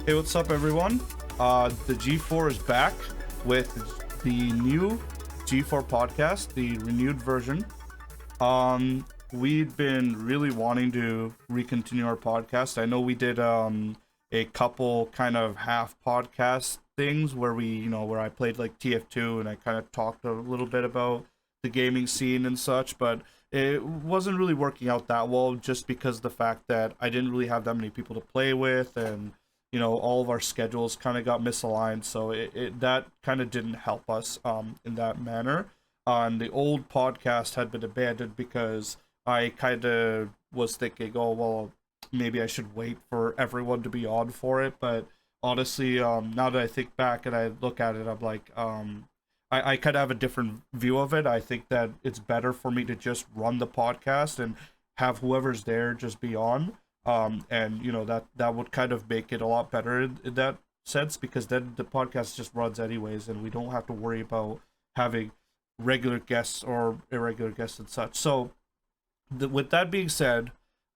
Hey, what's up, everyone? The G4 is back with the new G4 podcast, the renewed version. We've been really wanting to recontinue our podcast. I know we did a couple kind of half podcast things where where I played like TF2 and I kind of talked a little bit about the gaming scene and such, but it wasn't really working out that well just because of the fact that I didn't really have that many people to play with, and all of our schedules kind of got misaligned, so that kind of didn't help us in that manner. And the old podcast had been abandoned because I kind of was thinking, oh well, maybe I should wait for everyone to be on for it. But honestly, now that I think back and I look at it, I'm like, I kind of have a different view of it. I think that it's better for me to just run the podcast and have whoever's there just be on. And that would kind of make it a lot better in that sense, because then the podcast just runs anyways, and we don't have to worry about having regular guests or irregular guests and such. So, with that being said,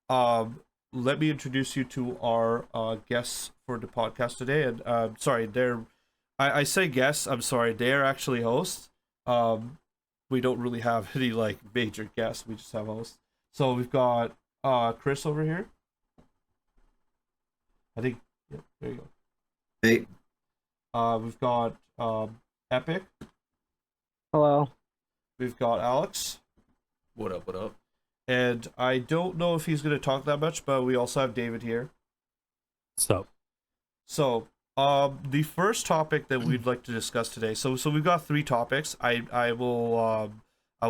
let me introduce you to our guests for the podcast today. And sorry, I say guests. I'm sorry, they're actually hosts. We don't really have any like major guests. We just have hosts. So we've got Chris over here. I think, yeah, there you go. Hey. We've got Epic. Hello. We've got Alex. What up, what up? And I don't know if he's going to talk that much, but we also have David here. So the first topic that we'd like to discuss today. So we've got three topics. I will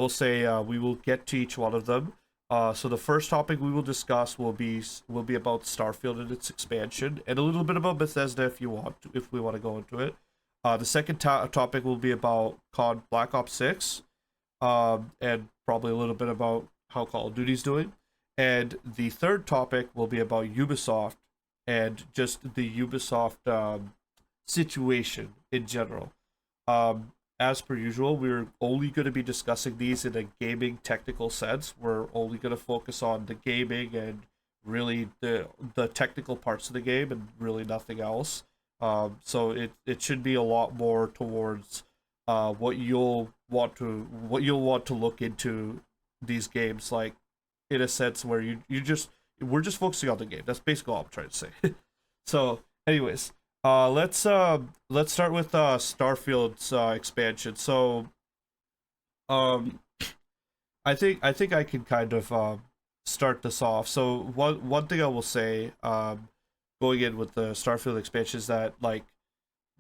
say we will get to each one of them. So the first topic we will discuss will be about Starfield and its expansion, and a little bit about Bethesda if we want to go into it. The second topic will be about COD Black Ops 6, and probably a little bit about how Call of Duty's doing. And the third topic will be about Ubisoft and just the Ubisoft situation in general. As per usual, we're only going to be discussing these in a gaming technical sense. We're only going to focus on the gaming and really the technical parts of the game and really nothing else. So it should be a lot more towards what you'll want to look into these games, like in a sense where we're just focusing on the game. That's basically all I'm trying to say. So, anyways. Let's start with Starfield's expansion. So, I think I can kind of start this off. So one thing I will say, going in with the Starfield expansion is that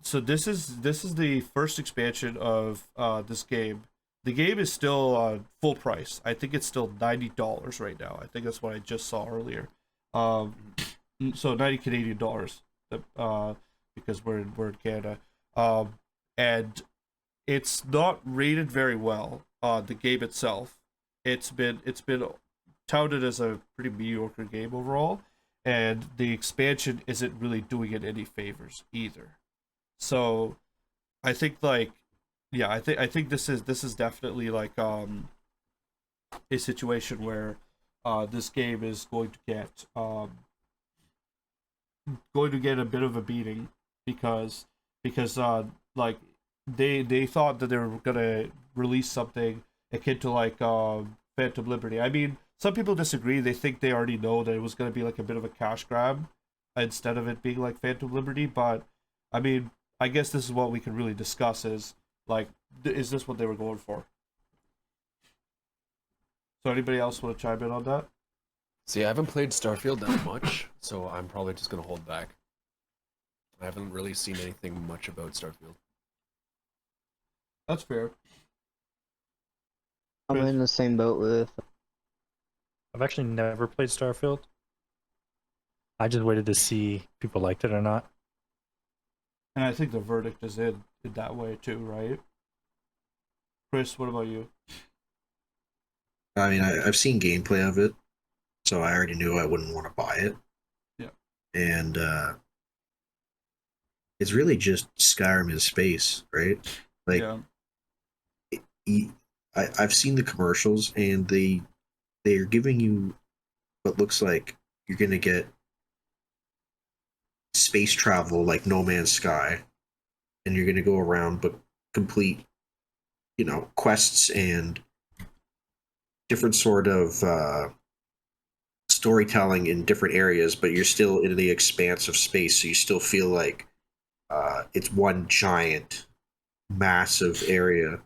so this is the first expansion of this game. The game is still full price. I think it's still $90 right now. I think that's what I just saw earlier. So 90 Canadian dollars. Because we're in Canada, and it's not rated very well. The game itself, it's been touted as a pretty mediocre game overall, and the expansion isn't really doing it any favors either. So, I think I think this is definitely a situation where this game is going to get a bit of a beating because they thought that they were gonna release something akin to Phantom Liberty. I mean, some people disagree. They think they already know that it was gonna be like a bit of a cash grab instead of it being like Phantom Liberty. But I mean, I guess this is what we can really discuss is this what they were going for? So anybody else want to chime in on that? See, I haven't played Starfield that much, so I'm probably just gonna hold back. I haven't really seen anything much about Starfield. That's fair. I'm in the same boat with. I've actually never played Starfield. I just waited to see if people liked it or not. And I think the verdict is in that way too, right? Chris, what about you? I mean, I've seen gameplay of it, so I already knew I wouldn't want to buy it. Yeah. And it's really just Skyrim in space, right? I've seen the commercials, and they're giving you what looks like you're gonna get space travel like No Man's Sky, and you're going to go around but complete, quests and different sort of storytelling in different areas, but you're still in the expanse of space, so you still feel like it's one giant, massive area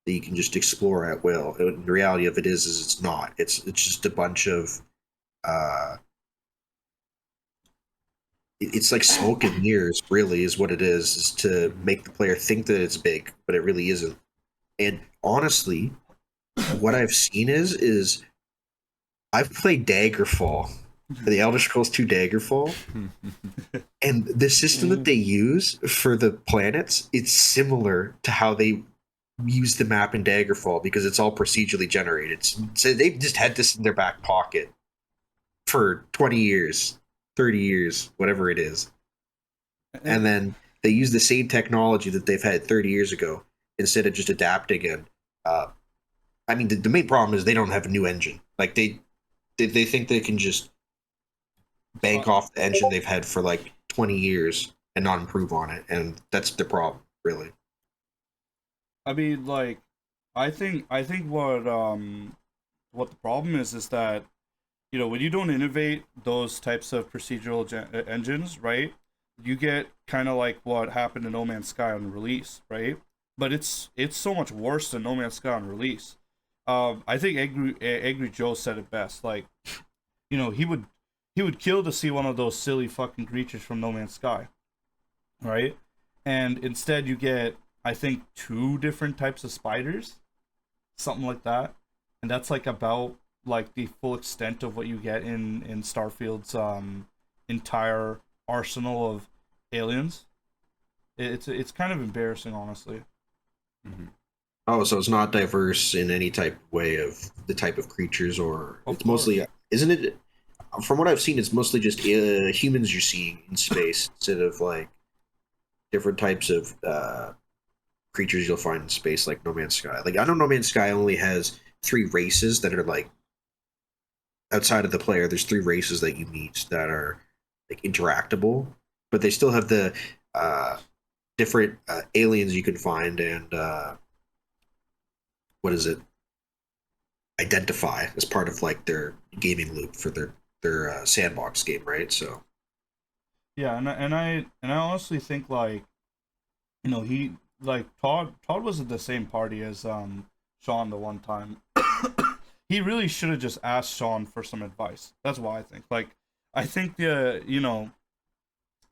that you can just explore at will. And the reality of it is it's not. It's just a bunch of it's like smoke and mirrors, really, is what it is to make the player think that it's big, but it really isn't. And honestly, what I've seen is I've played Daggerfall, the Elder Scrolls 2 Daggerfall, and the system that they use for the planets, it's similar to how they use the map in Daggerfall because it's all procedurally generated. So they've just had this in their back pocket for 20 years, 30 years, whatever it is. And then they use the same technology that they've had 30 years ago instead of just adapting it. I mean, the main problem is they don't have a new engine. Like, they think they can just bank off the engine they've had for like 20 years and not improve on it, and that's the problem, really. I mean, like, I think what the problem is that, when you don't innovate those types of procedural engines, right, you get kind of like what happened to No Man's Sky on release, right? But it's so much worse than No Man's Sky on release. I think Angry Joe said it best. Like, he would kill to see one of those silly fucking creatures from No Man's Sky, right? And instead you get, I think, 2 different types of spiders, something like that, and that's like about like the full extent of what you get in Starfield's entire arsenal of aliens. It's kind of embarrassing, honestly. Mm-hmm. Oh, so it's not diverse in any type of way of the type of creatures, or Of it's mostly, isn't it? From what I've seen, it's mostly just humans you're seeing in space instead of like different types of creatures you'll find in space, like No Man's Sky. Like, I know No Man's Sky only has 3 races that are like outside of the player. There's 3 races that you meet that are like interactable, but they still have the different aliens you can find and what is it? Identify as part of like their gaming loop for their sandbox game, right? So Yeah, and I honestly think, like, he, like, Todd was at the same party as Sean the one time. He really should have just asked Sean for some advice. That's what I think. Like, I think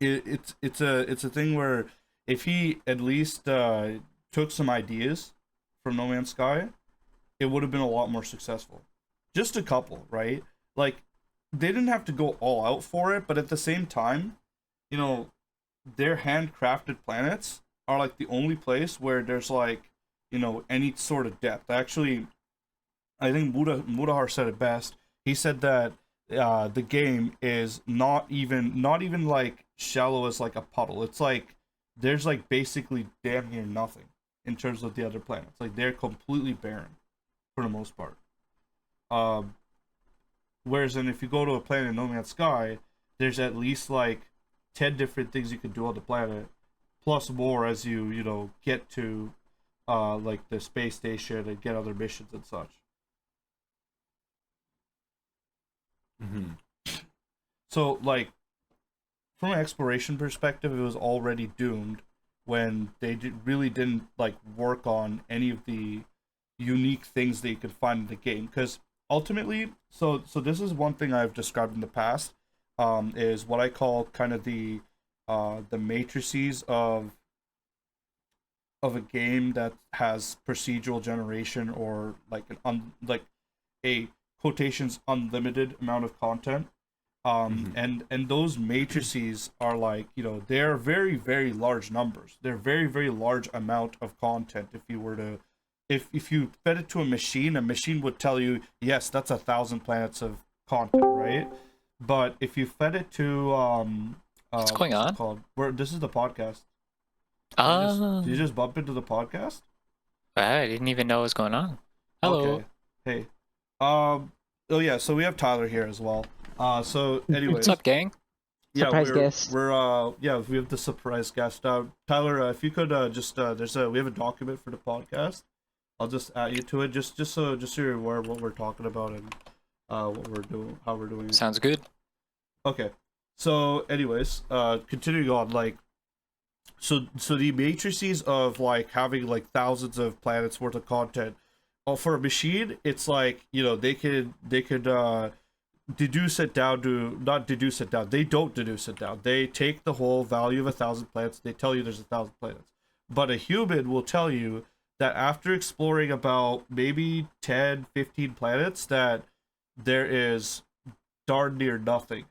it's a thing where if he at least took some ideas from No Man's Sky, it would have been a lot more successful. Just a couple, right? Like, they didn't have to go all out for it, but at the same time, their handcrafted planets are like the only place where there's like, any sort of depth. Actually, I think Mudahar said it best. He said that the game is not even like shallow as like a puddle. It's like there's like basically damn near nothing in terms of the other planets. Like, they're completely barren for the most part. Whereas then if you go to a planet in No Man's Sky, there's at least like 10 different things you can do on the planet, plus more as you get to like the space station and get other missions and such. Mm-hmm. So, like, from an exploration perspective, it was already doomed when they really didn't like work on any of the unique things that you could find in the game. Because ultimately, so this is one thing I've described in the past, is what I call kind of the matrices of a game that has procedural generation, or like like a quotations unlimited amount of content. And those matrices are like, they're very, very large numbers. They're very, very large amount of content. If you were to, if you fed it to a machine would tell you, yes, that's 1,000 planets of content, right? But if you fed it to What's going on? called, where this is the podcast. Did you just bump into the podcast? I didn't even know what was going on. Hello. Okay. Hey. Oh yeah, so we have Tyler here as well. So anyways. What's up, gang? Yeah, Surprise guest. we have the surprise guest. Tyler, if you could just we have a document for the podcast. I'll just add you to it just so you're aware of what we're talking about and what we're doing, how we're doing it. Sounds good. Okay. So anyways, continuing on, like so the matrices of like having like thousands of planets worth of content. Oh, for a machine, it's like, you know, they could deduce it down to, not deduce it down, they don't deduce it down, they take the whole value of 1,000 planets, they tell you there's 1,000 planets. But a human will tell you that after exploring about maybe 10-15 planets, that there is darn near nothing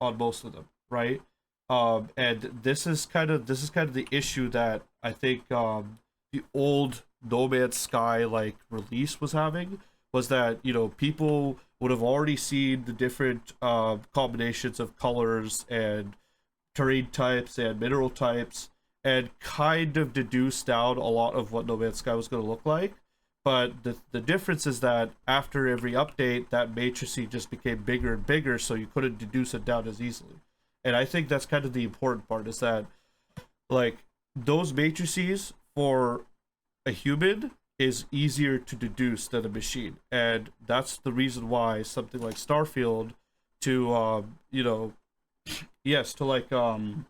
on most of them, right? And this is kind of the issue that I think the old No Man's Sky like release was having, was that, you know, people would have already seen the different combinations of colors and terrain types and mineral types, and kind of deduced down a lot of what No Man's Sky was going to look like. But the difference is that after every update, that matrix just became bigger and bigger, so you couldn't deduce it down as easily. And I think that's kind of the important part, is that like those matrices for a human is easier to deduce than a machine, and that's the reason why something like Starfield, to you know, yes, to like you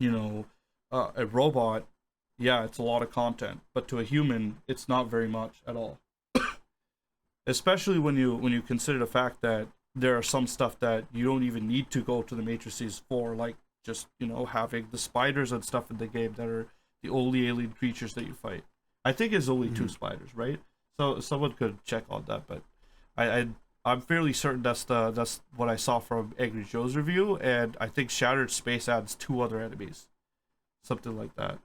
know, a robot, yeah, it's a lot of content, but to a human, it's not very much at all. Especially when you consider the fact that there are some stuff that you don't even need to go to the matrices for, like just, you know, having the spiders and stuff in the game that are the only alien creatures that you fight. I think it's only 2 spiders, right? So someone could check on that, but I'm fairly certain that's what I saw from Angry Joe's review, and I think Shattered Space adds 2 other enemies, something like that,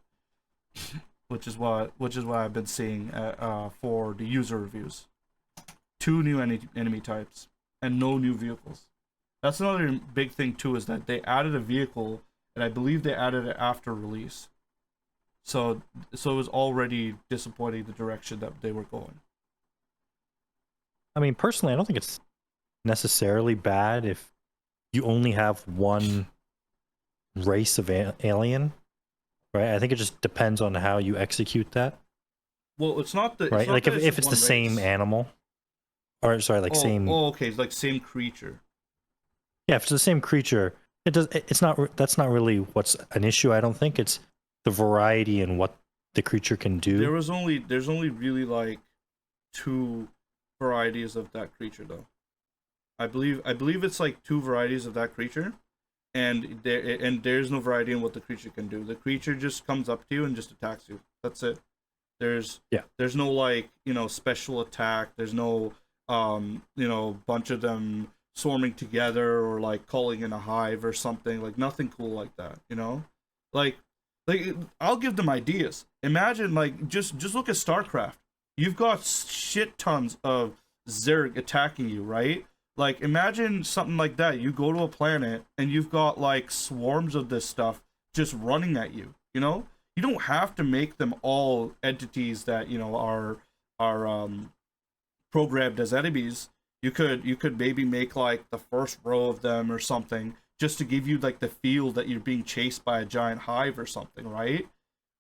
which is what I've been seeing for the user reviews. 2 new enemy types and no new vehicles. That's another big thing too, is that they added a vehicle, and I believe they added it after release. So it was already disappointing the direction that they were going. I mean, personally, I don't think it's necessarily bad if you only have one race of alien, right? I think it just depends on how you execute that. Well, it's not the right. Like if it's the same race. Animal, or sorry, like same. Oh, okay, it's like same creature. Yeah, if it's the same creature, it does. It's not. That's not really what's an issue. I don't think it's the variety and what the creature can do. There's only really like 2 varieties of that creature, though. I believe it's like 2 varieties of that creature, and there's no variety in what the creature can do. The creature just comes up to you and just attacks you. That's it. There's no like, you know, special attack. There's no you know, bunch of them swarming together or like calling in a hive or something. Like nothing cool like that, you know? Like I'll give them ideas. Imagine, like, just look at StarCraft. You've got shit tons of Zerg attacking you, right? Like, imagine something like that. You go to a planet and you've got like swarms of this stuff just running at you, you know? You don't have to make them all entities that, you know, are programmed as enemies. You could maybe make like the first row of them or something, just to give you like the feel that you're being chased by a giant hive or something, right?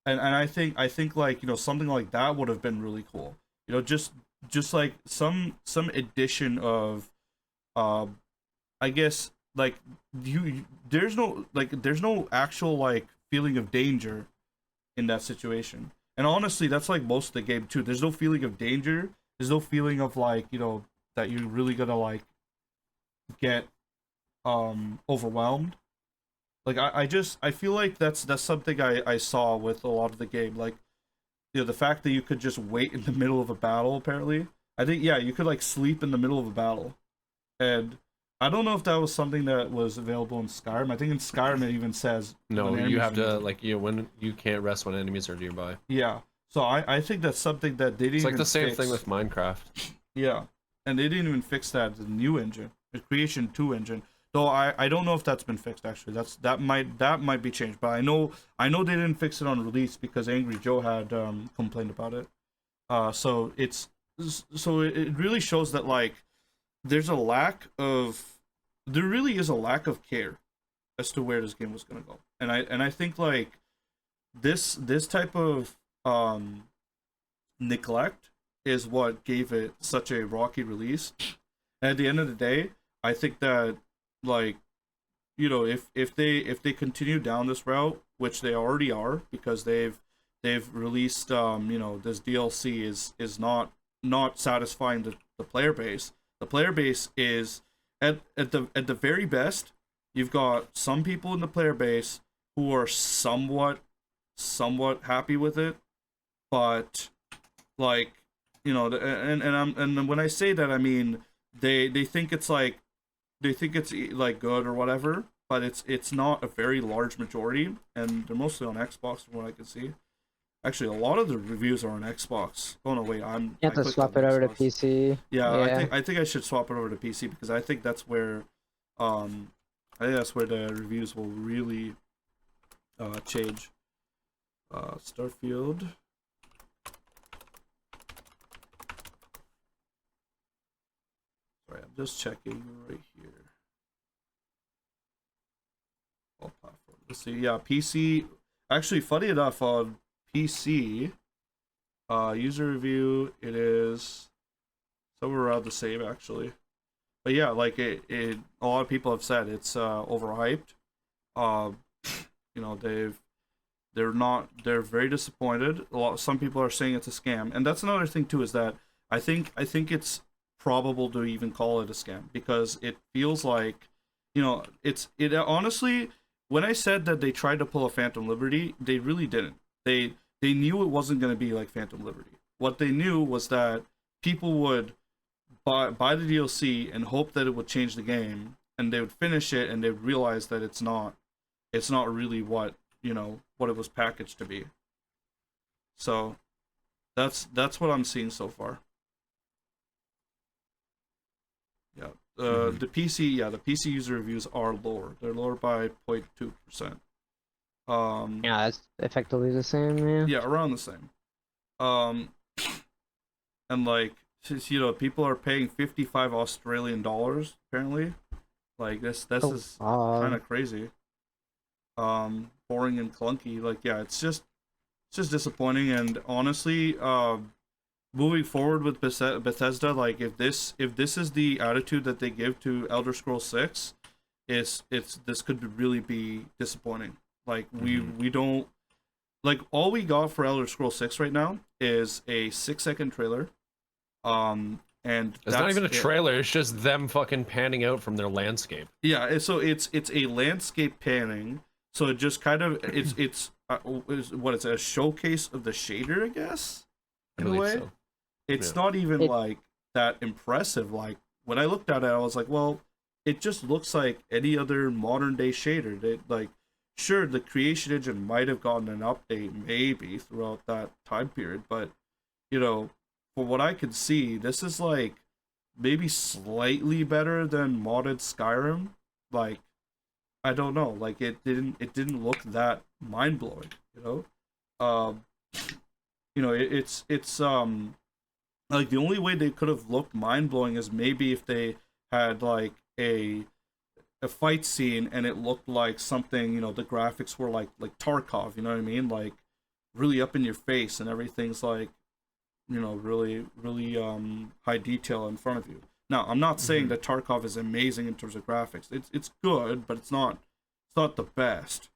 And I think like, you know, something like that would have been really cool. You know, just like some addition of I guess like there's no actual like feeling of danger in that situation. And honestly, that's like most of the game too. There's no feeling of danger. There's no feeling of like, you know, that you're really gonna like get overwhelmed. Like I feel like that's something I saw with a lot of the game. Like, you know, the fact that you could just wait in the middle of a battle, apparently. I think, yeah, you could like sleep in the middle of a battle. And I don't know if that was something that was available in Skyrim. I think in Skyrim it even says no, you have to like, you know, when you can't rest when enemies are nearby. Yeah. So I think that's something that they didn't It's like even the same fix. thing with Minecraft. Yeah. And they didn't even fix that in the new engine, the Creation 2 engine. Though I don't know if that's been fixed actually. That might be changed, but I know they didn't fix it on release because Angry Joe had complained about it. So it really shows that like there really is a lack of care as to where this game was gonna go. And I think like this type of neglect is what gave it such a rocky release. And at the end of the day, I think that like, you know, if they continue down this route, which they already are, because they've released you know, this DLC is not satisfying the player base. The player base is at the very best, you've got some people in the player base who are somewhat happy with it, but like, you know, and when I say that, I mean they think it's like good or whatever, but it's not a very large majority, and they're mostly on Xbox from what I can see. Actually, a lot of the reviews are on Xbox. Oh no, wait, You have to clicked swap on it over to Xbox. PC. Yeah, Yeah. I think I should swap it over to PC because I think that's where I think that's where the reviews will really change. Starfield. Sorry, I'm just checking right here. All platforms. Let's see. Yeah, PC. Actually, funny enough, on PC, user review, it is somewhere around the same actually. But yeah, like a lot of people have said it's overhyped. Um, you know, they're very disappointed. Some people are saying it's a scam, and that's another thing too, is that I think it's probable to even call it a scam because it feels like, you know, it honestly, when I said that they tried to pull a Phantom Liberty, they really didn't. They knew it wasn't going to be like Phantom Liberty. What they knew was that people would buy the DLC and hope that it would change the game, and they would finish it and they would realize that it's not really what, you know, what it was packaged to be. So that's what I'm seeing so far. Yeah. The PC user reviews are lower. They're lower by 0.2%. Yeah, it's effectively the same. Yeah. Yeah, around the same. And like, you know, people are paying 55 Australian dollars apparently. Like this is kind of crazy. Boring and clunky. Like, yeah, it's just disappointing. And honestly, moving forward with Bethesda, like if this is the attitude that they give to Elder Scrolls 6, this could really be disappointing. Like we don't, like, all we got for Elder Scrolls 6 right now is a 6-second trailer. And it's not even a trailer, it's just them fucking panning out from their landscape. Yeah, so it's a landscape panning. So it just kind of it's a showcase of the shader, I guess. In a way. So. It's not even like that impressive. Like when I looked at it, I was like, well, it just looks like any other modern day shader. They, like, sure, the creation engine might have gotten an update maybe throughout that time period, but you know, for what I can see, this is like maybe slightly better than modded Skyrim. Like, I don't know, like it didn't look that mind blowing, you know. You know, it's like the only way they could have looked mind blowing is maybe if they had like a fight scene and it looked like something, you know, the graphics were like Tarkov, you know what I mean, like really up in your face and everything's like, you know, really high detail in front of you. Now, I'm not saying that Tarkov is amazing in terms of graphics. It's good, but it's not the best.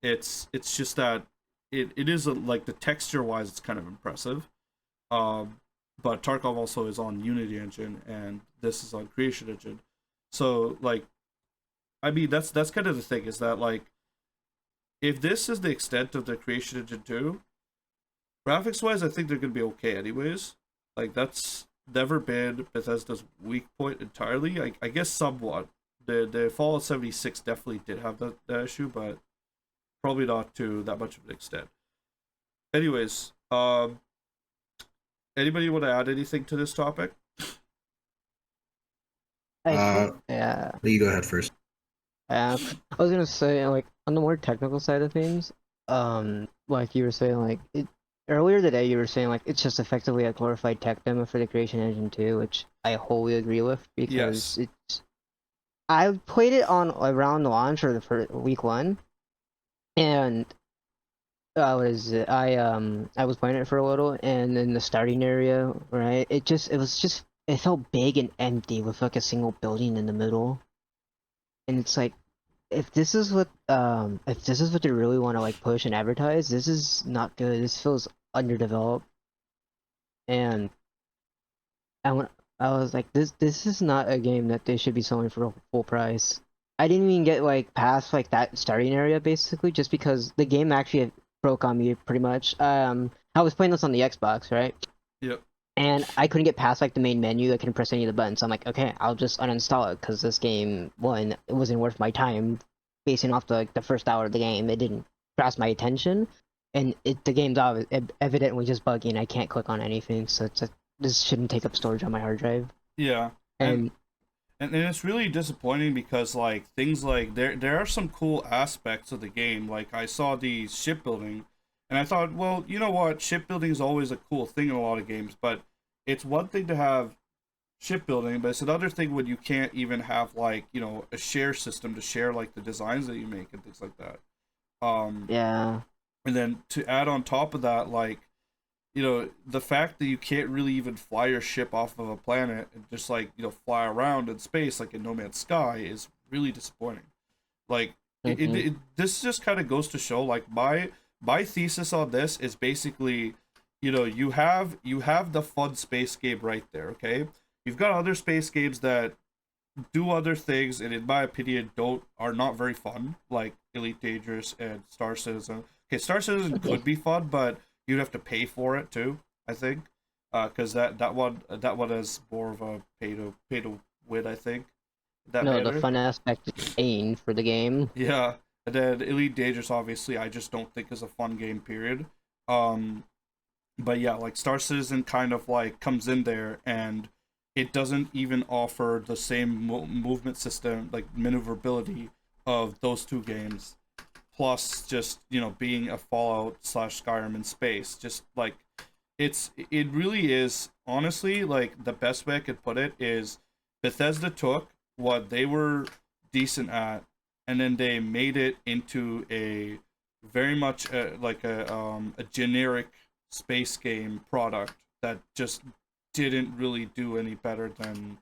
It's just that it is like the texture wise, it's kind of impressive. But Tarkov also is on Unity engine, and this is on Creation engine. So like, I mean, that's kind of the thing, is that like, if this is the extent of the Creation engine 2, graphics wise, I think they're gonna be okay anyways. Like, that's never been Bethesda's weak point entirely. I guess somewhat. The Fallout 76 definitely did have that issue, but probably not to that much of an extent. Anyways, anybody want to add anything to this topic? Yeah. You go ahead first. I was gonna say, like, on the more technical side of things, like you were saying, like, earlier today you were saying, like, it's just effectively a glorified tech demo for the Creation Engine 2, which I wholly agree with, because it's, I played it on around launch or for week 1, and what is it? I was playing it for a little, and in the starting area, right? It felt big and empty with like a single building in the middle, and it's like, if this is what they really want to like push and advertise, this is not good. This feels underdeveloped, and I was like, this is not a game that they should be selling for a full price. I didn't even get like past like that starting area basically, just because the game actually broke on me pretty much. I was playing this on the Xbox, right? Yep. And I couldn't get past like the main menu. I couldn't press any of the buttons. So I'm like, okay, I'll just uninstall it because this game, one, it wasn't worth my time. Basing off the first hour of the game, it didn't grasp my attention, and the game's evidently just buggy, and I can't click on anything. So this shouldn't take up storage on my hard drive. Yeah. And And it's really disappointing because like things like there are some cool aspects of the game. Like I saw the shipbuilding, and I thought, well, you know what, shipbuilding is always a cool thing in a lot of games. But it's one thing to have shipbuilding, but it's another thing when you can't even have like a share system to share like the designs that you make and things like that. yeah, And then to add on top of that, like the fact that you can't really even fly your ship off of a planet and just like fly around in space like in No Man's Sky is really disappointing. Like this just kind of goes to show like my thesis on this is basically you have the fun space game right there. Okay, you've got other space games that do other things and in my opinion are not very fun, like Elite Dangerous and Star Citizen. Okay, Star Citizen could be fun, but you'd have to pay for it too, I think, because that one is more of a pay to win, I think. That no, manner. the fun aspect is paying for the game. Yeah, and then Elite Dangerous, obviously, I just don't think is a fun game. Period. But yeah, like Star Citizen kind of like comes in there and it doesn't even offer the same movement system, like maneuverability of those two games. Plus, just being a Fallout / Skyrim in space, just like it really is. Honestly, like the best way I could put it is Bethesda took what they were decent at, and then they made it into a very much like a generic space game product that just didn't really do any better than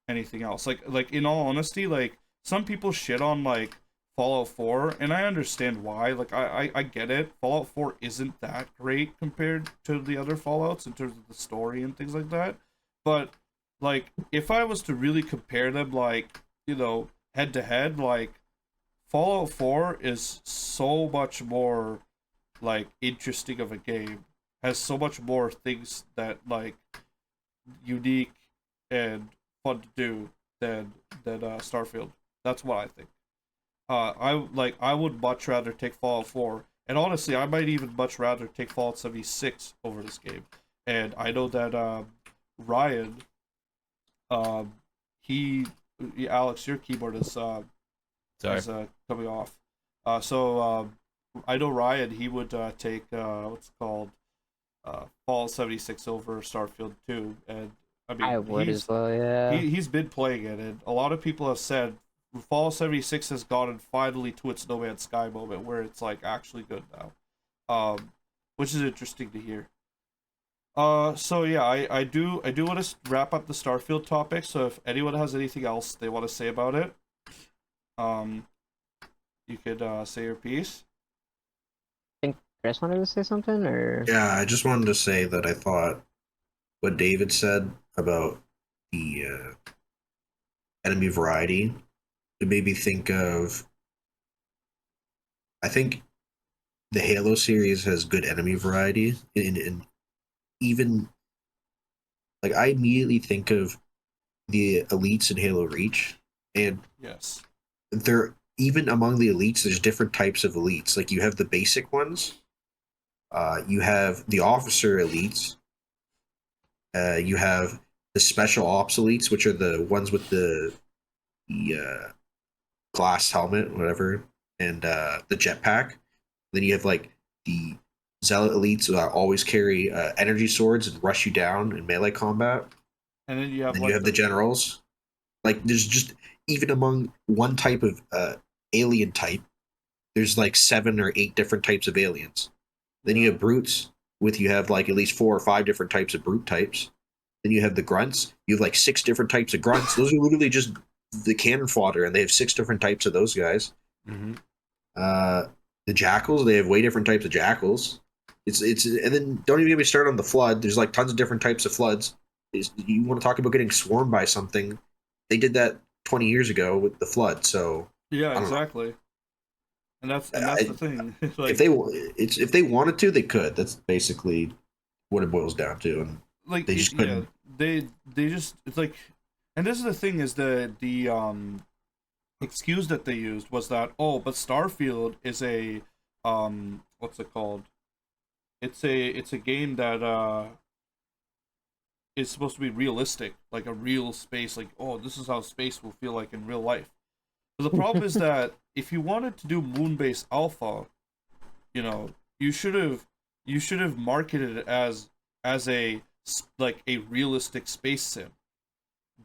anything else. Like in all honesty, like some people shit on like Fallout 4, and I understand why. Like I get it. Fallout 4 isn't that great compared to the other Fallouts in terms of the story and things like that. But like if I was to really compare them like, head to head, like Fallout 4 is so much more like interesting of a game. Has so much more things that like unique and fun to do than Starfield. That's what I think. I would much rather take Fallout 4, and honestly, I might even much rather take Fallout 76 over this game. And I know that Ryan, he Alex, your keyboard is Sorry. coming off. So I know Ryan, he would take what's it called Fallout 76 over Starfield 2, and I mean I would as well, yeah. he's been playing it, and a lot of people have said Fallout 76 has gotten finally to its No Man's Sky moment where it's like actually good now, which is interesting to hear. So yeah, I do want to wrap up the Starfield topic. So if anyone has anything else they want to say about it, you could say your piece. I think Chris wanted to say something, or Yeah, I just wanted to say that I thought what David said about the enemy variety, it made me think of. I think the Halo series has good enemy variety, and even like I immediately think of the elites in Halo Reach, and Yes. they're even among the elites. There's different types of elites. Like you have the basic ones, you have the officer elites, you have the special ops elites, which are the ones with the glass helmet, whatever, and the jetpack. Then you have like the zealot elites that always carry energy swords and rush you down in melee combat. And then you have Then like you have the generals. Like there's just even among one type of alien type, there's like 7 or 8 different types of aliens. Then you have brutes, you have like at least 4 or 5 different types of brute types. Then you have the grunts. You have like 6 different types of grunts. Those are literally just the cannon fodder, and they have 6 different types of those guys. Mm-hmm. The jackals, they have way different types of jackals. It's and then don't even get me started on the flood. There's like tons of different types of floods. You want to talk about getting swarmed by something? They did that 20 years ago with the flood. So yeah, exactly. And that's the thing. Like, if they wanted to, they could. That's basically what it boils down to. And like they just couldn't. Yeah, they just, it's like, and this is the thing, is the excuse that they used was that, oh, but Starfield is a what's it called? It's a game that is supposed to be realistic, like a real space, like, oh, this is how space will feel like in real life. But the problem is that if you wanted to do moon-based alpha, you know, you should have marketed it as a like a realistic space sim.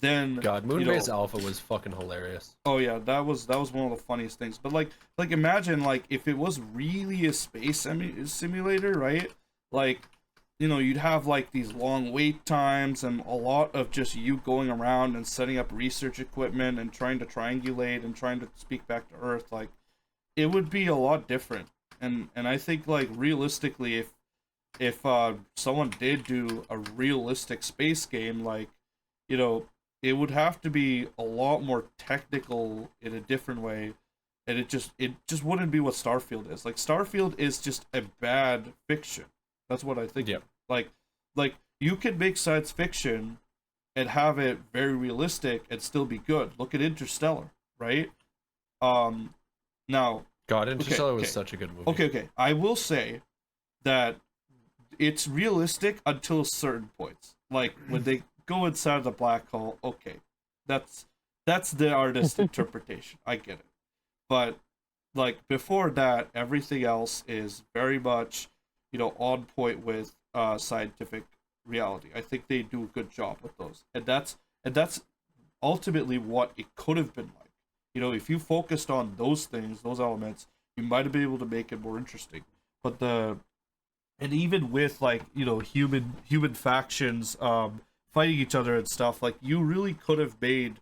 Then God, Moonbase Alpha was fucking hilarious. Oh yeah, that was one of the funniest things. But like imagine like if it was really a space simulator, right? Like, you know, you'd have like these long wait times and a lot of just you going around and setting up research equipment and trying to triangulate and trying to speak back to Earth. Like, it would be a lot different. And I think, like, realistically, if someone did do a realistic space game, like, you know, it would have to be a lot more technical in a different way, and it just wouldn't be what Starfield is. Like, Starfield is just a bad fiction. That's what I think. Yeah. Like you could make science fiction and have it very realistic and still be good. Look at Interstellar, right? Now, God, Interstellar was such a good movie. Okay. I will say that it's realistic until certain points. Like when they go inside the black hole, okay. That's the artist's interpretation. I get it. But like before that, everything else is very much, you know, on point with scientific reality. I think they do a good job with those. And that's ultimately what it could have been like. You know, if you focused on those things, those elements, you might have been able to make it more interesting. But and even with, like, you know, human factions fighting each other and stuff, like, you really could have made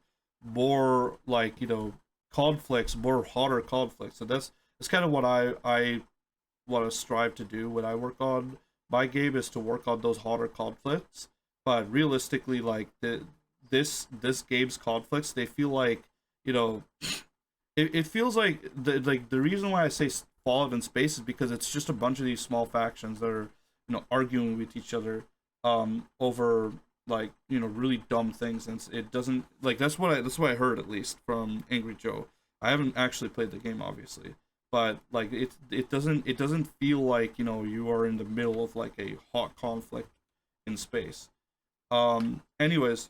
more, like, you know, conflicts, more hotter conflicts. And that's kind of what I want to strive to do when I work on my game, is to work on those hotter conflicts. But realistically, like, this game's conflicts, they feel like, you know, it feels like the reason why I say Fallout in space is because it's just a bunch of these small factions that are, you know, arguing with each other over, like, you know, really dumb things. And it doesn't, like, that's what I heard, at least from Angry Joe. I haven't actually played the game, obviously, but like it doesn't feel like, you know, you are in the middle of like a hot conflict in space. Anyways,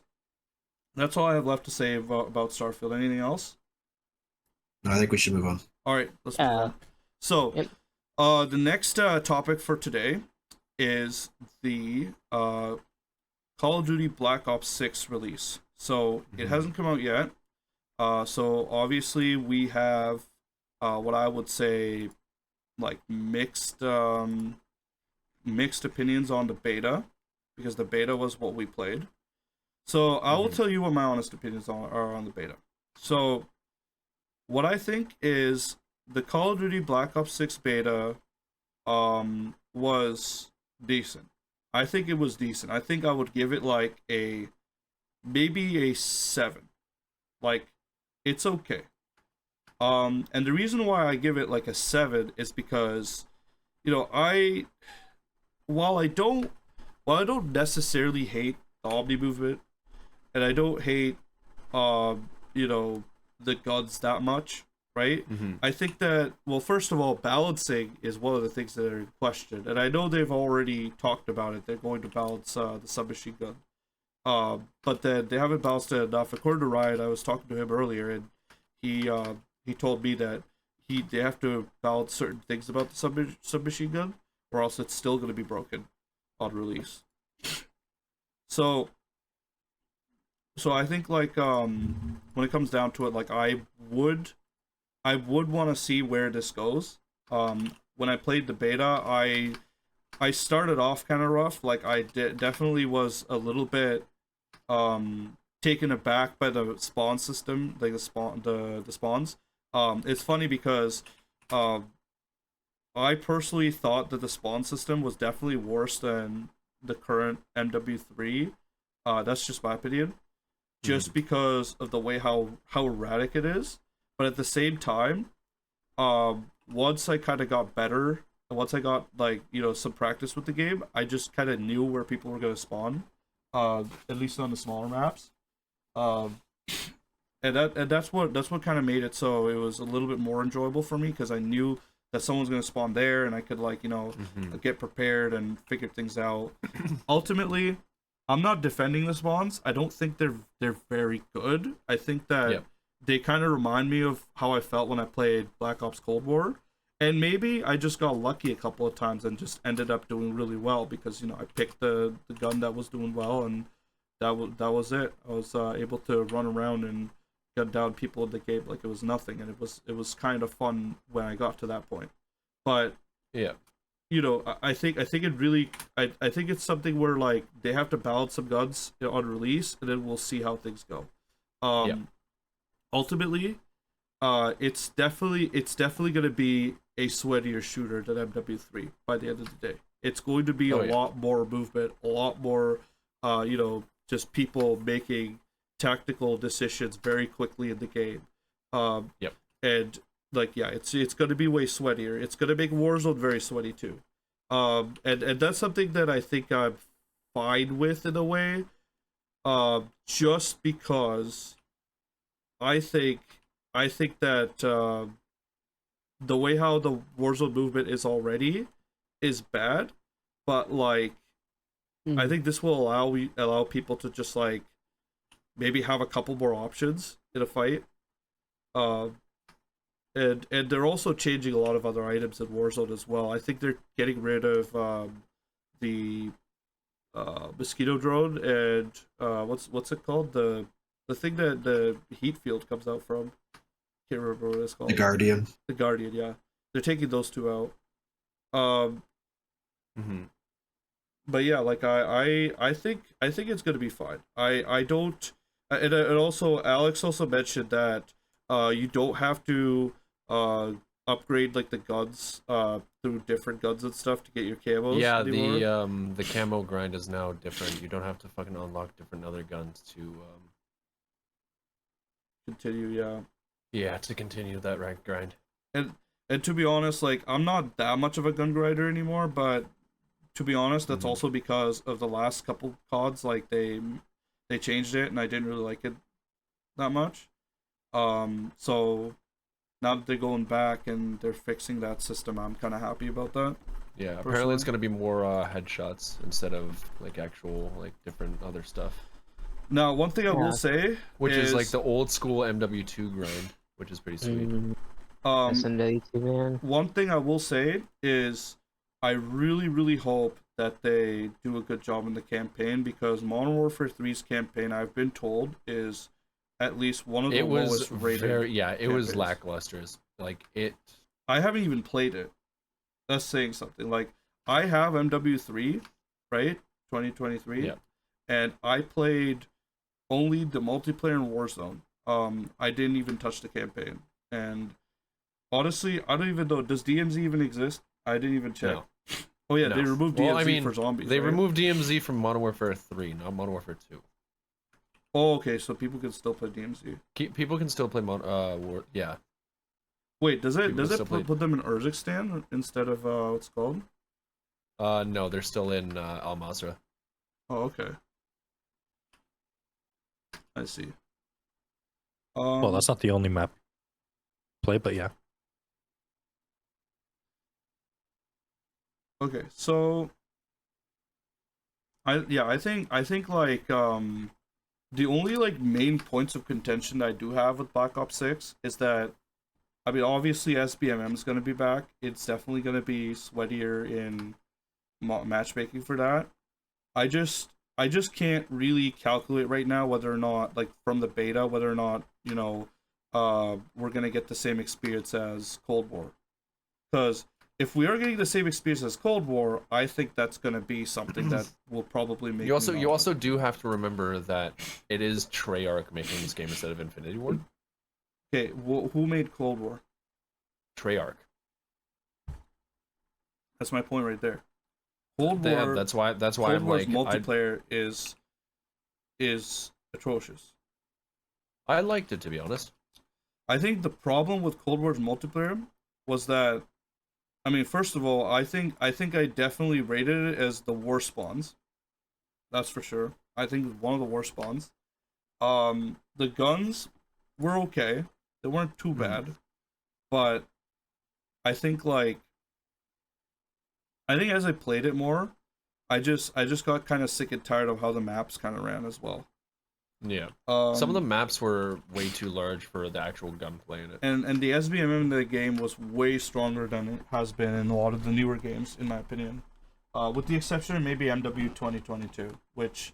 that's all I have left to say about Starfield. Anything else? No, I think we should move on. All right, let's move on. So, Yep. The next topic for today is the Call of Duty Black Ops 6 release. So it hasn't come out yet. So obviously we have what I would say, like, mixed opinions on the beta, because the beta was what we played. So I will tell you what my honest opinions are on the beta. So what I think is the Call of Duty Black Ops 6 beta was decent. I think it was decent. I think I would give it like maybe a 7. Like, it's okay. And the reason why I give it like a 7 is because, you know, while I don't necessarily hate the Omni movement, and I don't hate you know, the guns that much, right? I think that, well, first of all, balancing is one of the things that are in question, and I know they've already talked about it. They're going to balance the submachine gun, but then they haven't balanced it enough. According to Ryan, I was talking to him earlier, and he told me that they have to balance certain things about the submachine gun, or else it's still going to be broken on release. So so I think like when it comes down to it, like I would want to see where this goes. When I played the beta, I started off kind of rough. Like I definitely was a little bit taken aback by the spawn system, like the spawns. It's funny because I personally thought that the spawn system was definitely worse than the current MW3. That's just my opinion, just because of the way how erratic it is. But at the same time, once I kind of got better, and once I got like some practice with the game, I just kind of knew where people were gonna spawn, at least on the smaller maps. Um, and that's what kind of made it so it was a little bit more enjoyable for me because I knew that someone's gonna spawn there, and I could like get prepared and figure things out. Ultimately, I'm not defending the spawns. I don't think they're very good. I think that they kind of remind me of how I felt when I played Black Ops Cold War, and maybe I just got lucky a couple of times and just ended up doing really well because I picked the gun that was doing well, and that was it. I was able to run around and gun down people in the game like it was nothing, and it was kind of fun when I got to that point. But Yeah. I think it really I think it's something where like they have to balance some guns on release, and then we'll see how things go. Ultimately, it's definitely going to be a sweatier shooter than MW3 by the end of the day. It's going to be a lot more movement, a lot more just people making tactical decisions very quickly in the game. And like it's going to be way sweatier. It's going to make Warzone very sweaty too. And that's something that I think I'm fine with in a way. Just because I think that the way how the Warzone movement is already is bad, but like I think this will allow people to just like maybe have a couple more options in a fight. And they're also changing a lot of other items in Warzone as well. I think they're getting rid of the mosquito drone and what's it called, the thing that the heat field comes out from. Can't remember what it's called. The Guardian. The Guardian, yeah. They're taking those two out. But yeah, like I think it's gonna be fine. I don't, and also Alex also mentioned that you don't have to upgrade like the guns through different guns and stuff to get your camos. Yeah, anymore. the camo grind is now different. You don't have to fucking unlock different other guns to continue. to continue that rank grind. And to be honest, like I'm not that much of a gun grinder anymore, but to be honest, that's also because of the last couple CODs. Like they changed it, and I didn't really like it that much. So now that they're going back and they're fixing that system, I'm kind of happy about that. Yeah, apparently it's gonna be more headshots instead of like actual like different other stuff. Now, one thing I will say, which is like the old school MW2 grind, which is pretty sweet. SMW2, man. One thing I will say is I really hope that they do a good job in the campaign, because Modern Warfare 3's campaign, I've been told, is at least one of the lowest rated. It was lackluster. Like it. I haven't even played it. That's saying something. Like I have MW3, right? 2023. Yeah. And I played only the multiplayer in Warzone. I didn't even touch the campaign. And honestly, I don't even know. Does DMZ even exist? I didn't even check. No. Oh yeah, they removed DMZ for zombies. They right? removed DMZ from Modern Warfare 3, not Modern Warfare 2. Oh, okay, so people can still play DMZ. People can still play yeah. Wait, does it put them in Urzikstan instead of what's it called? No, they're still in Al Mazrah. Oh, okay. I see. Well, that's not the only map play, but yeah. Okay, so I think like the only like main points of contention that I do have with Black Ops 6 is that, I mean, obviously SBMM is going to be back. It's definitely going to be sweatier in matchmaking for that. I I just can't really calculate right now whether or not, like, from the beta, whether or not, you know, we're gonna get the same experience as Cold War. Because if we are getting the same experience as Cold War, I think that's gonna be something that will probably make. You also do have to remember that it is Treyarch making this game instead of Infinity Ward. Okay, who made Cold War? Treyarch. That's my point right there. Cold War. That's why Cold I'm War's like multiplayer is atrocious. I liked it, to be honest. I think the problem with Cold War's multiplayer was that, I mean, first of all, I think I definitely rated it as the worst spawns. That's for sure. I think it was one of the worst spawns. The guns were okay. They weren't too bad, but I think as I played it more, I just got kind of sick and tired of how the maps kind of ran as well. Yeah. Some of the maps were way too large for the actual gunplay in it. And the SBMM in the game was way stronger than it has been in a lot of the newer games, in my opinion. With the exception of maybe MW 2022, which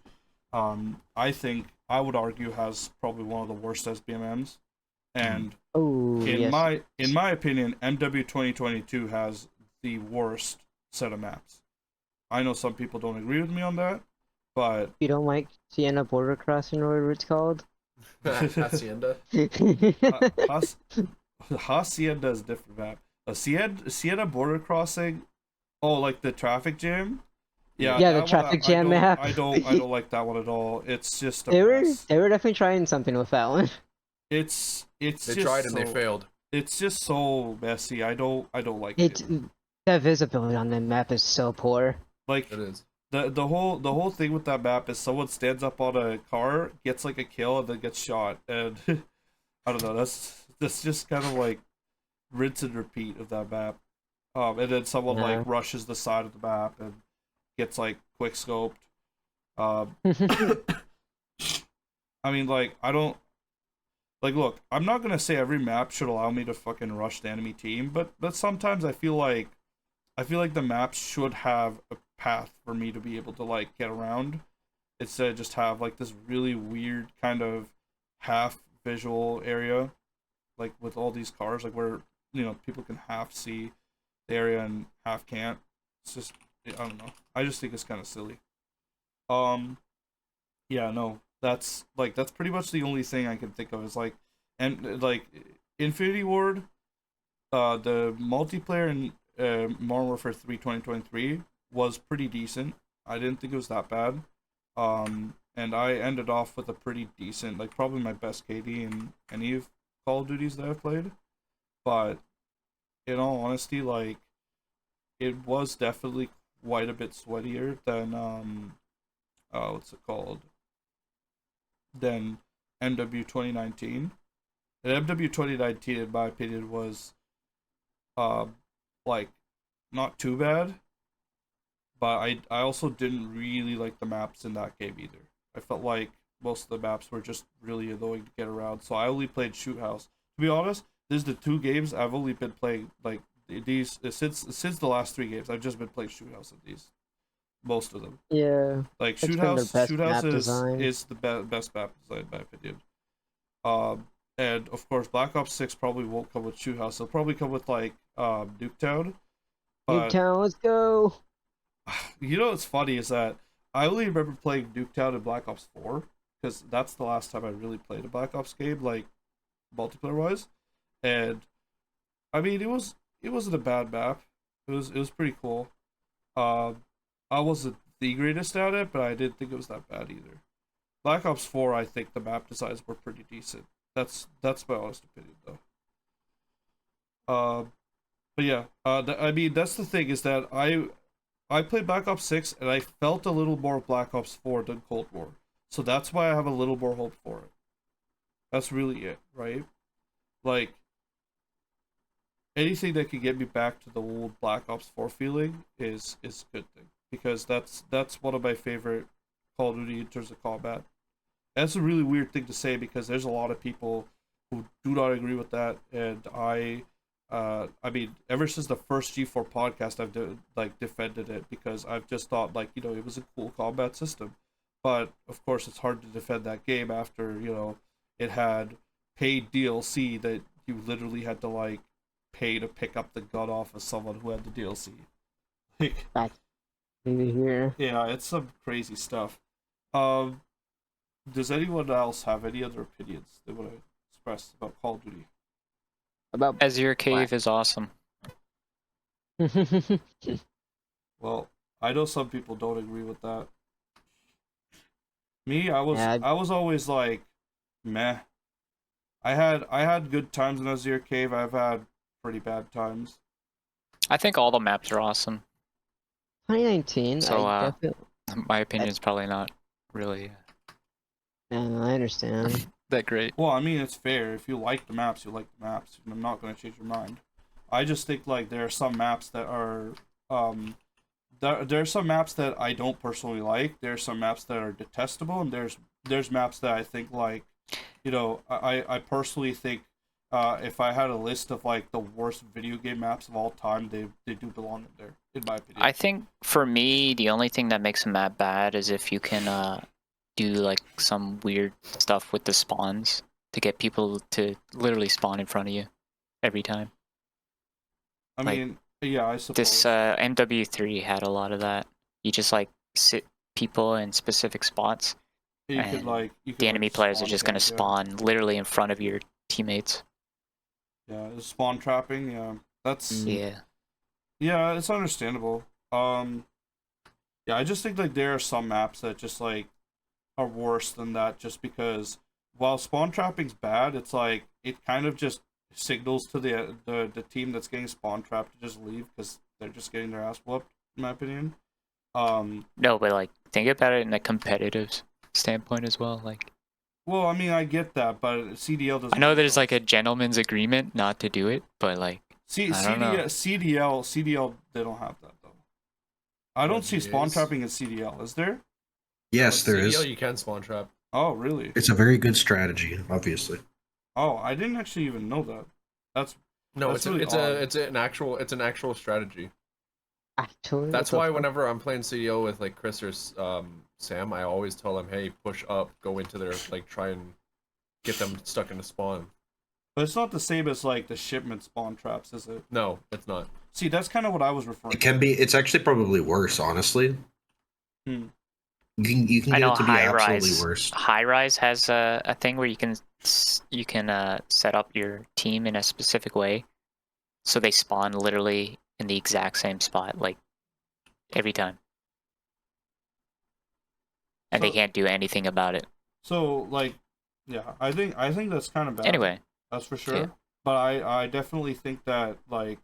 I think I would argue has probably one of the worst SBMMs. And in my opinion, MW 2022 has the worst set of maps. I know some people don't agree with me on that, but you don't like Sienna border crossing or whatever it's called? Hacienda. Hacienda is a different map. Sienna border crossing. Oh, like the traffic jam. Yeah, the traffic jam map. I don't like that one at all. It's just they were definitely trying something with that one. They tried and they failed. It's just so messy. I don't like it. The visibility on the map is so poor. Like it is. The whole thing with that map is someone stands up on a car, gets like a kill, and then gets shot. And I don't know. That's just kind of like rinse and repeat of that map. And then someone like rushes the side of the map and gets like quick scoped. I mean, like, I don't like. Look, I'm not gonna say every map should allow me to fucking rush the enemy team, but sometimes I feel like the maps should have a path for me to be able to like get around, instead of just have like this really weird kind of half visual area, like with all these cars, like where, you know, people can half see the area and half can't. It's just, I don't know. I just think it's kind of silly. Yeah, no, that's pretty much the only thing I can think of is like, and like Infinity Ward, the multiplayer in Modern Warfare 3 2023 was pretty decent. I didn't think it was that bad. And I ended off with a pretty decent, like probably my best KD in any of Call of Duties that I've played. But in all honesty, like, it was definitely quite a bit sweatier than what's it called? Than MW 2019. And MW 2019, in my opinion, was like not too bad. But I also didn't really like the maps in that game either. I felt like most of the maps were just really annoying to get around. So I only played Shoot House. To be honest, this is the 2 games I've only been playing, like, these since the last 3 games. I've just been playing Shoot House in these, most of them. Yeah. Like Shoot House is the best map design in my opinion. And of course Black Ops 6 probably won't come with Shoot House. It'll probably come with like Nuketown. Nuketown, let's go. You know what's funny is that I only remember playing Nuketown in Black Ops 4 because that's the last time I really played a Black Ops game, like multiplayer wise. And I mean, it wasn't a bad map. It was pretty cool. I wasn't the greatest at it, but I didn't think it was that bad either. Black Ops 4, I think the map designs were pretty decent. That's my honest opinion, though. But yeah, I mean, that's the thing is that I played Black Ops 6 and I felt a little more Black Ops 4 than Cold War, so that's why I have a little more hope for it. That's really it, right? Like, anything that can get me back to the old Black Ops 4 feeling is a good thing, because that's one of my favorite Call of Duty in terms of combat. That's a really weird thing to say because there's a lot of people who do not agree with that, and I mean, ever since the first G4 podcast, I've defended it because I've just thought, like, you know, it was a cool combat system. but of course it's hard to defend that game after, you know, it had paid DLC that you literally had to like pay to pick up the gun off of someone who had the DLC. Like, Maybe here. yeah, it's some crazy stuff. Does anyone else have any other opinions they want to express about Call of Duty? About Azure Cave is awesome. Well, I know some people don't agree with that. Me, I Yeah. was always like, meh. I had good times in Azure Cave. I've had pretty bad times. I think all the maps are awesome. 2019. So, I definitely. My opinion is probably not really Yeah, I understand. that great. Well, I mean, it's fair. If you like the maps, you like the maps. I'm not going to change your mind. I just think like there are some maps that are there are some maps that I don't personally like. There's some maps that are detestable, and there's maps that I think like, you know, I personally think if I had a list of like the worst video game maps of all time, they do belong in there, in my opinion. I think for me, the only thing that makes a map bad is if you can do like some weird stuff with the spawns to get people to literally spawn in front of you every time. I like, mean, yeah, I suppose. This MW3 had a lot of that. You just like sit people in specific spots. You and could like the enemy players are spawn just going to trap, spawn literally in front of your teammates. Yeah, spawn trapping. Yeah, that's Yeah. yeah, it's understandable. Yeah, I just think like there are some maps that just like are worse than that, just because while spawn trapping's bad, it's like it kind of just signals to the team that's getting spawn trapped to just leave because they're just getting their ass whooped, in my opinion. No, but like think about it in a competitive standpoint as well. Like, well, I mean, I get that, but CDL doesn't. I know there's like a gentleman's agreement not to do it, but like I don't know. CDL, they don't have that though. I don't see spawn trapping in CDL. Is there? Yes, there CDL, is. you can spawn trap. Oh, really? It's a very good strategy, obviously. Oh, I didn't actually even know that. That's No, That's it's really it's an actual strategy. Actually, That's what why the fuck? whenever I'm playing CDO with like Chris or Sam, I always tell them, hey, push up, go into their like try and get them stuck in the spawn. But it's not the same as like the shipment spawn traps, is it? No, it's not. See, that's kind of what I was referring It can be. It's actually probably worse, honestly. Hmm. You can I get know it to be High absolutely Rise. worse. High Rise has a thing where you can set up your team in a specific way, so they spawn literally in the exact same spot, like every time, and they So- can't do anything about it. So like, yeah, I think that's kind of bad. Anyway, That's for sure. yeah. But I definitely think that like,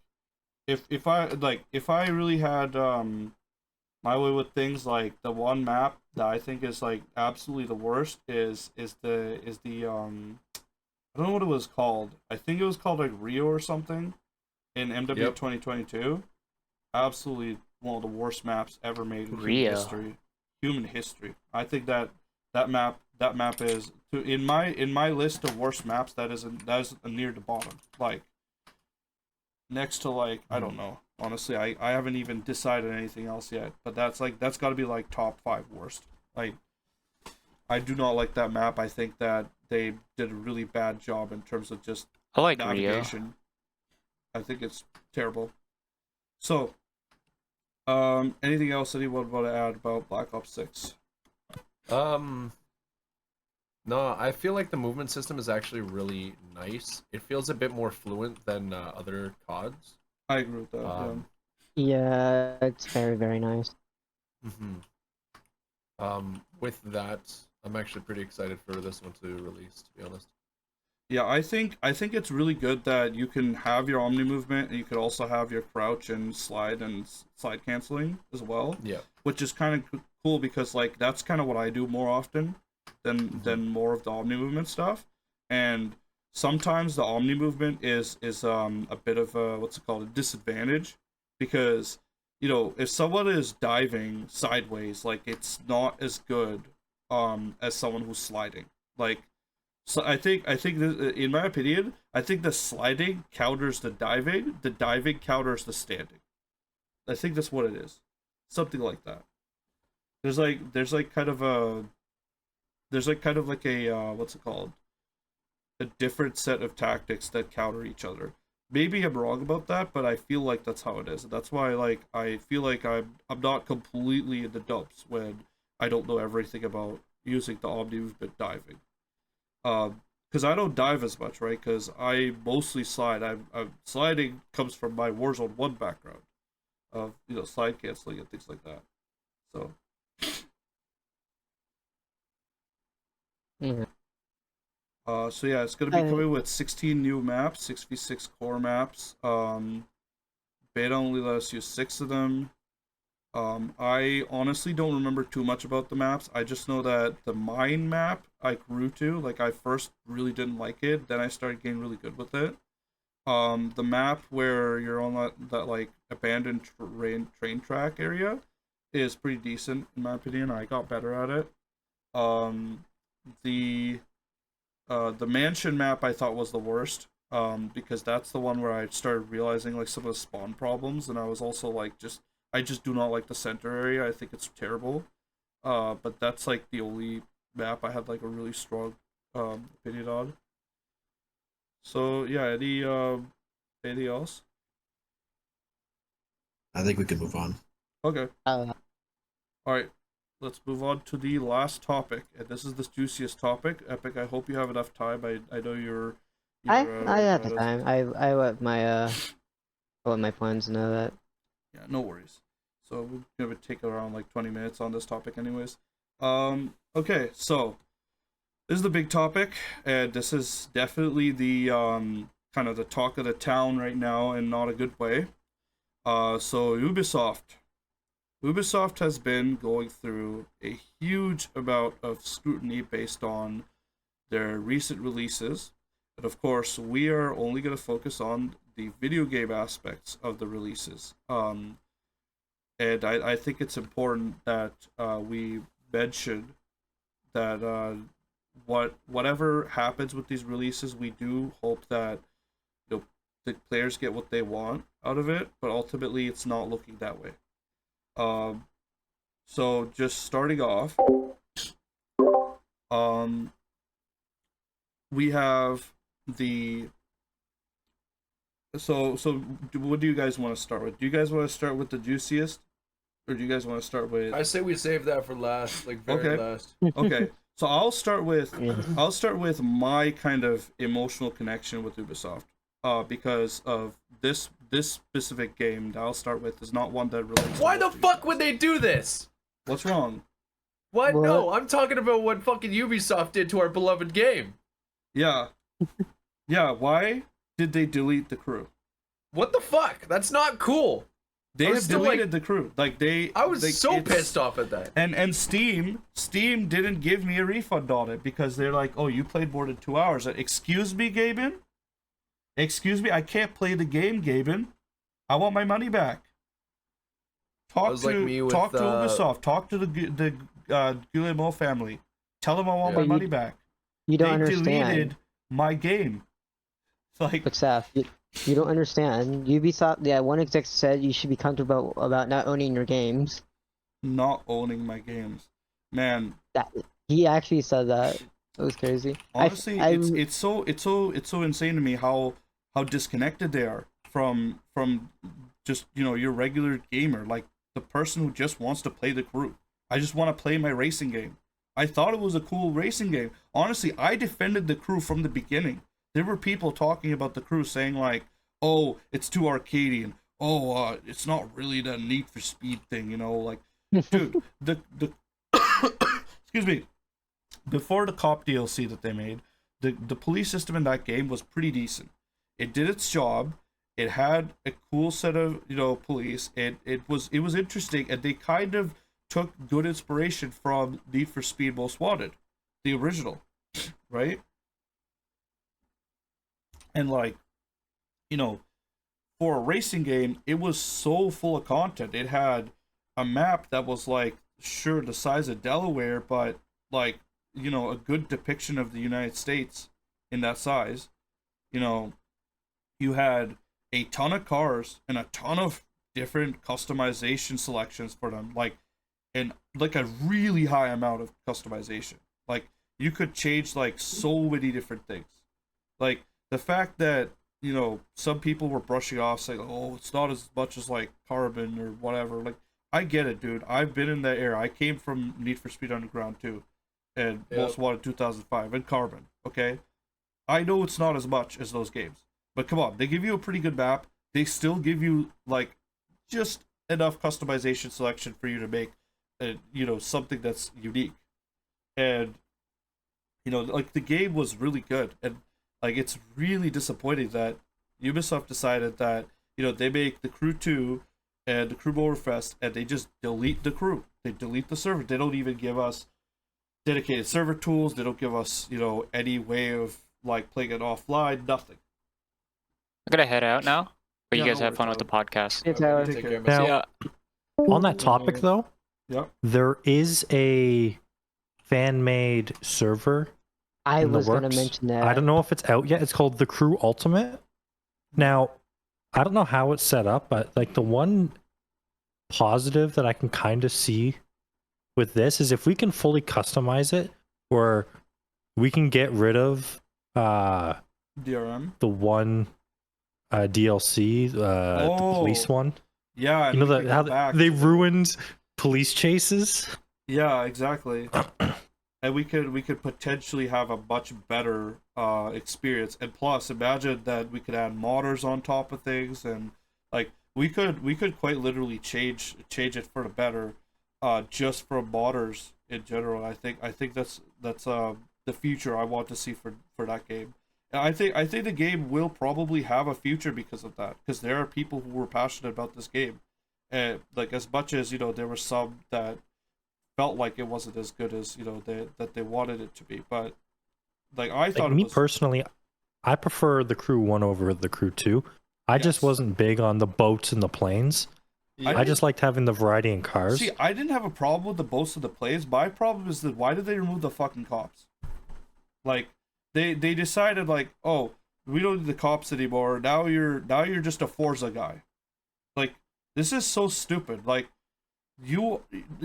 if I really had my way with things, like the one map that I think is like absolutely the worst is the I don't know what it was called. I think it was called like Rio or something in MW 2022. Absolutely one of the worst maps ever made in Rio. human history. Human history. I think that map is in my list of worst maps. That is near the bottom. Like next to like I don't know. Honestly, I haven't even decided anything else yet. But that's got to be like top 5 worst. Like I do not like that map. I think that they did a really bad job in terms of just I like Rio. navigation. I think it's terrible. So, anything else anyone want to add about Black Ops 6? No, I feel like the movement system is actually really nice. It feels a bit more fluent than other CODs. I agree with that. Yeah, it's very, very nice. With that, I'm actually pretty excited for this one to release, to be honest. Yeah, I think it's really good that you can have your Omni movement and you could also have your crouch and slide canceling as well. Yeah. Which is kind of cool because like that's kind of what I do more often than more of the Omni movement stuff. And sometimes the Omni movement is a bit of a a disadvantage because you know if someone is diving sideways, like it's not as good as someone who's sliding. Like so I think in my opinion, I think the sliding counters the diving counters the standing. I think that's what it is. Something like that. there's like kind of a there's like kind of like a what's it called? A different set of tactics that counter each other. Maybe I'm wrong about that, but I feel like that's how it is. That's why like I feel like I'm not completely in the dumps when I don't know everything about using the omni movement diving. Because I don't dive as much, right? Because I mostly slide. I'm sliding comes from my Warzone 1 background of slide canceling and things like that. So Yeah. so yeah, it's gonna be coming with 16 new maps, 6v6 core maps. Beta only let us use 6 of them. I honestly don't remember too much about the maps. I just know that the mine map I grew to. Like I first really didn't like it, then I started getting really good with it. The map where you're on that like abandoned train track area is pretty decent in my opinion. I got better at it. Um, the the mansion map I thought was the worst. Because that's the one where I started realizing like some of the spawn problems, and I was also like I just do not like the center area. I think it's terrible. But that's like the only map I had like a really strong opinion on. So yeah, anything else? I think we can move on. Okay. Uh, All right. Let's move on to the last topic, and this is the juiciest topic. Epic, I hope you have enough time. I know I have the time. I let my plans know that. Yeah, no worries. So we're gonna take around like 20 minutes on this topic, anyways. Okay, so this is the big topic, and this is definitely the kind of the talk of the town right now, and not a good way. So Ubisoft has been going through a huge amount of scrutiny based on their recent releases. And of course, we are only going to focus on the video game aspects of the releases. And I think it's important that we mention that whatever happens with these releases, we do hope that the players get what they want out of it, but ultimately it's not looking that way. So just starting off, we have the what do you guys want to start with? Do you guys want to start with the juiciest, or do you guys want to start with? I say we save that for last, like very last. Okay, so I'll start with Yeah. my kind of emotional connection with Ubisoft. Because of this specific game that I'll start with is not one that relates. Why to the fuck would they do this? What's wrong? What? What? No, I'm talking about what fucking Ubisoft did to our beloved game. Yeah, yeah. Why did they delete the crew? What the fuck? That's not cool. They I was have still, deleted the crew. Like I was so pissed off at that. And Steam didn't give me a refund on it because they're like, oh, you played more than 2 hours. Excuse me, Gaben? Excuse me, I can't play the game, Gaben. I want my money back. Talk to Ubisoft. Talk to the Guillemot family. Tell them I want my money back. You don't They understand. deleted my game. It's like, But Seth, you don't understand. Ubisoft, yeah, one exec said you should be comfortable about not owning your games. not owning my games, man. He actually said that. It was crazy. Honestly, it's so insane to me how disconnected they are from just your regular gamer, like the person who just wants to play the crew. I just want to play my racing game. I thought it was a cool racing game. Honestly, I defended the crew from the beginning. There were people talking about the crew saying like, "Oh, it's too arcadian. Oh, it's not really the Need for Speed thing, like." Dude, the excuse me. Before the cop DLC that they made, the police system in that game was pretty decent. It did its job. It had a cool set of police. It was interesting, and they kind of took good inspiration from Need for Speed Most Wanted, the original, right? And like, for a racing game, it was so full of content. It had a map that was like sure the size of Delaware, but like a good depiction of the United States in that size. You had a ton of cars and a ton of different customization selections for them, like an like a really high amount of customization. Like you could change like so many different things. Like the fact that some people were brushing off saying, "Oh, it's not as much as like Carbon or whatever." Like I get it, dude. I've been in that era. I came from Need for Speed Underground too, and Most Wanted 2005 and Carbon. Okay, I know it's not as much as those games, but come on, they give you a pretty good map. They still give you like just enough customization selection for you to make, something that's unique. And like the game was really good, and like it's really disappointing that Ubisoft decided that they make the Crew 2 and the Crew Motorfest, and they just delete the crew. They delete the server. They don't even give us dedicated server tools. They don't give us any way of like playing it offline. Nothing. I'm gonna head out now, but Yeah, you guys no have fun with the worries, podcast. It's Tyler. Take care. Now, See ya. on that topic though, Yep. there is a fan-made server I in the was gonna works. mention that. I don't know if it's out yet. It's called the Crew Ultimate. Now, I don't know how it's set up, but like the one positive that I can kind of see with this is if we can fully customize it, or we can get rid of DRM. the one DLC, the police one. Yeah, and You know we could how go back they to the- ruined police chases. Yeah, exactly. And we could potentially have a much better experience. And plus, imagine that we could add modders on top of things, and like we could quite literally change it for the better, just from modders in general. I think that's the future I want to see for that game. And I think the game will probably have a future because of that, because there are people who were passionate about this game, and like as much as there were some that felt like it wasn't as good as that they wanted it to be, but like I thought Like it me was. personally, I prefer the Crew 1 over the Crew 2. I just Yes. wasn't big on the boats and the planes. I just liked having the variety in cars. See, I didn't have a problem with the boats of the plays. My problem is that why did they remove the fucking cops? Like they decided like, oh, we don't need the cops anymore. Now you're just a Forza guy. Like this is so stupid. Like you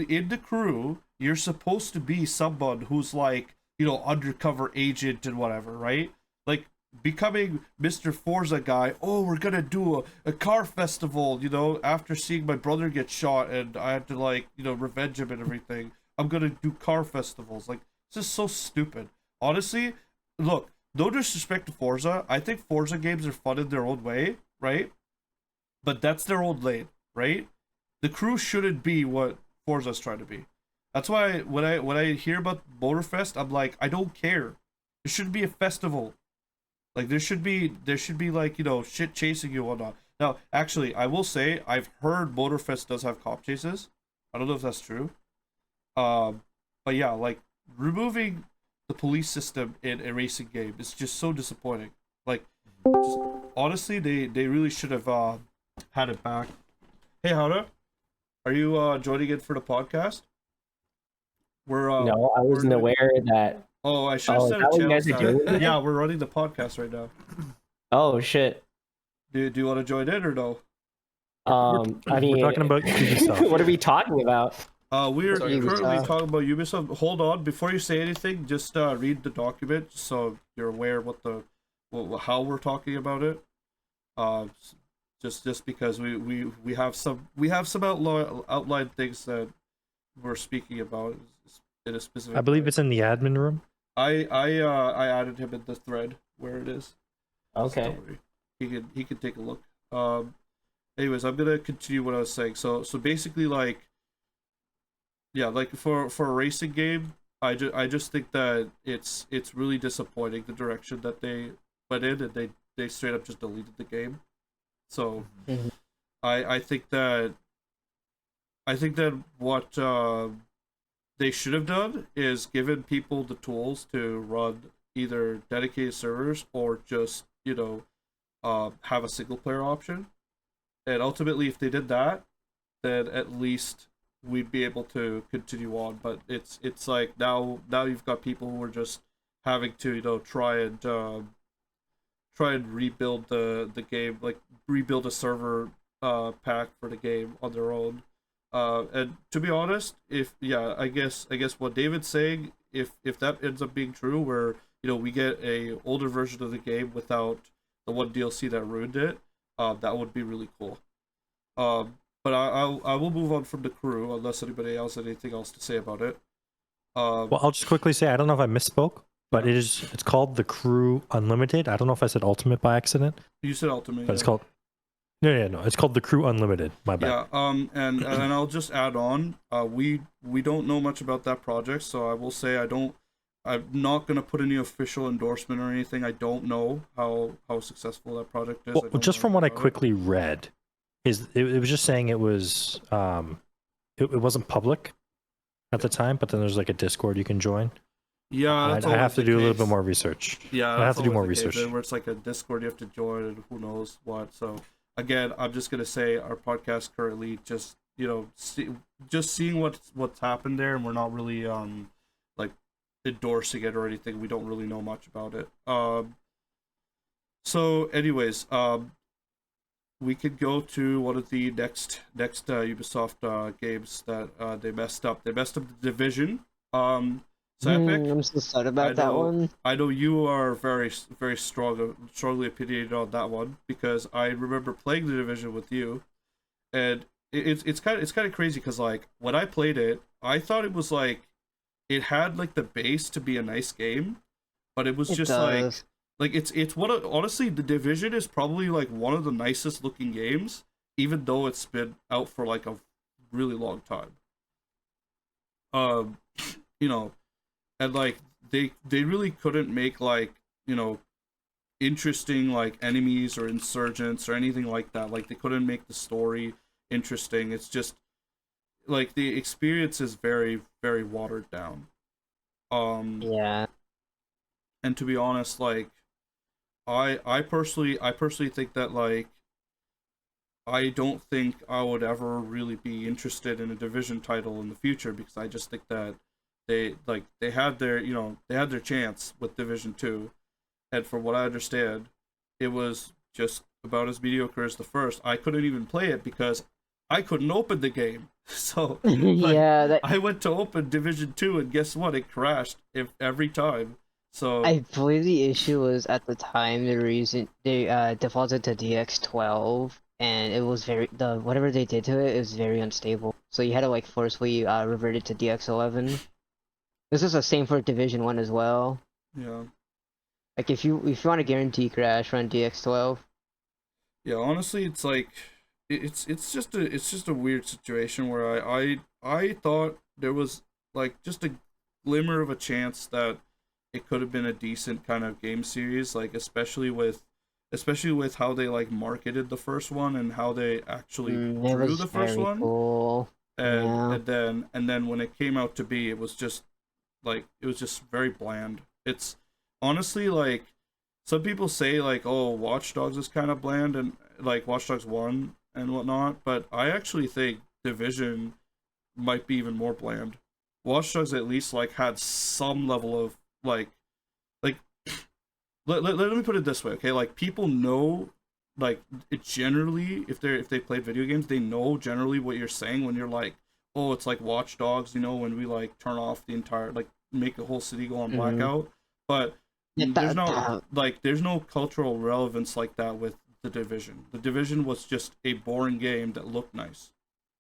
in the crew, you're supposed to be someone who's like undercover agent and whatever, right? Like becoming Mr. Forza guy. Oh, we're gonna do a car festival, after seeing my brother get shot and I had to like revenge him and everything. I'm gonna do car festivals. Like this is so stupid. Honestly, look, no disrespect to Forza. I think Forza games are fun in their own way, right? But that's their own lane, right? The crew shouldn't be what Forza's trying to be. That's why when I hear about Motorfest, I'm like, I don't care. It shouldn't be a festival. Like there should be like shit chasing you and whatnot. Now, actually, I will say I've heard Motorfest does have cop chases. I don't know if that's true. But yeah, like removing the police system in a racing game is just so disappointing. Like, just, honestly, they really should have had it back. Hey, Howda, are you joining in for the podcast? We're No, I wasn't doing- aware that. Oh, I should have Oh, said is that what you it. guys are doing? Yeah, we're running the podcast right now. Oh shit. Do you want to join in or no? I mean, we're talking about Ubisoft. what are we talking about? We're Sorry, currently Ubisoft. talking about Ubisoft. Hold on, before you say anything, just read the document so you're aware what how we're talking about it. Just because we have some outlined things that we're speaking about in a specific. I believe way. it's in the admin room. I added him in the thread where it is. Okay. Don't worry. He can take a look. Anyways, I'm gonna continue what I was saying. So basically, like, yeah, like for a racing game, I just think that it's really disappointing the direction that they went in, and they straight up just deleted the game. So Mhm. I think that what they should have done is given people the tools to run either dedicated servers or just have a single player option. And ultimately, if they did that, then at least we'd be able to continue on. But it's like now you've got people who are just having to try and rebuild the game, like rebuild a server pack for the game on their own. And to be honest, if yeah, I guess what David's saying, if that ends up being true, where we get a older version of the game without the one DLC that ruined it, that would be really cool. But I will move on from the crew unless anybody else has anything else to say about it. Well, I'll just quickly say I don't know if I misspoke, but Yeah. it's called the Crew Unlimited. I don't know if I said Ultimate by accident, You said Ultimate, but it's yeah. called no, it's called the Crew Unlimited. My bad. Yeah, and I'll just add on. We don't know much about that project, so I will say I'm not gonna put any official endorsement or anything. I don't know how successful that project is. I Well, don't just know from what I about it. quickly read, it was just saying it was it wasn't public at the time, but then there's like a Discord you can join. Yeah, I that's have always to the do a little case. bit more research. Yeah, I have that's to do more always the case, research. where it's like a Discord you have to join, and who knows what. So again, I'm just gonna say our podcast currently just seeing what's happened there, and we're not really like endorsing it or anything. We don't really know much about it. So anyways, we could go to one of the next Ubisoft games that they messed up. They messed up the Division. So Epic, I'm so sad about that one. I know you are very strongly opinionated on that one, because I remember playing the Division with you, and it's kind of crazy because like when I played it, I thought it was like it had like the base to be a nice game, but it was It just does. like it's honestly, the Division is probably like one of the nicest looking games, even though it's been out for like a really long time. Um, you know, and like they really couldn't make like interesting like enemies or insurgents or anything like that. Like they couldn't make the story interesting. It's just like the experience is very very watered down. Yeah. And to be honest, like I personally think that like I don't think I would ever really be interested in a Division title in the future, because I just think that they had their they had their chance with Division 2, and from what I understand, it was just about as mediocre as the first. I couldn't even play it because I couldn't open the game. So like Yeah, that I went to open Division 2 and guess what? It crashed every time. So I believe the issue was at the time the reason they defaulted to DX12, and it was whatever they did to it is very unstable. So you had to like forcefully revert it to DX11. This is the same for Division 1 as well. yeah. Like if you want a guarantee crash, run DX12. Yeah, honestly, it's like it's just a weird situation where I thought there was like just a glimmer of a chance that it could have been a decent kind of game series, like especially with how they like marketed the first one and how they actually It drew was the first very one, cool. Yeah. and then when it came out to be, it was just very bland. It's honestly like some people say like, oh, Watch Dogs is kind of bland, and like Watch Dogs 1 and whatnot, but I actually think Division might be even more bland. Watch Dogs at least like had some level of like let me put it this way, okay? Like people know, like it generally, if they played video games, they know generally what you're saying when you're like, oh, it's like Watch Dogs, when we like turn off the entire, like make the whole city go on blackout. But Yeah, there's no cultural relevance like that with the Division. The Division was just a boring game that looked nice.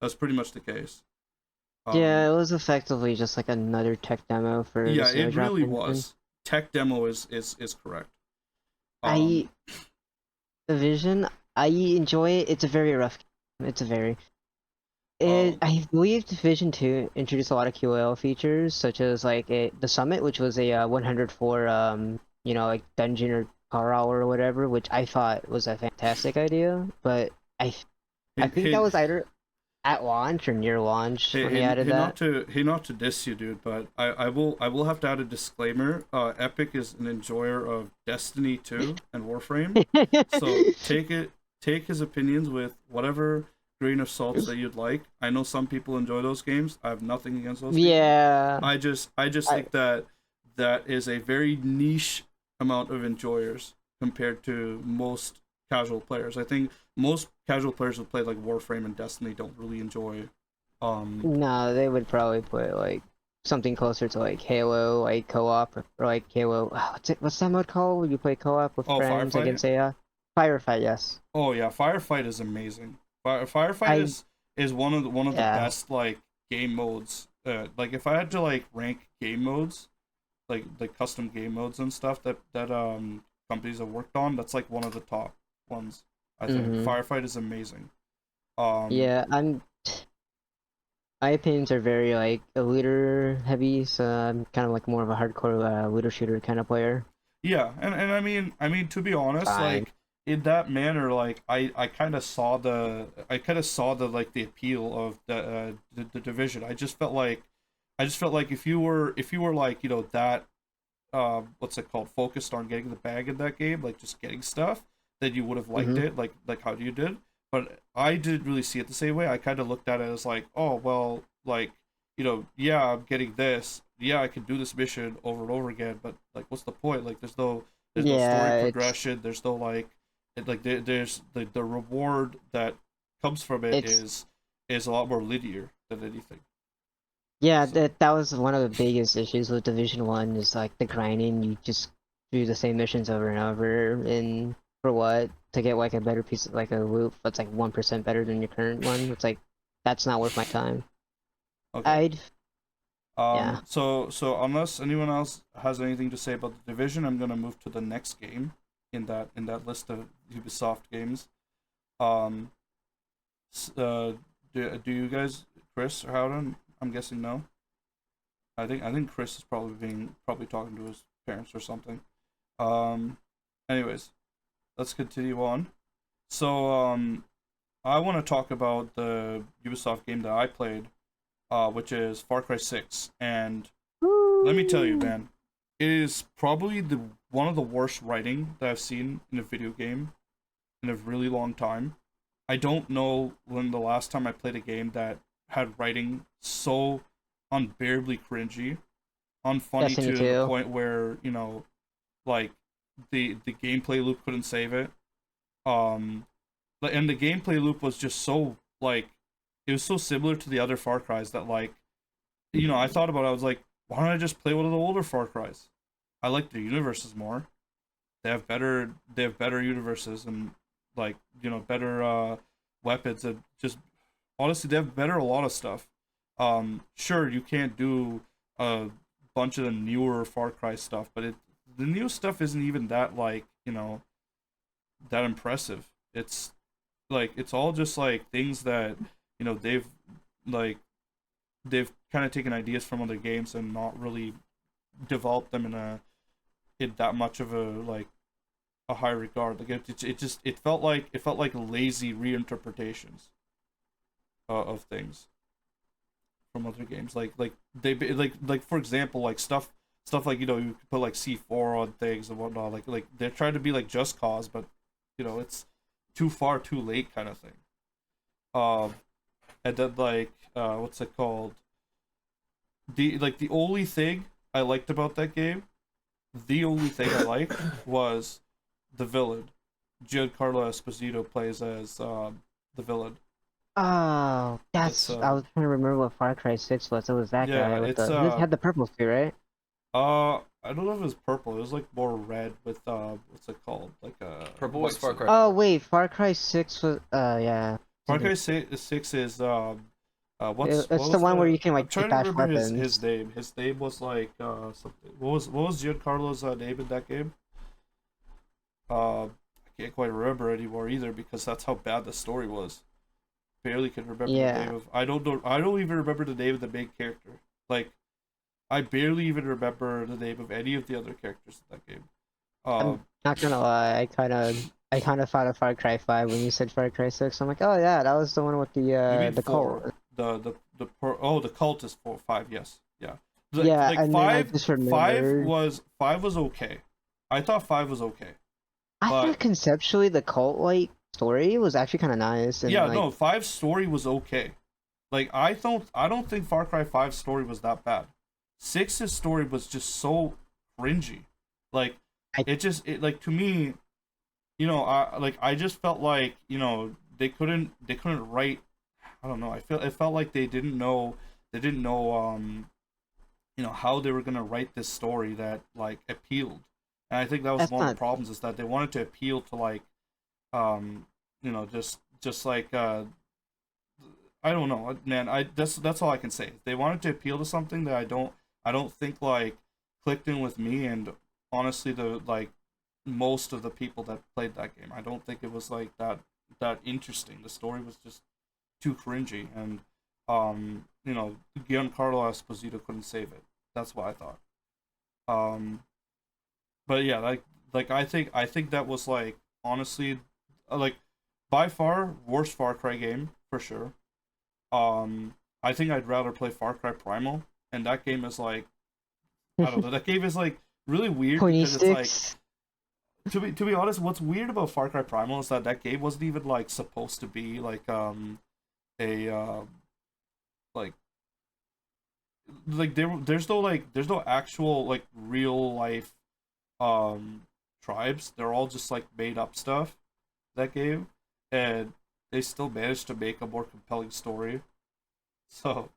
That's pretty much the case. Yeah, it was effectively just like another tech demo for the Yeah, it Snowdrop really engine. was. Tech demo is correct. I Division, I enjoy it. It's a very rough game. I believe Division 2 introduced a lot of QoL features, such as like the Summit, which was a 104 like dungeon or car hour or whatever, which I thought was a fantastic idea. But I think that was either at launch or near launch when they added that. Not to diss you, dude, but I will have to add a disclaimer. Epic is an enjoyer of Destiny 2 and Warframe, so take his opinions with whatever grain of salt that you'd like. I know some people enjoy those games. I have nothing against those people. Yeah. I just think that is a very niche amount of enjoyers compared to most casual players. I think most casual players who play like Warframe and Destiny don't really enjoy No, they would probably put like something closer to like Halo, like co-op, or like Halo. What's that mode called? When you play co-op with Oh, friends Firefight? against AI? Firefight, yes. Oh yeah, Firefight is amazing. Firefight I is one of the yeah. best like game modes. Like if I had to like rank game modes, like custom game modes and stuff that companies have worked on, that's like one of the top ones. I think Mm-hmm. Firefight is amazing. Yeah, my opinions are very like a looter heavy, so I'm kind of like more of a hardcore looter shooter kind of player. Yeah, and I mean to be honest, Fine. like in that manner, like I kind of saw the like the appeal of the division. I just felt like if you were like that what's it called, focused on getting the bag in that game, like just getting stuff, then you would have liked Mm-hmm. it, like how you did. But I didn't really see it the same way. I kind of looked at it as like, oh well, like yeah, I'm getting this. Yeah, I can do this mission over and over again, but like, what's the point? Like, there's no story Yeah, progression. There's no like, there's the reward that comes from it it's is a lot more linear than anything. yeah, So that was one of the biggest issues with Division One is like the grinding. You just do the same missions over and over, and for what? To get like a better piece of like a loot that's like 1% better than your current one. It's like that's not worth my time. okay. I'd yeah. So unless anyone else has anything to say about the division, I'm gonna move to the next game in that list of Ubisoft games. Um, do you guys, Chris or Howden? I'm guessing no. I think Chris is probably talking to his parents or something. Um, anyways, let's continue on. So I want to talk about the Ubisoft game that I played, which is Far Cry 6, and let me tell you, man, it is probably the one of the worst writing that I've seen in a video game in a really long time. I don't know when the last time I played a game that had writing so unbearably cringy, unfunny Destiny to the 2. point where, like the gameplay loop couldn't save it. Um and the gameplay loop was just so like it was so similar to the other Far Cries that like I thought about it, I was like, why don't I just play one of the older Far Cries? I like the universes more. They have better universes and like, better weapons and just honestly they have better a lot of stuff. Sure, you can't do a bunch of the newer Far Cry stuff, but the new stuff isn't even that like, that impressive. It's all just like things that, you know, they've like they've kind of taken ideas from other games and not really developed them in that much of a high regard. Like it felt like lazy reinterpretations of things from other games. Like for example, like stuff like you could put like C4 on things and whatnot. Like they're trying to be like Just Cause, but it's too far too late kind of thing. Um, and then like what's it called? The only thing I liked about that game, the only thing I liked was the villain. Giancarlo Esposito plays as the villain. Oh, It's I was trying to remember what Far Cry 6 was. It was that yeah, guy with it's he had the purple suit, right? I don't know if it was purple. It was like more red with what's it called? Like Purple was white Far suit. Cry Oh 4. wait, Far Cry 6 was yeah. Far Cry 6 is It's what the was one where the you can I'm like trying to detach remember his weapons. name. His name was like something. What was Giancarlo's name in that game? I can't quite remember anymore either because that's how bad the story was. Barely can remember the name Yeah. of. I don't know. I don't even remember the name of the main character. Like I barely even remember the name of any of the other characters in that game. I'm not gonna lie, I kind of thought of Far Cry 5 when you said Far Cry 6. I'm like, oh yeah, that was the one with You mean the cult. 4? The cult is 4 5. Yes, yeah. Yeah, Like and then I just remembered. five was okay. I thought 5 was okay, I but thought conceptually the cult like story was actually kind of nice and yeah, like no, 5's story was okay. Like I don't think Far Cry 5's story was that bad. 6's story was just so cringy. Like I it like to me, I just felt like they couldn't write. I don't know. It felt like they didn't know how they were gonna write this story that like appealed. And I think that was That's one of the not problems, is that they wanted to appeal to like just like I don't know, man. That's all I can say. They wanted to appeal to something that I don't think like clicked in with me, and honestly, the like most of the people that played that game, I don't think it was like that interesting. The story was just too cringy, and Giancarlo Esposito couldn't save it. That's what I thought. But yeah, like I think that was like honestly, like by far worst Far Cry game for sure. I think I'd rather play Far Cry Primal, and that game is like, I don't know, that game is like really weird because it's like, 26. to be honest, what's weird about Far Cry Primal is that game wasn't even like supposed to be like a like there's no actual like real life tribes. They're all just like made up stuff, that game, and they still managed to make a more compelling story. So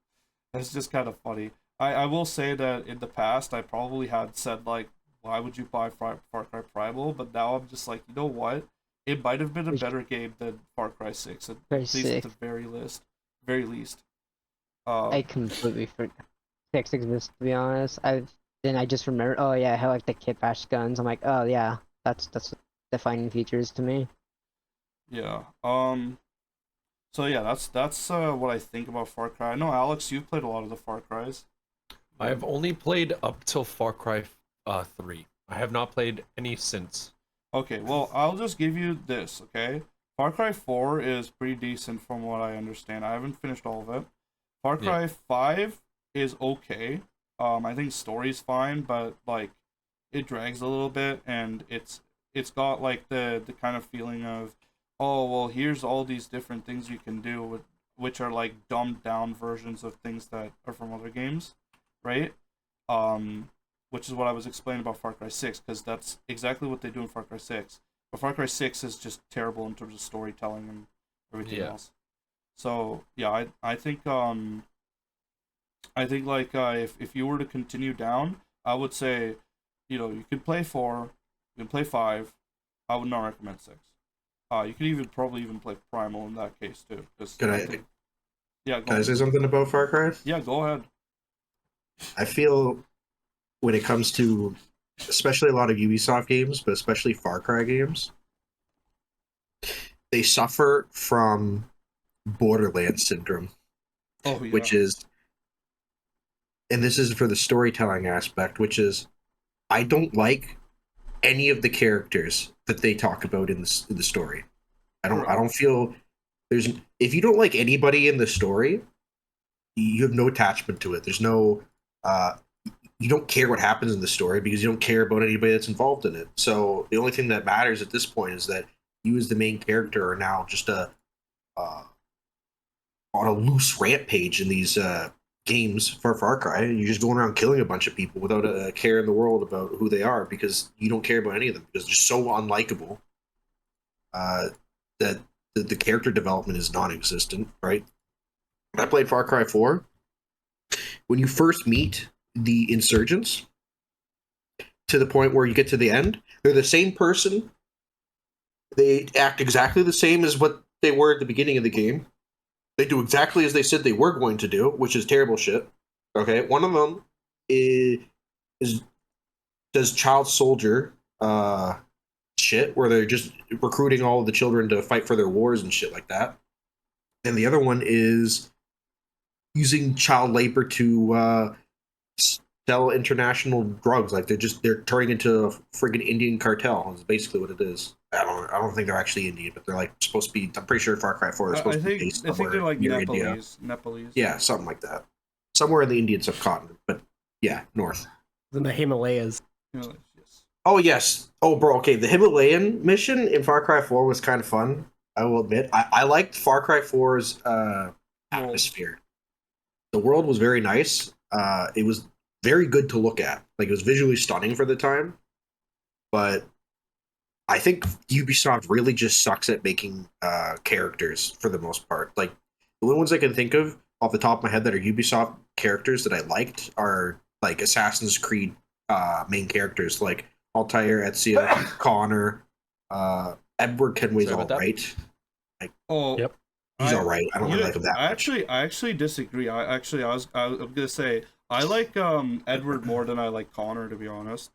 that's just kind of funny. I will say that in the past I probably had said like, why would you buy Far Cry Primal? But now I'm just like, you know what? It might have been a better game than Far Cry 6, at Very least at sick. the very least. I completely forgot 6 exists, to be honest. I just remember. Oh yeah, I have like the kit bash guns. I'm like, oh yeah, that's defining features to me. Yeah. So yeah, that's what I think about Far Cry. I know, Alex, you've played a lot of the Far Cries. I have only played up till Far Cry 3. I have not played any since. Okay, well, I'll just give you this, okay? Far Cry 4 is pretty decent from what I understand. I haven't finished all of it. Far Cry 5 is okay. I think story's fine, but like it drags a little bit, and it's got like the kind of feeling of, oh, well, here's all these different things you can do with, which are like dumbed down versions of things that are from other games, right? Which is what I was explaining about Far Cry 6, because that's exactly what they do in Far Cry 6. But Far Cry 6 is just terrible in terms of storytelling and everything else. So yeah, I think like if you were to continue down, I would say, you could play 4, you can play 5. I would not recommend 6. You could probably even play Primal in that case too. Yeah, Can I say something about Far Cry? Yeah, go ahead. I feel when it comes to especially a lot of Ubisoft games, but especially Far Cry games, they suffer from Borderlands syndrome, Oh yeah. which is, and this is for the storytelling aspect, which is, I don't like any of the characters that they talk about in the story. I don't feel there's, if you don't like anybody in the story, you have no attachment to it. There's no you don't care what happens in the story because you don't care about anybody that's involved in it. So the only thing that matters at this point is that you as the main character are now just on a loose rampage in these games for Far Cry. You're just going around killing a bunch of people without a care in the world about who they are, because you don't care about any of them because they're so unlikable that the character development is non-existent, right? I played Far Cry 4. When you first meet the insurgents, to the point where you get to the end, they're the same person. They act exactly the same as what they were at the beginning of the game. They do exactly as they said they were going to do, which is terrible shit. Okay, one of them does child soldier shit, where they're just recruiting all of the children to fight for their wars and shit like that. And the other one is using child labor to sell international drugs. Like they're turning into a friggin' Indian cartel. Is basically what it is. I don't think they're actually Indian, but they're like supposed to be. I'm pretty sure Far Cry 4 is supposed to be based somewhere. I think they're like near Nepalese. India. Nepalese. Yeah, something like that. Somewhere in the Indian subcontinent, but yeah, north. In the Himalayas. Yes. Oh yes. Oh bro, okay. The Himalayan mission in Far Cry 4 was kind of fun. I will admit. I liked Far Cry 4's atmosphere. The world was very nice. It was very good to look at. Like, it was visually stunning for the time. But I think Ubisoft really just sucks at making characters for the most part. Like, The only ones I can think of off the top of my head that are Ubisoft characters that I liked are like Assassin's Creed main characters like Altair, Ezio, Connor, Edward Kenway's Sorry all about that. right. Oh, Yep. He's all right. I don't really know, like him that much. I actually disagree. I'm gonna say I like Edward more than I like Connor, to be honest.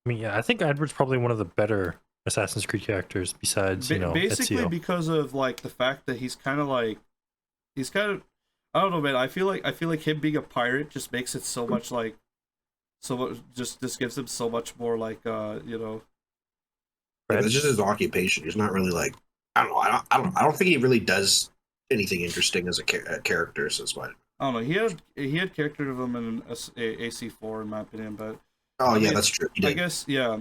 I mean, yeah, I think Edward's probably one of the better Assassin's Creed characters besides, Basically Ezio. because of like the fact that he's kind of I don't know, man. I feel like him being a pirate just makes it so much like so much just gives him so much more like Yeah, Fred? that's just his occupation. He's not really like I don't know. I don't think he really does anything interesting as a character. So it's fine. I don't know. He had character development in AC4 in my opinion, but Oh I yeah, mean, that's true. He I did. guess yeah.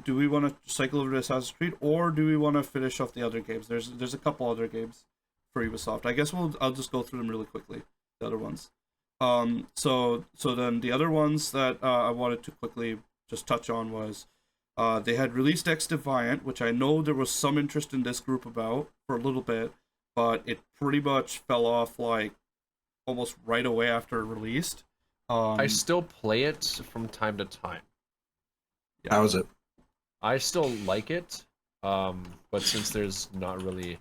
Do we want to cycle over to Assassin's Creed, or do we want to finish off the other games? There's a couple other games for Ubisoft. I guess I'll just go through them really quickly. The other ones. So then the other ones that I wanted to quickly just touch on was they had released X Defiant, which I know there was some interest in this group about for a little bit, but it pretty much fell off like almost right away after it released. I still play it from time to time. How was it? I still like it, but since there's not really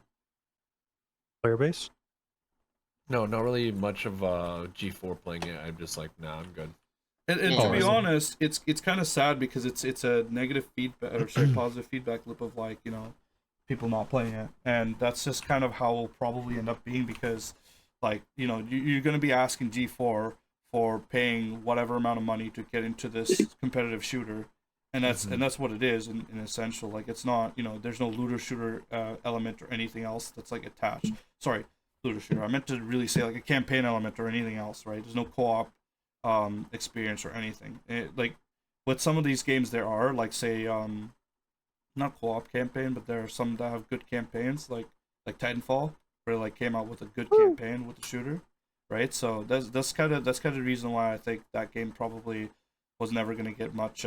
Player base? not really much of G4 playing it, I'm just like, nah, I'm good. And Yeah. to be honest, it's kind of sad because it's a negative feedback or sorry, positive feedback loop of like people not playing it, and that's just kind of how it'll probably end up being because like you're gonna be asking G4 for paying whatever amount of money to get into this competitive shooter, and that's what it is in essential. Like it's not there's no looter shooter element or anything else that's like attached. Sorry, looter shooter. I meant to really say like a campaign element or anything else, right? There's no co-op experience or anything. Like with some of these games there are like say not co-op campaign, but there are some that have good campaigns like Titanfall where like came out with a good campaign with the shooter, right? So that's kind of the reason why I think that game probably was never going to get much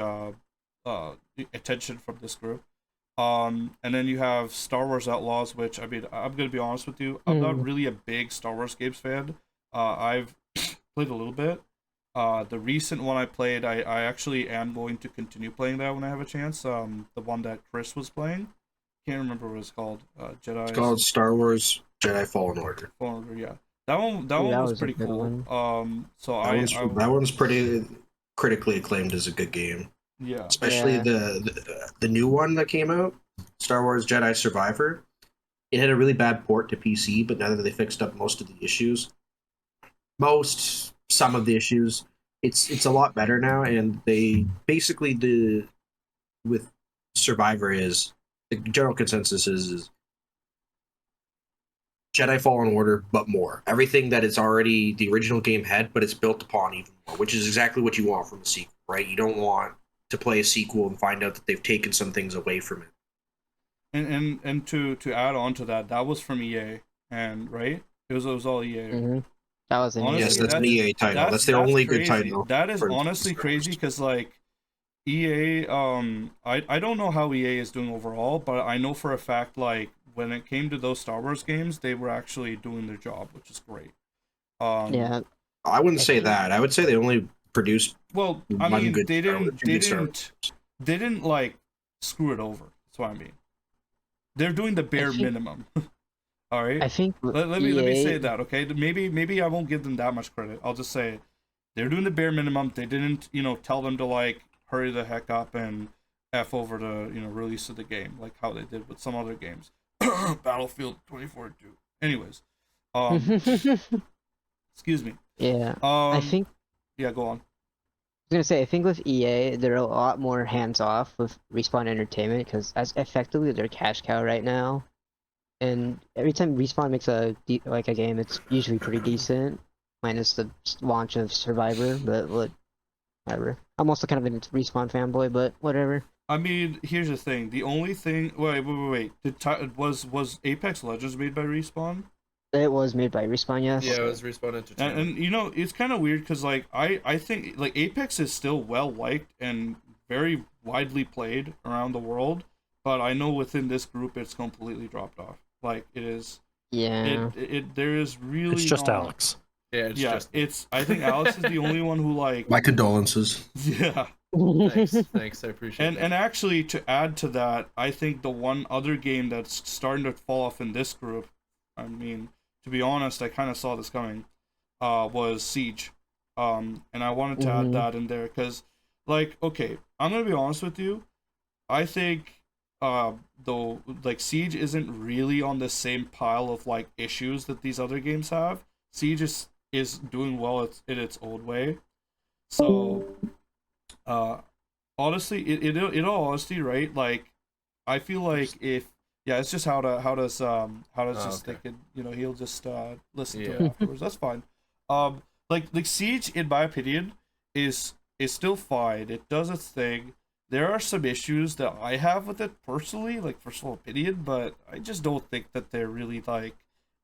attention from this group. And then you have Star Wars Outlaws, which I mean I'm gonna be honest with you, I'm not really a big Star Wars games fan. I've played a little bit. The recent one I played, I actually am going to continue playing that when I have a chance. The one that Chris was playing, can't remember what it's called. Jedi. It's called Star Wars Jedi Fallen Order. Fallen Order, yeah. That one was a pretty good cool. one. So That one's pretty critically acclaimed as a good game. yeah. Especially Yeah. the new one that came out, Star Wars Jedi Survivor. It had a really bad port to PC, but now that they fixed up most of the issues, some of the issues, it's a lot better now. And they basically with Survivor is the general consensus is Jedi Fallen Order, but more. Everything that it's already the original game had, but it's built upon even more, which is exactly what you want from a sequel, right? You don't want to play a sequel and find out that they've taken some things away from it. And to add on to that, that was from EA, and right? It was all EA. Mm-hmm. That was an Honestly, Yes, that's an EA title. That's the only good crazy. title. That is for honestly Star crazy Wars. because like EA, I don't know how EA is doing overall, but I know for a fact like when it came to those Star Wars games, they were actually doing their job, which is great. Yeah. I wouldn't say that. I would say they only produced Well, I one mean, good they Star Wars, didn't, two good Star Wars. they didn't like screw it over. That's what I mean. They're doing the bare think- minimum. All right. I think Let me say EA that, okay? Maybe I won't give them that much credit. I'll just say they're doing the bare minimum. They didn't, tell them to like hurry the heck up and f over the release of the game like how they did with some other games. Battlefield 2042. Anyways, excuse me. Yeah. I think Yeah, go on. I was gonna say I think with EA they're a lot more hands off with Respawn Entertainment because as effectively they're cash cow right now, and every time Respawn makes a game, it's usually pretty decent, minus the launch of Survivor. But whatever. I'm also kind of a Respawn fanboy, but whatever. I mean, here's the thing. The only thing. Wait. Was Apex Legends made by Respawn? It was made by Respawn, yes. Yeah, it was Respawn Entertainment. And it's kind of weird because like I think like Apex is still well liked and very widely played around the world, but I know within this group it's completely dropped off. Like it is Yeah. There is really It's just not. Alex. Yeah, it's Yeah, just I think Alex is the only one who like. My condolences. Yeah. thanks, I appreciate that. And actually, to add to that, I think the one other game that's starting to fall off in this group, I mean, to be honest, I kind of saw this coming, was Siege. And I wanted to add that in there because, like, okay, I'm gonna be honest with you, I think, though, like Siege isn't really on the same pile of like issues that these other games have. Siege is doing well in its old way, so, honestly, in all honesty, right? Like, I feel like if yeah, it's just how does just okay. thinking, he'll just listen to Yeah. it afterwards. That's fine. Like Siege, in my opinion, is still fine. It does its thing. There are some issues that I have with it personally, like personal opinion, but I just don't think that they're really like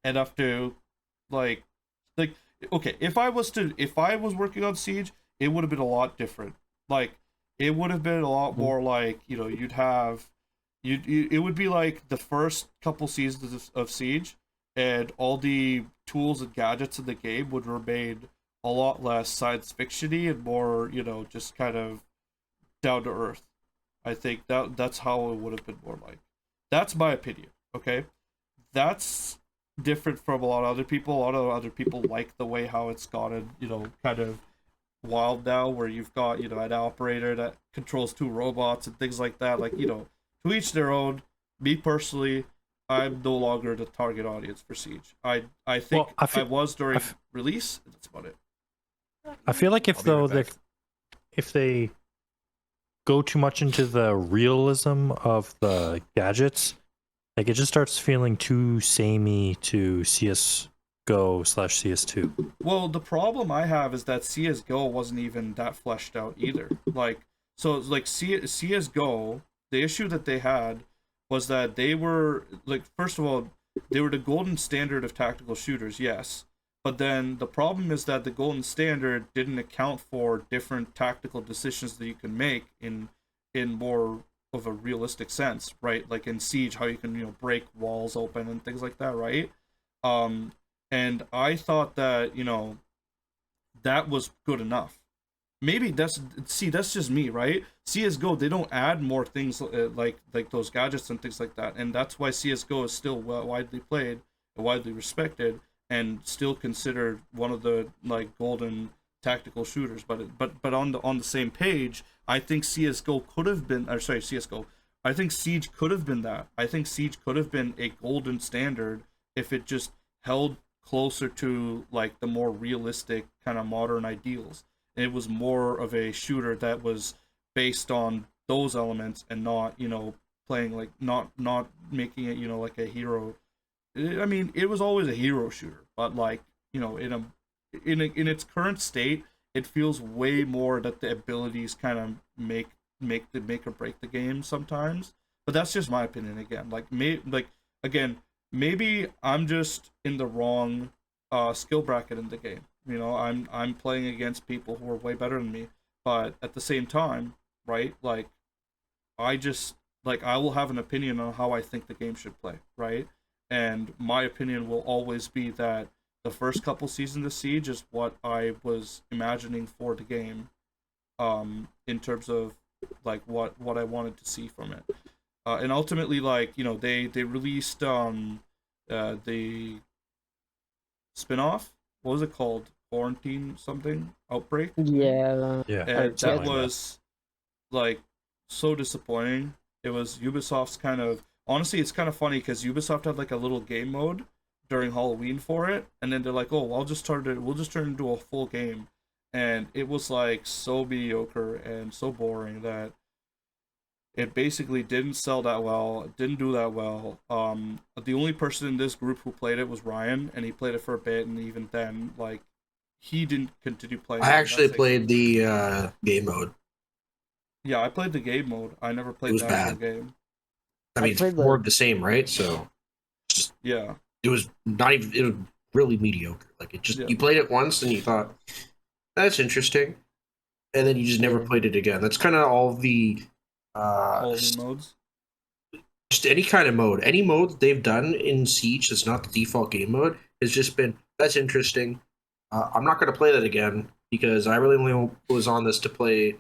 enough to like like okay, if I was working on Siege, it would have been a lot different. Like it would have been a lot more like, you'd have it would be like the first couple seasons of Siege, and all the tools and gadgets in the game would remain a lot less science fictiony and more, just kind of down to earth. I think that's how it would have been more like. That's my opinion. Okay, that's different from a lot of other people. A lot of other people like the way how it's gotten, kind of wild now, where you've got, an operator that controls two robots and things like that. Like, to each their own. Me personally, I'm no longer the target audience for Siege. I think I was during release. And that's about it. I feel like if they go too much into the realism of the gadgets, like it just starts feeling too samey to CS:GO/CS2. Well, the problem I have is that CS:GO wasn't even that fleshed out either. Like, so like CS:GO, the issue that they had was that they were like, first of all, they were the golden standard of tactical shooters, yes. But then the problem is that the golden standard didn't account for different tactical decisions that you can make in more of a realistic sense, right? Like in Siege, how you can, break walls open and things like that, right? And I thought that, that was good enough. Maybe that's just me, right? CS:GO, they don't add more things like those gadgets and things like that, and that's why CS:GO is still widely played and widely respected and still considered one of the like golden tactical shooters. But on the same page, I think CS:GO could have been, or sorry, CS:GO. I think Siege could have been that. I think Siege could have been a golden standard if it just held closer to like the more realistic kind of modern ideals. It was more of a shooter that was based on those elements and not, playing like not making it, like a hero. I mean, it was always a hero shooter, but like, in its current state, it feels way more that the abilities kind of make or break the game sometimes. But that's just my opinion again. Again, maybe I'm just in the wrong skill bracket in the game. I'm playing against people who are way better than me, but at the same time, right? Like, I will have an opinion on how I think the game should play, right? And my opinion will always be that the first couple seasons of Siege is what I was imagining for the game, in terms of like what I wanted to see from it, and ultimately, like, they released the spin-off. What was it called? Quarantine something? Outbreak? Yeah. Yeah. And that something like was like so disappointing. It was Ubisoft's kind of, honestly, it's kind of funny because Ubisoft had like a little game mode during Halloween for it, and then they're like, "Oh, we'll just turn it into a full game," and it was like so mediocre and so boring that it basically didn't sell that well. It didn't do that well. The only person in this group who played it was Ryan, and he played it for a bit, and even then, like, he didn't continue playing. I actually played the game mode. Yeah, I played the game mode. I never played was the actual bad. game. I mean, it's more of the same, right? So, Yeah. it was not even. It was really mediocre. Like it just you played it once and you thought that's interesting, and then you just never played it again. That's kind of all the Halloween modes. just any kind of mode. Any mode that they've done in Siege that's not the default game mode has just been, that's interesting. I'm not going to play that again because I really only was on this to play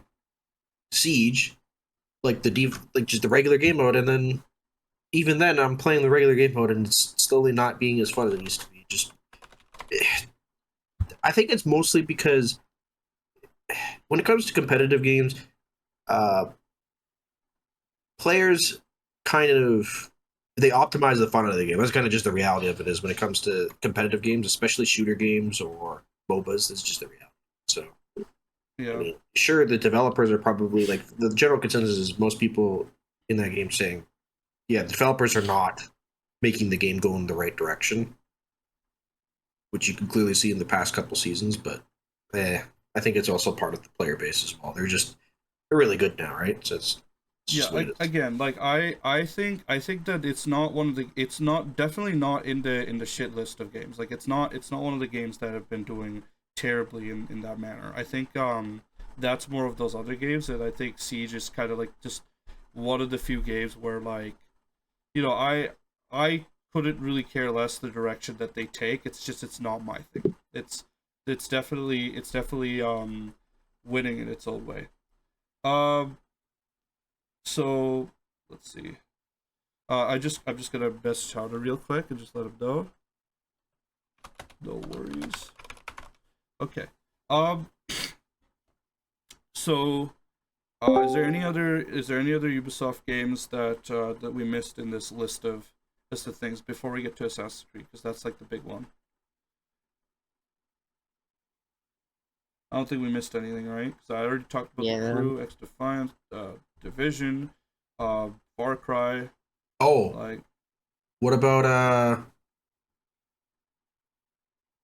Siege, like like just the regular game mode, and then even then I'm playing the regular game mode and it's slowly not being as fun as it used to be. Just, I think it's mostly because when it comes to competitive games, players kind of they optimize the fun of the game. That's kind of just the reality of it is when it comes to competitive games, especially shooter games or MOBAs. That's just the reality. So, Yeah. I mean, sure, the developers are probably like the general consensus is most people in that game saying, yeah, the developers are not making the game go in the right direction, which you can clearly see in the past couple seasons. But I think it's also part of the player base as well. They're really good now, right? So it's Yeah, again, like I think that it's not one of the it's not definitely not in the shit list of games. Like it's not one of the games that have been doing terribly in that manner. I think that's more of those other games, and I think Siege is kind of like just one of the few games where, like, you know, I couldn't really care less the direction that they take. It's just it's not my thing. It's definitely winning in its own way. So let's see. I'm just gonna message Chowder real quick and just let him know. No worries. Okay. So, is there any other Ubisoft games that that we missed in this list of things before we get to Assassin's Creed? Because that's like the big one. I don't think we missed anything, right? Because I already talked about the Crew, X Defiance, Division, Far Cry. Oh, like, what about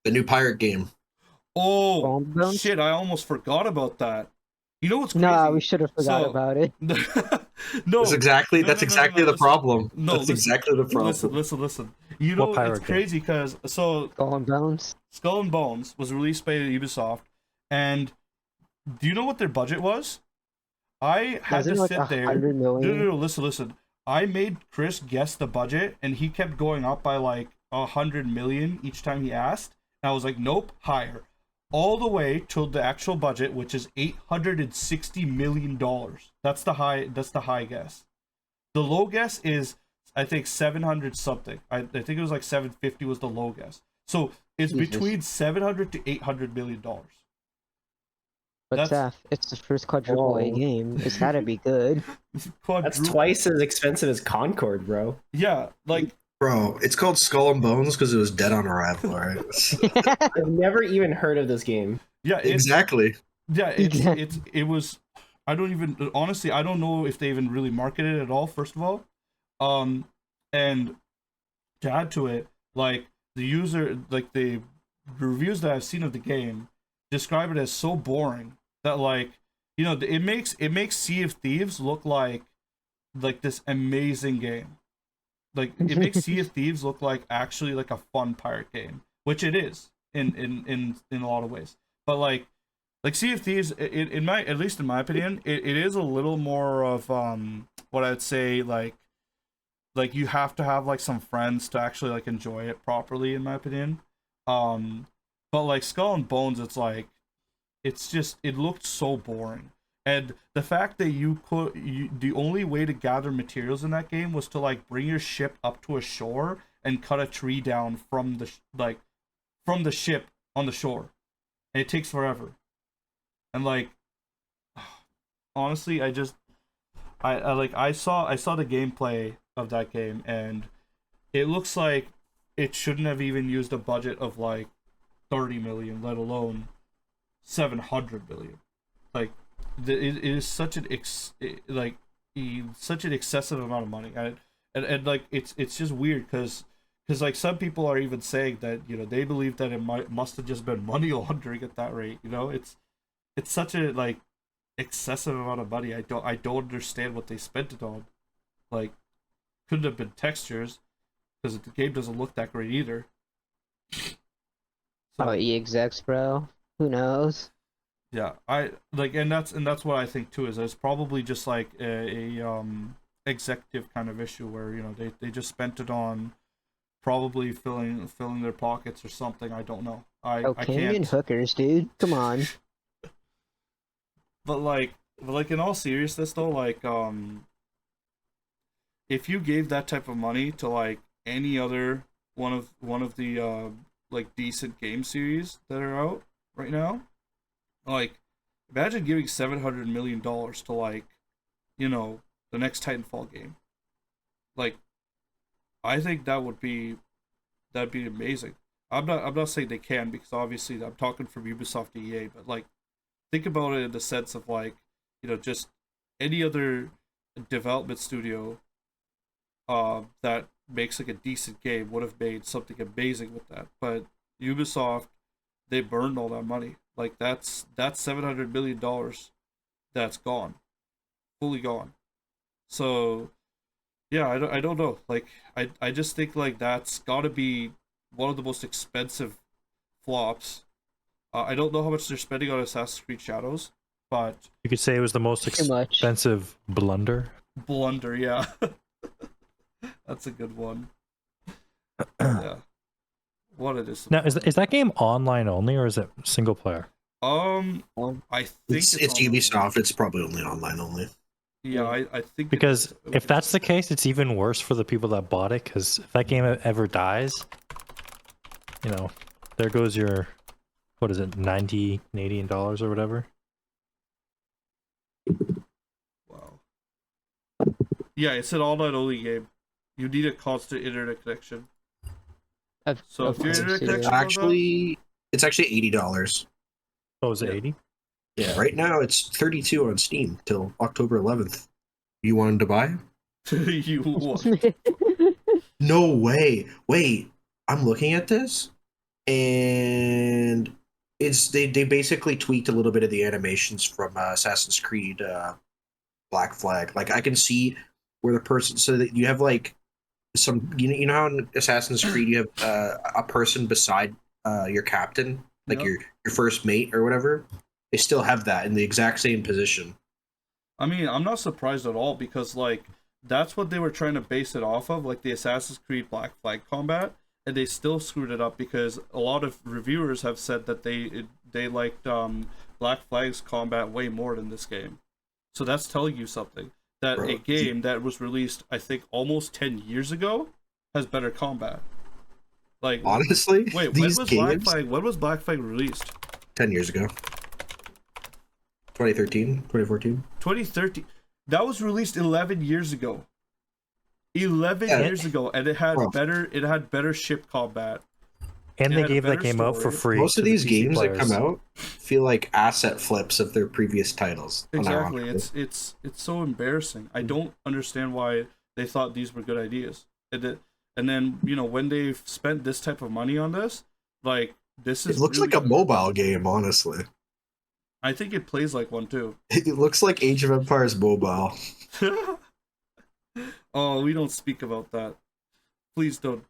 the new pirate game? Oh shit! I almost forgot about that. You know what's crazy? No, we should have forgot about it. No, that's exactly the problem. No, that's exactly the problem. Listen. You know it's crazy because Skull and Bones. Skull and Bones was released by Ubisoft, and do you know what their budget was? I had to sit there. No, listen. I made Chris guess the budget, and he kept going up by like 100 million each time he asked. And I was like, nope, higher. All the way to the actual budget, which is $860 million. That's the high guess. The low guess is, I think, 700 something. I think it was like 750 was the low guess. So it's between 700 to 800 million dollars. But Saf, it's the first quadruple A game. It's gotta be good. That's twice as expensive as Concord, bro. Yeah, like. Bro, it's called Skull and Bones because it was dead on arrival, right? I've never even heard of this game. Yeah, exactly. Yeah, it was. I don't even honestly. I don't know if they even really marketed it at all. First of all, and to add to it, like the reviews that I've seen of the game describe it as so boring that, like, you know, it makes Sea of Thieves look like this amazing game. Like, it makes Sea of Thieves look like actually like a fun pirate game, which it is in a lot of ways. But like Sea of Thieves, at least in my opinion, it is a little more of what I'd say like you have to have like some friends to actually like enjoy it properly, in my opinion. But like Skull and Bones, it's like it looked so boring. And the fact that the only way to gather materials in that game was to like bring your ship up to a shore and cut a tree down from the ship on the shore, and it takes forever. And like, honestly, I saw the gameplay of that game, and it looks like it shouldn't have even used a budget of like 30 million, let alone 700 million. Like, it is such an such an excessive amount of money, and like it's just weird because like some people are even saying that, you know, they believe that it must have just been money laundering at that rate. You know, it's such a like excessive amount of money. I don't understand what they spent it on. Like, couldn't have been textures because the game doesn't look that great either. So, EXX, bro. Who knows? Yeah, I like, and that's what I think too. Is it's probably just like executive kind of issue where they just spent it on probably filling their pockets or something. I don't know. I Cocaine and can't. hookers, dude. Come on. But in all seriousness though, if you gave that type of money to like any other one of the like decent game series that are out right now, like imagine giving $700 million to like, the next Titanfall game. Like, I think that'd be amazing. I'm not saying they can, because obviously I'm talking from Ubisoft to EA, but like think about it in the sense of like, just any other development studio that makes like a decent game would have made something amazing with that. But Ubisoft, they burned all that money. Like that's $700 million that's gone, fully gone. So yeah, I don't know. Like I just think like that's got to be one of the most expensive flops. I don't know how much they're spending on Assassin's Creed Shadows, but You could say it was the most Too much. expensive blunder. blunder, yeah. That's a good one. Yeah. What it is. Now, is that game online only, or is it single player? I think It's online. Ubisoft. It's probably only online only. Yeah, I think Because if that's the case, it's even worse for the people that bought it. Because if that game ever dies, there goes your, what is it, 90 Canadian dollars or whatever. Wow. Yeah, it's an online only game. You need a constant internet connection. So if your internet connection goes out, It's actually $80. Oh, is it Yeah. 80? Yeah, right now it's 32 on Steam till October 11th. You wanted to buy? you what? No way. Wait, I'm looking at this, and they basically tweaked a little bit of the animations from Assassin's Creed Black Flag. Like I can see where the person, so that you have like some, you know how in Assassin's Creed you have a person beside your captain, like Yep. your first mate or whatever. They still have that in the exact same position. I mean, I'm not surprised at all, because like that's what they were trying to base it off of, like the Assassin's Creed Black Flag combat, and they still screwed it up because a lot of reviewers have said that they liked Black Flag's combat way more than this game. So that's telling you something, that Bro, a game that was released I think almost 10 years ago has better combat. Like Honestly, wait, these games when was Black Flag released? 10 years ago. 2013, 2014. 2013. That was released 11 years ago. 11 Yeah. years ago, and it had Bro. better ship combat. And It they had a gave that better game out for story. free. Most to of the these PC games players. that come out feel like asset flips of their previous titles. Exactly. unironically. It's so embarrassing. I don't understand why they thought these were good ideas. And then, when they've spent this type of money on this, like this is It looks really like a good. mobile game, honestly. I think it plays like one too. It looks like Age of Empires mobile. Oh, we don't speak about that. Please don't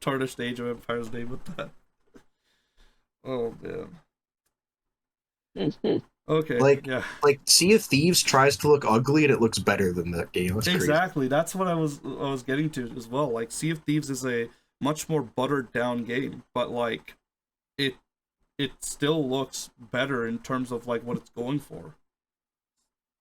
tarnish the Age of Empires name with that. Oh man. Okay. Like- yeah. Like Sea of Thieves tries to look ugly and it looks better than that game. That's crazy. Exactly. That's what I was getting to as well. Like Sea of Thieves is a much more buttered down game, but like it still looks better in terms of like what it's going for.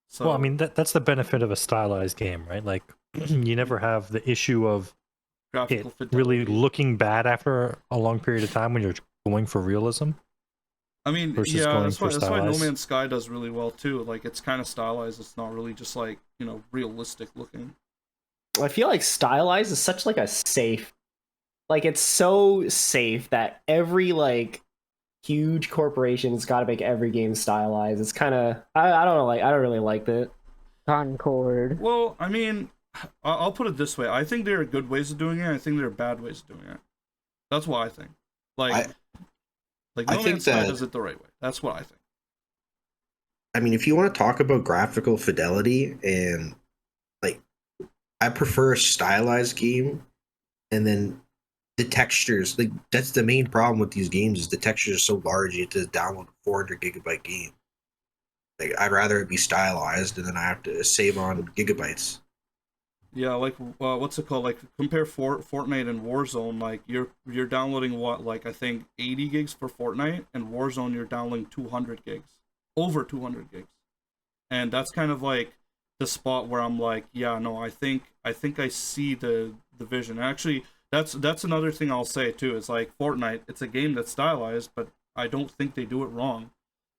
So Well, I mean, that's the benefit of a stylized game, right? Like, you never have the issue of it graphical really fidelity. looking bad after a long period of time when you're going for realism. I mean, versus yeah, going that's for why No stylized. Man's Sky does really well too. Like it's kind of stylized. It's not really just like, realistic looking. I feel like stylized is such like a safe, like it's so safe that every like huge corporation's got to make every game stylized. It's kind of I don't know, like I don't really like that. Concord. Well, I mean, I'll put it this way. I think there are good ways of doing it. I think there are bad ways of doing it. That's what I think. Like I No think Man's Sky that- does it the right way. That's what I think. I mean, if you want to talk about graphical fidelity and like, I prefer a stylized game, and then the textures. Like that's the main problem with these games is the textures are so large you have to download a 400 gigabyte game. Like I'd rather it be stylized, and then I have to save on gigabytes. Yeah, like what's it called? Like compare Fortnite and Warzone. Like you're downloading what, like I think 80 gigs for Fortnite, and Warzone you're downloading 200 gigs, over 200 gigs, and that's kind of like the spot where I'm like, yeah, no, I think I see the vision. Actually, that's another thing I'll say too. Is like Fortnite, it's a game that's stylized, but I don't think they do it wrong.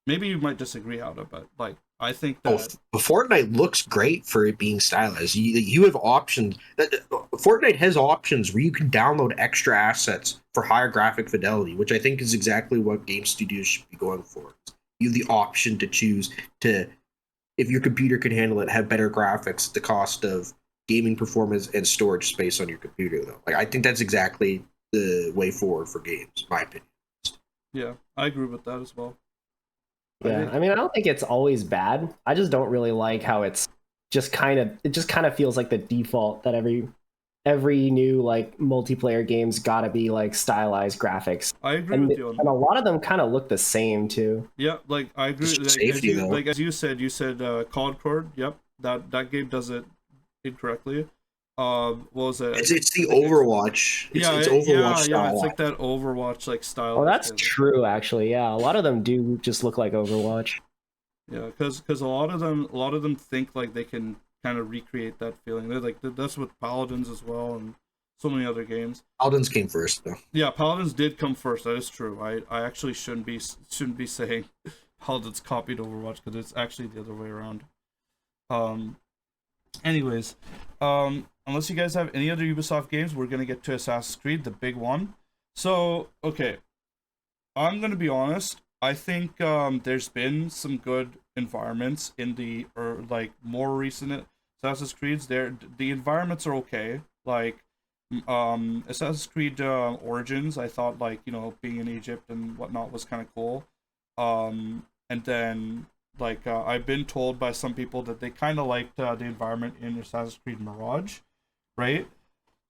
Maybe you might disagree, Howda, but like I think Oh, that Fortnite looks great for it being stylized. You have options. Fortnite has options where you can download extra assets for higher graphic fidelity, which I think is exactly what game studios should be going for. You have the option to choose to, if your computer can handle it, have better graphics at the cost of gaming performance and storage space on your computer. Though, like I think that's exactly the way forward for games, in my opinion. yeah, I agree with that as well. Yeah, I mean, I don't think it's always bad. I just don't really like how it just kind of feels like the default that every new like multiplayer game's got to be like stylized graphics. I agree And with you on and a that. lot of them kind of look the same too. Yeah, like I agree. It's Like, safety, though. as you said, Concord. Yep, that game does it incorrectly. What was it? It's the Overwatch. It's Overwatch yeah, style. it's like that Overwatch like style. Oh, that's true actually. Yeah, a lot of them do just look like Overwatch. Yeah, because a lot of them think like they can kind of recreate that feeling. They're like that's with Paladins as well, and so many other games. Paladins came first, though. Yeah, Paladins did come first. That is true. I actually shouldn't be saying Paladins copied Overwatch, because it's actually the other way around. Anyways, unless you guys have any other Ubisoft games, we're gonna get to Assassin's Creed, the big one. So okay, I'm gonna be honest. I think there's been some good environments in the like more recent Assassin's Creeds. The environments are okay. Like Assassin's Creed Origins, I thought, like, being in Egypt and whatnot was kind of cool. And then like I've been told by some people that they kind of liked the environment in Assassin's Creed Mirage, right?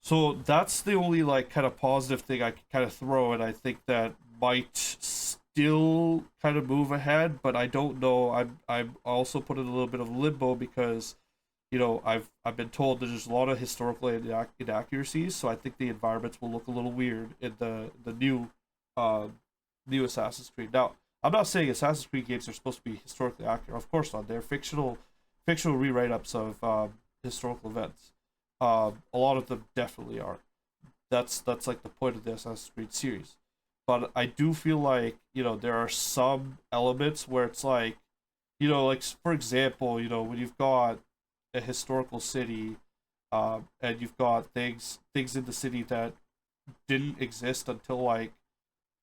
So that's the only like kind of positive thing I can kind of throw, and I think that might still kind of move ahead, but I don't know. I also put it a little bit of limbo because I've been told that there's a lot of historical inaccuracies, so I think the environments will look a little weird in the new Assassin's Creed. Now, I'm not saying Assassin's Creed games are supposed to be historically accurate. Of course not. They're fictional rewrite-ups of historical events. A lot of them definitely are. That's like the point of the Assassin's Creed series. But I do feel like there are some elements where it's like, like for example, when you've got a historical city, and you've got things in the city that didn't exist until like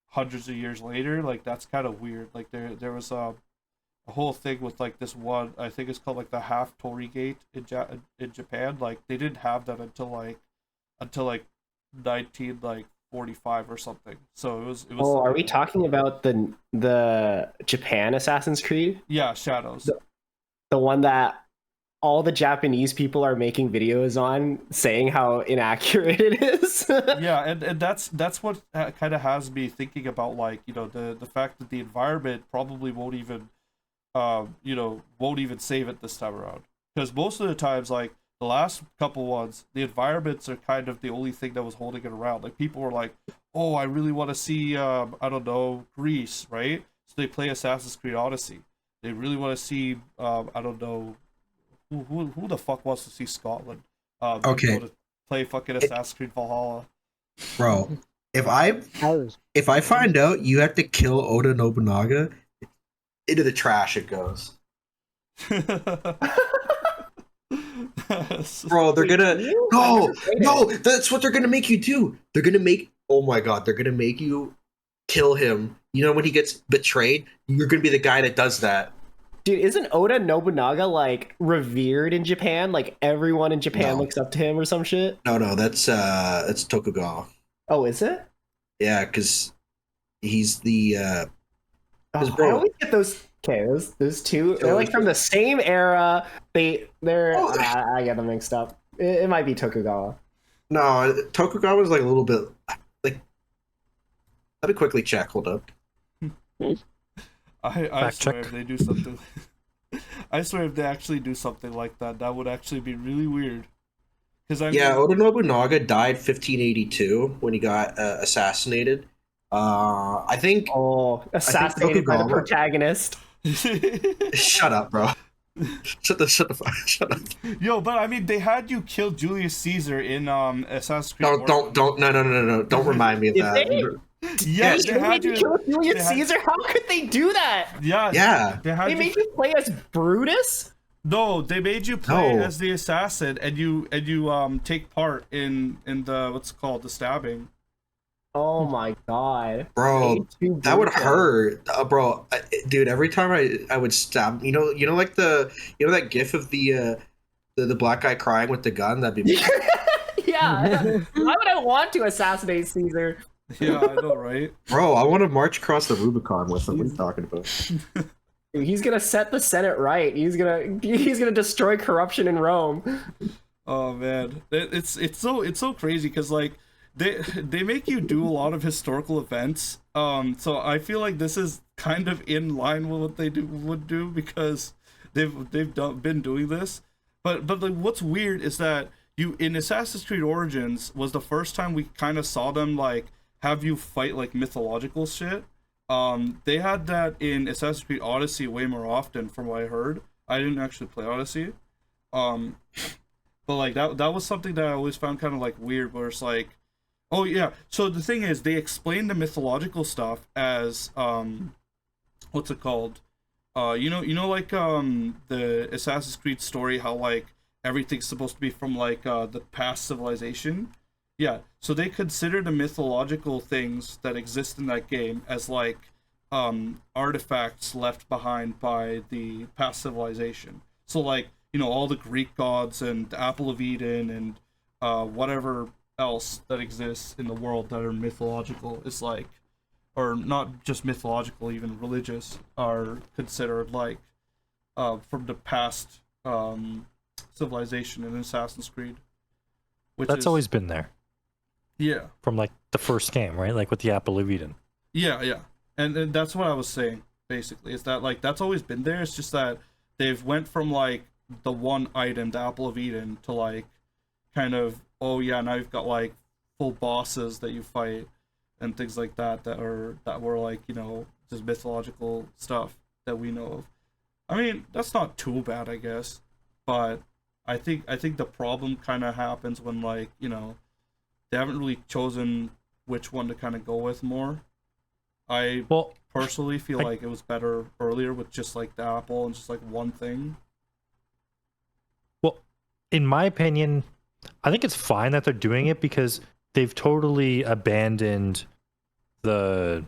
hundreds of years later. Like that's kind of weird. Like there was a whole thing with like this one, I think it's called like the half Torii Gate in Japan. Like they didn't have that until like 1945 or something. So it was. Oh, are we talking about the Japan Assassin's Creed? Yeah, Shadows. The one that all the Japanese people are making videos on saying how inaccurate it is. Yeah, and that's what kind of has me thinking about, like, the fact that the environment probably won't even save it this time around, because most of the times, like the last couple ones, the environments are kind of the only thing that was holding it around. Like people were like, oh, I really want to see I don't know, Greece, right? So they play Assassin's Creed Odyssey. They really want to see I don't know, who the fuck wants to see Scotland? Okay. To play fucking Assassin's Creed Valhalla. Bro, if I find out you have to kill Oda Nobunaga, into the trash it goes. Bro, they're gonna no, that's what they're gonna make you do. They're gonna make, oh my god, they're gonna make you kill him. When he gets betrayed, you're gonna be the guy that does that. Dude, isn't Oda Nobunaga like revered in Japan? Like everyone in Japan No. looks up to him or some shit? No, that's Tokugawa. Oh, is it? Yeah, because he's the I bro, always get those. Okay, those two. They're like from the same era. They're. I get them mixed up. It might be Tokugawa. no, Tokugawa's like a little bit like. Let me quickly check. Hold up. I Fact swear check. if they do something I swear if they actually do something like that, that would actually be really weird. Because I Yeah, mean, Oda Nobunaga died 1582 when he got assassinated. I think. Oh, assassinated by the Tokugawa- protagonist. Shut up, bro. Shut up. Yo, but I mean, they had you kill Julius Caesar in Assassin's Creed. Don't. No. Don't remind me of Did that. they? Yeah, Yes. they They had made you you. kill Julius they had- Caesar? How could they do that? Yeah. They had They you. made you play as Brutus? No, they made you play No. as the assassin, and you take part in the what's it called, the stabbing. Oh my god. Bro, Made you that would brutal. hurt, bro. Dude, every time I would stab, like that gif of the black guy crying with the gun. That'd be Yeah. Why would I want to assassinate Caesar? Yeah, I know, right? bro. I want to march across the Rubicon with him. What are you talking about? Dude, he's gonna set the Senate right. He's gonna destroy corruption in Rome. Oh man, it's so crazy because like they make you do a lot of historical events. So I feel like this is kind of in line with what they would do because been doing this. But like what's weird is that you in Assassin's Creed Origins was the first time we kind of saw them like have you fight like mythological shit. They had that in Assassin's Creed Odyssey way more often from what I heard. I didn't actually play Odyssey. But like that was something that I always found kind of like weird where it's like, oh yeah, so the thing is they explain the mythological stuff as what's it called? You know like the Assassin's Creed story how like everything's supposed to be from like the past civilization. Yeah, so they consider the mythological things that exist in that game as like artifacts left behind by the past civilization. So like, all the Greek gods and the Apple of Eden and whatever else that exists in the world that are mythological is like, or not just mythological, even religious, are considered like from the past civilization in Assassin's Creed. That's always been there. Yeah. From like the first game, right? Like with the Apple of Eden. Yeah. And that's what I was saying, basically, is that like that's always been there. It's just that they've went from like the one item, the Apple of Eden, to like kind of, oh yeah, now you've got like full bosses that you fight and things like that that were like, just mythological stuff that we know of. I mean, that's not too bad, I guess. But I think the problem kind of happens when like, they haven't really chosen which one to kind of go with more. I personally feel like it was better earlier with just like the Apple and just like one thing. Well, in my opinion, I think it's fine that they're doing it because they've totally abandoned the.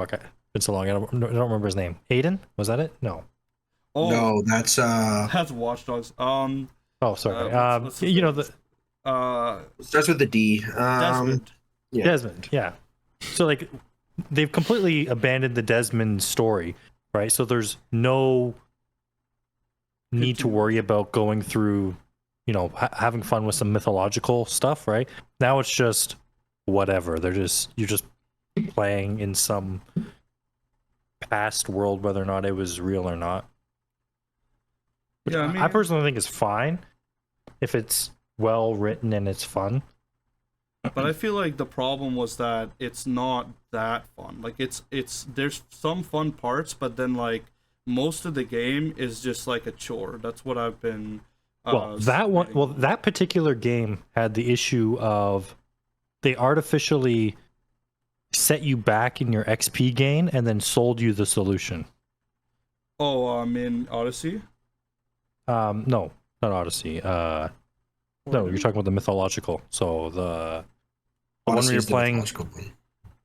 Okay, it's so long. I don't remember his name. Aiden? Was that it? No. Oh no, that's Watch Dogs. Oh, sorry. What's the starts with the D. Desmond. Yeah. Desmond. Yeah. So like, they've completely abandoned the Desmond story, right? So there's no need to worry about going through, having fun with some mythological stuff, right? Now it's just whatever. You're just playing in some past world, whether or not it was real or not. Which Yeah, I personally think is fine if it's well written and it's fun. But I feel like the problem was that it's not that fun. Like it's there's some fun parts, but then like most of the game is just like a chore. That's what I've been. That particular game had the issue of they artificially set you back in your XP gain and then sold you the solution. Oh, in Odyssey. No, not Odyssey. No, you're talking about the mythological. So the one where you're playing.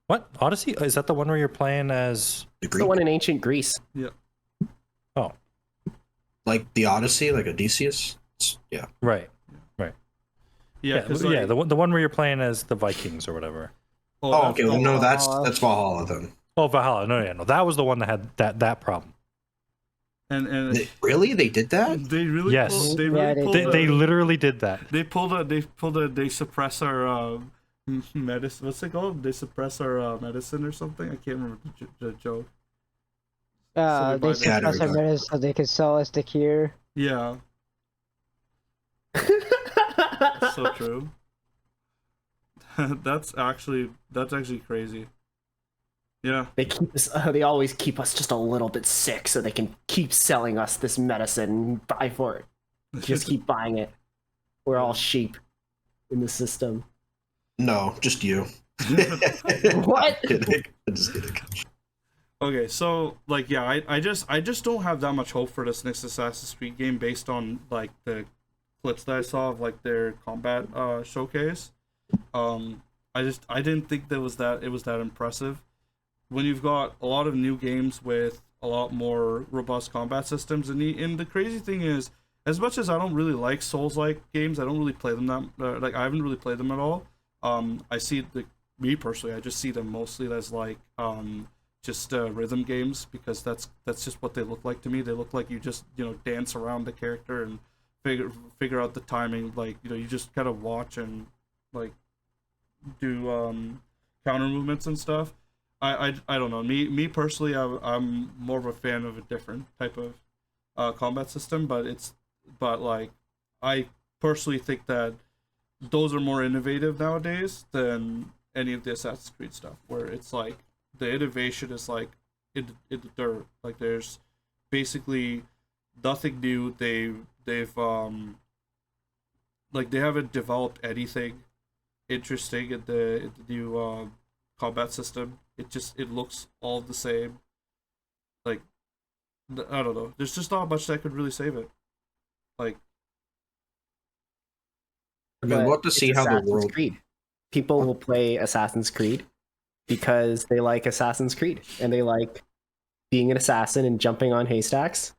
What? Odyssey? Is that the one where you're playing as? It's the one in ancient Greece. Yeah. Oh. Like the Odyssey, like Odysseus. Yeah. Right. Yeah. Yeah. The one where you're playing as the Vikings or whatever. Oh, okay. Well, no, that's Valhalla then. Oh, Valhalla. No. That was the one that had that problem. And really, they did that? They really. Yes. They literally did that. They suppress our medicine. What's it called? They suppress our medicine or something. I can't remember the joke. They suppress our medicine so they could sell us the cure. Yeah. So true. That's actually crazy. Yeah. They keep us. They always keep us just a little bit sick, so they can keep selling us this medicine and buy for it. Just keep buying it. We're all sheep in the system. No, just you. What? I'm just kidding. Okay, so like yeah, I just don't have that much hope for this next Assassin's Creed game based on like the clips that I saw of like their combat showcase. I didn't think it was that impressive. When you've got a lot of new games with a lot more robust combat systems, and the crazy thing is, as much as I don't really like Souls-like games, I don't really play them that like I haven't really played them at all. I see me personally, I just see them mostly as like just rhythm games, because that's just what they look like to me. They look like you just dance around the character and figure out the timing. Like you just kind of watch and like do counter movements and stuff. I don't know. Me personally, I'm more of a fan of a different type of combat system, but like I personally think that those are more innovative nowadays than any of the Assassin's Creed stuff, where it's like the innovation is like in the dirt. Like there's basically nothing new. They've like they haven't developed anything interesting in the new combat system. It looks all the same. Like I don't know. There's just not much that could really save it. Like I mean, we'll have to see it's how the Assassin's world. Creed. People will play Assassin's Creed because they like Assassin's Creed and they like being an assassin and jumping on haystacks.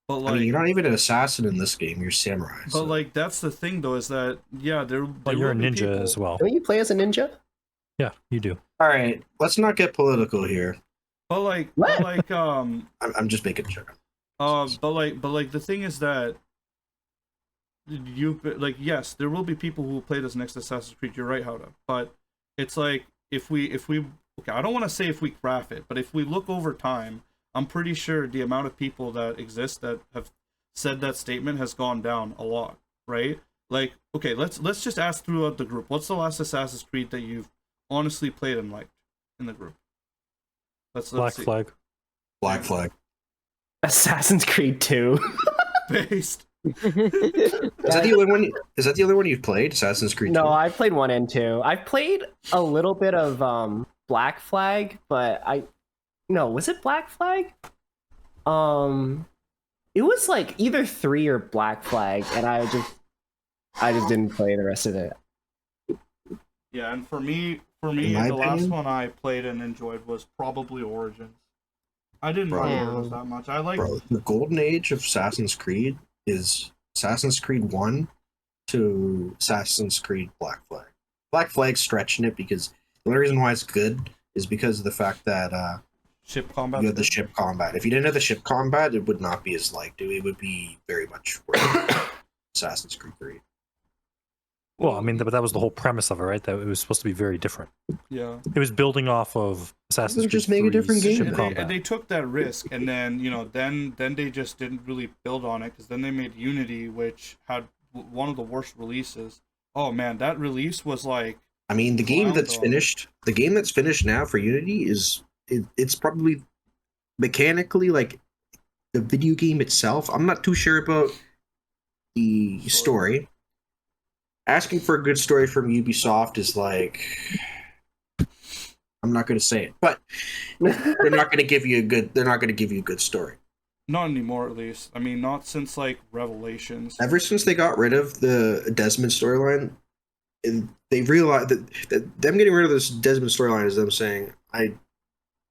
but I like mean, you're not even an assassin in this game. You're samurai. but So. like that's the thing though, is that yeah, there But you're a will be ninja people- as well. Don't you play as a ninja? Yeah, you do. All right, let's not get political here. But like What? but like I'm just making sure. but like the thing is that like yes, there will be people who will play this next Assassin's Creed. You're right, Howda. But it's like if we okay, I don't want to say if we craft it, but if we look over time, I'm pretty sure the amount of people that exist that have said that statement has gone down a lot, right? Like okay, let's just ask throughout the group. What's the last Assassin's Creed that you've honestly played and liked in the group? Let's Black see. Flag. Black Flag. Assassin's Creed 2. Based. Is that the only one? Is that the only one you've played? Assassin's Creed. No, 2? I played 1 and 2. I've played a little bit of Black Flag, but was it Black Flag? It was like either 3 or Black Flag, and I just didn't play the rest of it. Yeah, and for me, In my the last opinion- one I played and enjoyed was probably Origins. I didn't Bro. like Yeah. Origins that much. I like Bro, the golden age of Assassin's Creed is Assassin's Creed 1 to Assassin's Creed Black Flag. Black Flag's stretching it because the only reason why it's good is because of the fact that ship combat. you have the ship combat. If you didn't have the ship combat, it would not be as liked. It would be very much worse. Assassin's Creed 3. Well, I mean, but that was the whole premise of it, right? That it was supposed to be very different. Yeah. It was building off of Assassin's Creed Just make a 3's different game. ship And combat. they took that risk, and then then they just didn't really build on it, because then they made Unity, which had one of the worst releases. Oh man, that release was like I mean, the game Wow, that's though. finished, now for Unity it's probably mechanically like the video game itself. I'm not too sure about the story. Asking for a good story from Ubisoft is like, I'm not going to say it, but they're not going to give you a good story. not anymore, at least. I mean, not since like Revelations. Ever since they got rid of the Desmond storyline, and they realized that them getting rid of this Desmond storyline is them saying,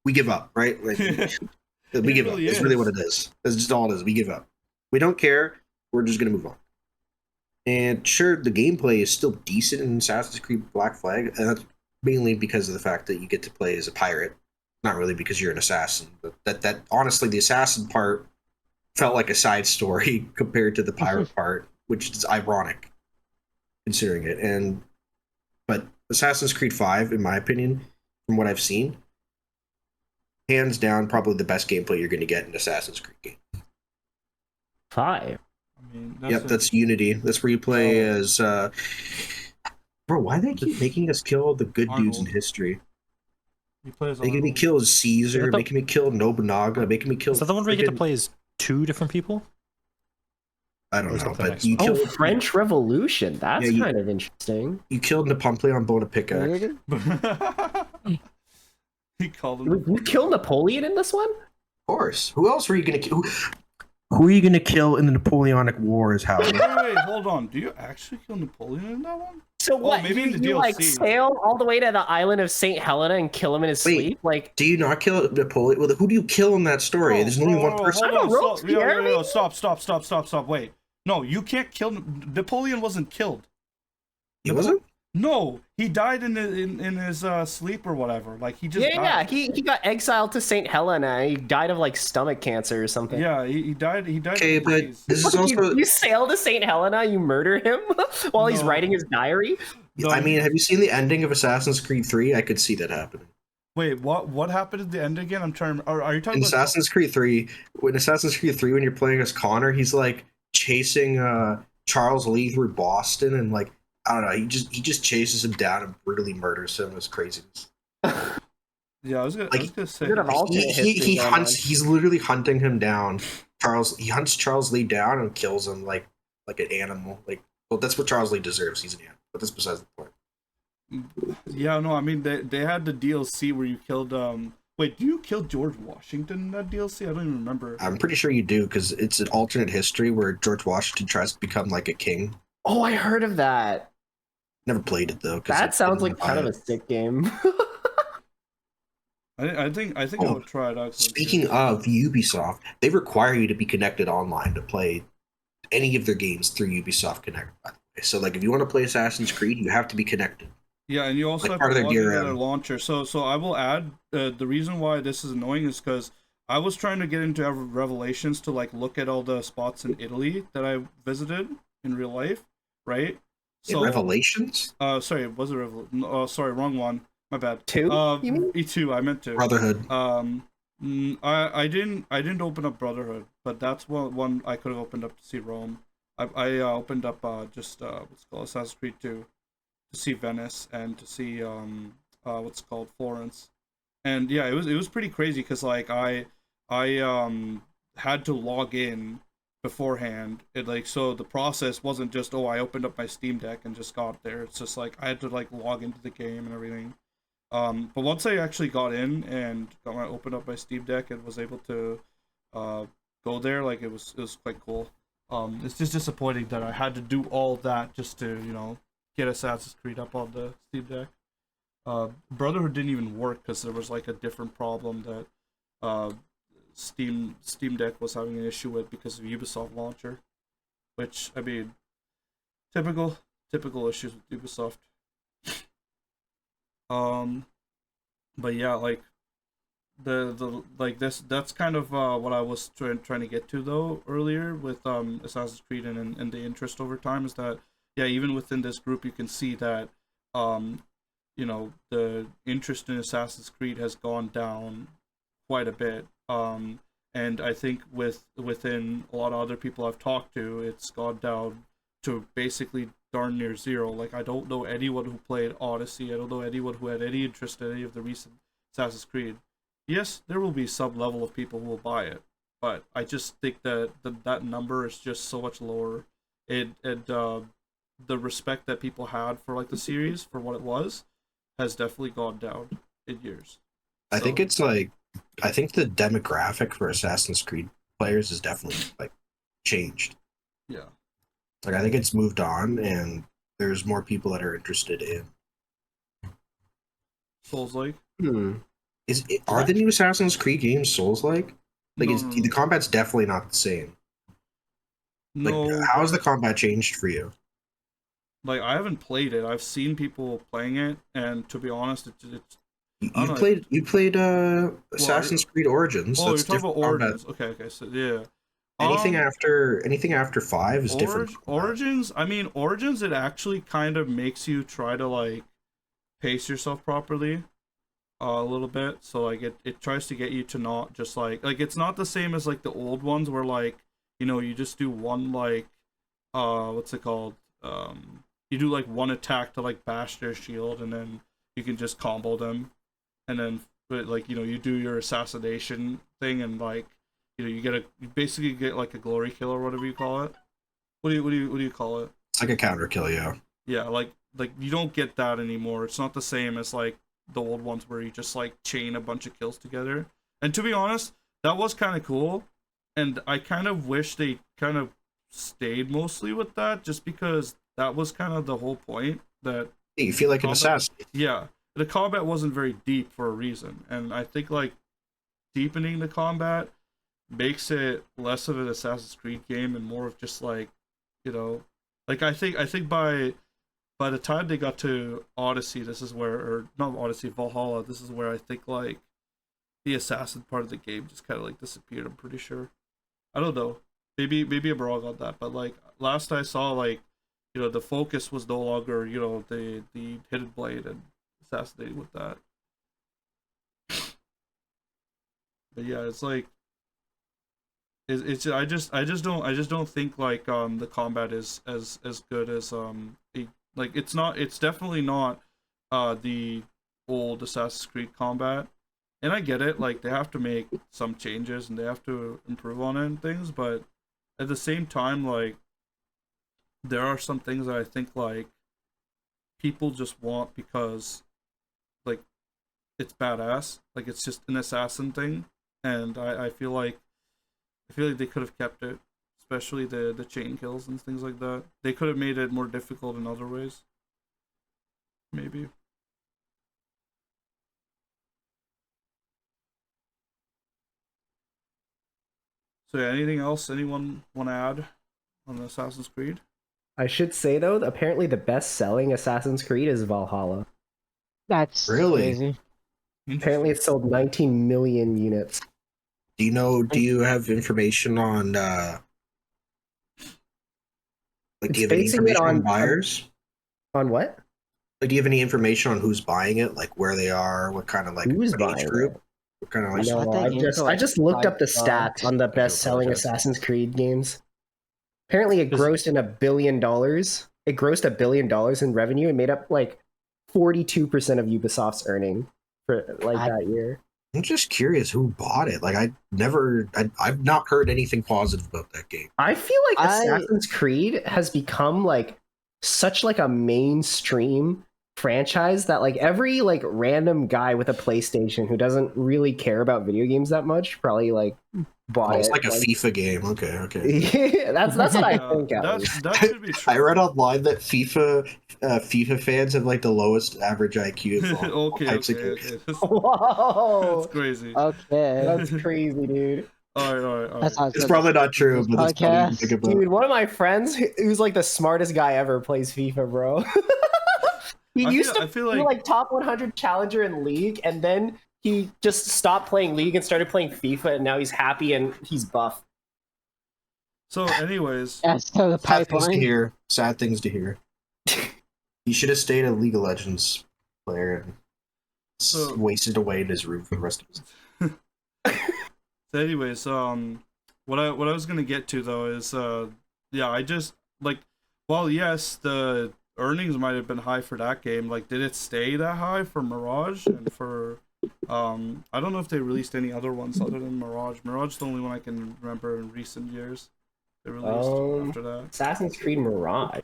we give up, right? Like, we give up. really It's is. really what it is. That's just all it is. We give up. We don't care. We're just gonna move on. And sure, the gameplay is still decent in Assassin's Creed Black Flag, and that's mainly because of the fact that you get to play as a pirate, not really because you're an assassin. But that honestly, the assassin part felt like a side story compared to the pirate part, which is ironic considering it. But Assassin's Creed 5, in my opinion, from what I've seen, hands down, probably the best gameplay you're going to get in Assassin's Creed game. 5. I mean, That's Unity. That's where you play as. Bro, why do they keep making us kill all the good dudes in Arnold. history? He plays Making me Arnold. kill Caesar, making me kill Nobunaga, making me kill. Is that the one where you get to friggin- play as 2 different people? I don't Or is know, that the but next you one? Oh, killed French Revolution. That's Yeah, kind of interesting. you killed Napoleon Bonaparte. Weird. He called him. You kill Napoleon in this one? Of course. Who else were you gonna kill? Who are you gonna kill in the Napoleonic Wars, Howard? Wait, hold on. Do you actually kill Napoleon in that one? So what? maybe you, in the you like DLC. sail all the way to the island of St. Helena and kill him in his Wait. sleep? Like, Do you not kill Napoleon? Well, who do you kill in that story? There's only one person. Hold on, Hold on, stop. Yo, Robespierre, stop. Wait. No, you can't kill. Napoleon wasn't killed. He wasn't? No, he died in his sleep or whatever. Like he just died. He got exiled to St. Helena. He died of like stomach cancer or something. Yeah, he died. He died. Okay, of but disease. this is also. You sail to St. Helena, you murder him while he's No. writing his diary. No, I mean, have you seen the ending of Assassin's Creed 3? I could see that happening. wait, what happened at the end again? I'm trying. Are you talking In about? Assassin's Creed 3, when you're playing as Connor, he's like chasing Charles Lee through Boston, and like I don't know, he just chases him down and brutally murders him. It's craziness. Yeah, I was gonna say. Bit of alternate He history going hunts. on. He's literally hunting him down. He hunts Charles Lee down and kills him like an animal. Well, that's what Charles Lee deserves. He's an animal, but that's besides the point. Yeah, no, I mean they had the DLC where you killed. Wait, do you kill George Washington in that DLC? I don't even remember. I'm pretty sure you do because it's an alternate history where George Washington tries to become like a king. Oh, I heard of that. Never played it though. That sounds like kind of a sick game. I think I Oh, would try it out. Speaking of Ubisoft, they require you to be connected online to play any of their games through Ubisoft Connect. By the way, so like if you want to play Assassin's Creed, you have to be connected. Yeah, and you also Like have part to of log their into DRM. their launcher. So I will add the reason why this is annoying is because I was trying to get into Revelations to like look at all the spots in Italy that I visited in real life, right? In Revelations, Sorry, was it Revelation? Oh, sorry, wrong one. My bad. 2? You mean? E2, I meant to. Brotherhood. I didn't open up Brotherhood, but that's one I could have opened up to see Rome. I opened up just what's it called Assassin's Creed 2 to see Venice and to see what's it called Florence, and yeah, it was pretty crazy because like I had to log in beforehand. It like so the process wasn't just I opened up my Steam Deck and just got there. It's just like I had to like log into the game and everything. But once I actually got in and opened up my Steam Deck and was able to go there, like it was quite cool. It's just disappointing that I had to do all that just to get Assassin's Creed up on the Steam Deck. Brotherhood didn't even work because there was like a different problem that Steam Deck was having an issue with because of Ubisoft launcher, which I mean, typical issues with Ubisoft. But yeah, like the like that's kind of what I was trying to get to though earlier with Assassin's Creed and the interest over time is that yeah, even within this group you can see that the interest in Assassin's Creed has gone down quite a bit. And I think within a lot of other people I've talked to, it's gone down to basically darn near zero. Like I don't know anyone who played Odyssey. I don't know anyone who had any interest in any of the recent Assassin's Creed. Yes, there will be some level of people who will buy it, but I just think that that number is just so much lower. And the respect that people had for like the series for what it was has definitely gone down in years. I think it's like I think the demographic for Assassin's Creed players is definitely like changed. Yeah. Like I think it's moved on, and there's more people that are interested in. Souls-like. Are the new Assassin's Creed games Souls-like? Like No, the combat's definitely not the same. Like No, how has the combat changed for you? like I haven't played it. I've seen people playing it, and to be honest, it's You played Assassin's Creed Origins. oh, That's you're talking about different combat. Origins. Okay, so yeah. Anything after 5 is different. Origins, I mean, Origins, it actually kind of makes you try to like pace yourself properly a little bit. So like it tries to get you to not just like it's not the same as like the old ones where like you just do one like what's it called? You do like one attack to like bash their shield, and then you can just combo them, and then like you do your assassination thing, and like you basically get like a glory kill or whatever you call it. What do you call it? It's like a counter kill, yeah. Yeah, like you don't get that anymore. It's not the same as like the old ones where you just like chain a bunch of kills together. And to be honest, that was kind of cool, and I kind of wish they kind of stayed mostly with that, just because that was kind of the whole point. That You feel like an assassin. yeah, the combat wasn't very deep for a reason, and I think like deepening the combat makes it less of an Assassin's Creed game and more of just like, like I think by the time they got to Odyssey, this is where, or not Odyssey, Valhalla, this is where I think like the assassin part of the game just kind of like disappeared. I'm pretty sure. I don't know. Maybe I'm wrong on that, but like last I saw, like the focus was no longer the hidden blade and assassinating with that. But yeah, it's like it's I just don't think like the combat is as good as like it's definitely not the old Assassin's Creed combat. And I get it, like they have to make some changes and they have to improve on it and things, but at the same time, like there are some things that I think like people just want because like it's badass, like it's just an assassin thing, and I feel like they could have kept it, especially the chain kills and things like that. They could have made it more difficult in other ways. Maybe. So yeah, anything else anyone want to add on Assassin's Creed? I should say though, apparently the best-selling Assassin's Creed is Valhalla. That's Really? crazy. Apparently, it sold 19 million units. Do you have information on like do you have any basing it information on on- buyers? On what? Like, do you have any information on who's buying it? Like where they are, what kind of like Who's age buying group? it? What kind of like I No, thought I they aimed for, like, just looked up the $5. stats on the best-selling apologize. Assassin's Creed games. Apparently, it Is- grossed in $1 billion. It grossed $1 billion in revenue and made up like 42% of Ubisoft's earning for like that year. I'm just curious who bought it. Like I've not heard anything positive about that game. I feel like I- Assassin's Creed has become like such like a mainstream franchise that like every like random guy with a PlayStation who doesn't really care about video games that much probably like bought Oh, it's it. like a FIFA game. Okay. that's what I Yeah, think. At least. that should be true. I read online that FIFA fans have like the lowest average IQ of all okay, types of okay, games. okay. That's Whoa, crazy. Okay. that's crazy, dude. All right. That sounds It's good. probably not true, but that's probably what Podcast. I think about. Dude, one of my friends who's like the smartest guy ever plays FIFA, bro. He used I to feel be like like top 100 challenger in League, and then he just stopped playing League and started playing FIFA, and now he's happy and he's buff. so. Anyways, Yeah, so the Sad things to pipeline. hear. Sad things to hear. He should have stayed a League of Legends player and So- wasted away in his room for the rest of his. So anyways, what I was gonna get to though is yeah, I just like, well, yes, the earnings might have been high for that game. Like, did it stay that high for Mirage and for I don't know if they released any other ones other than Mirage. Mirage is the only one I can remember in recent years they released after that. Assassin's Creed Mirage.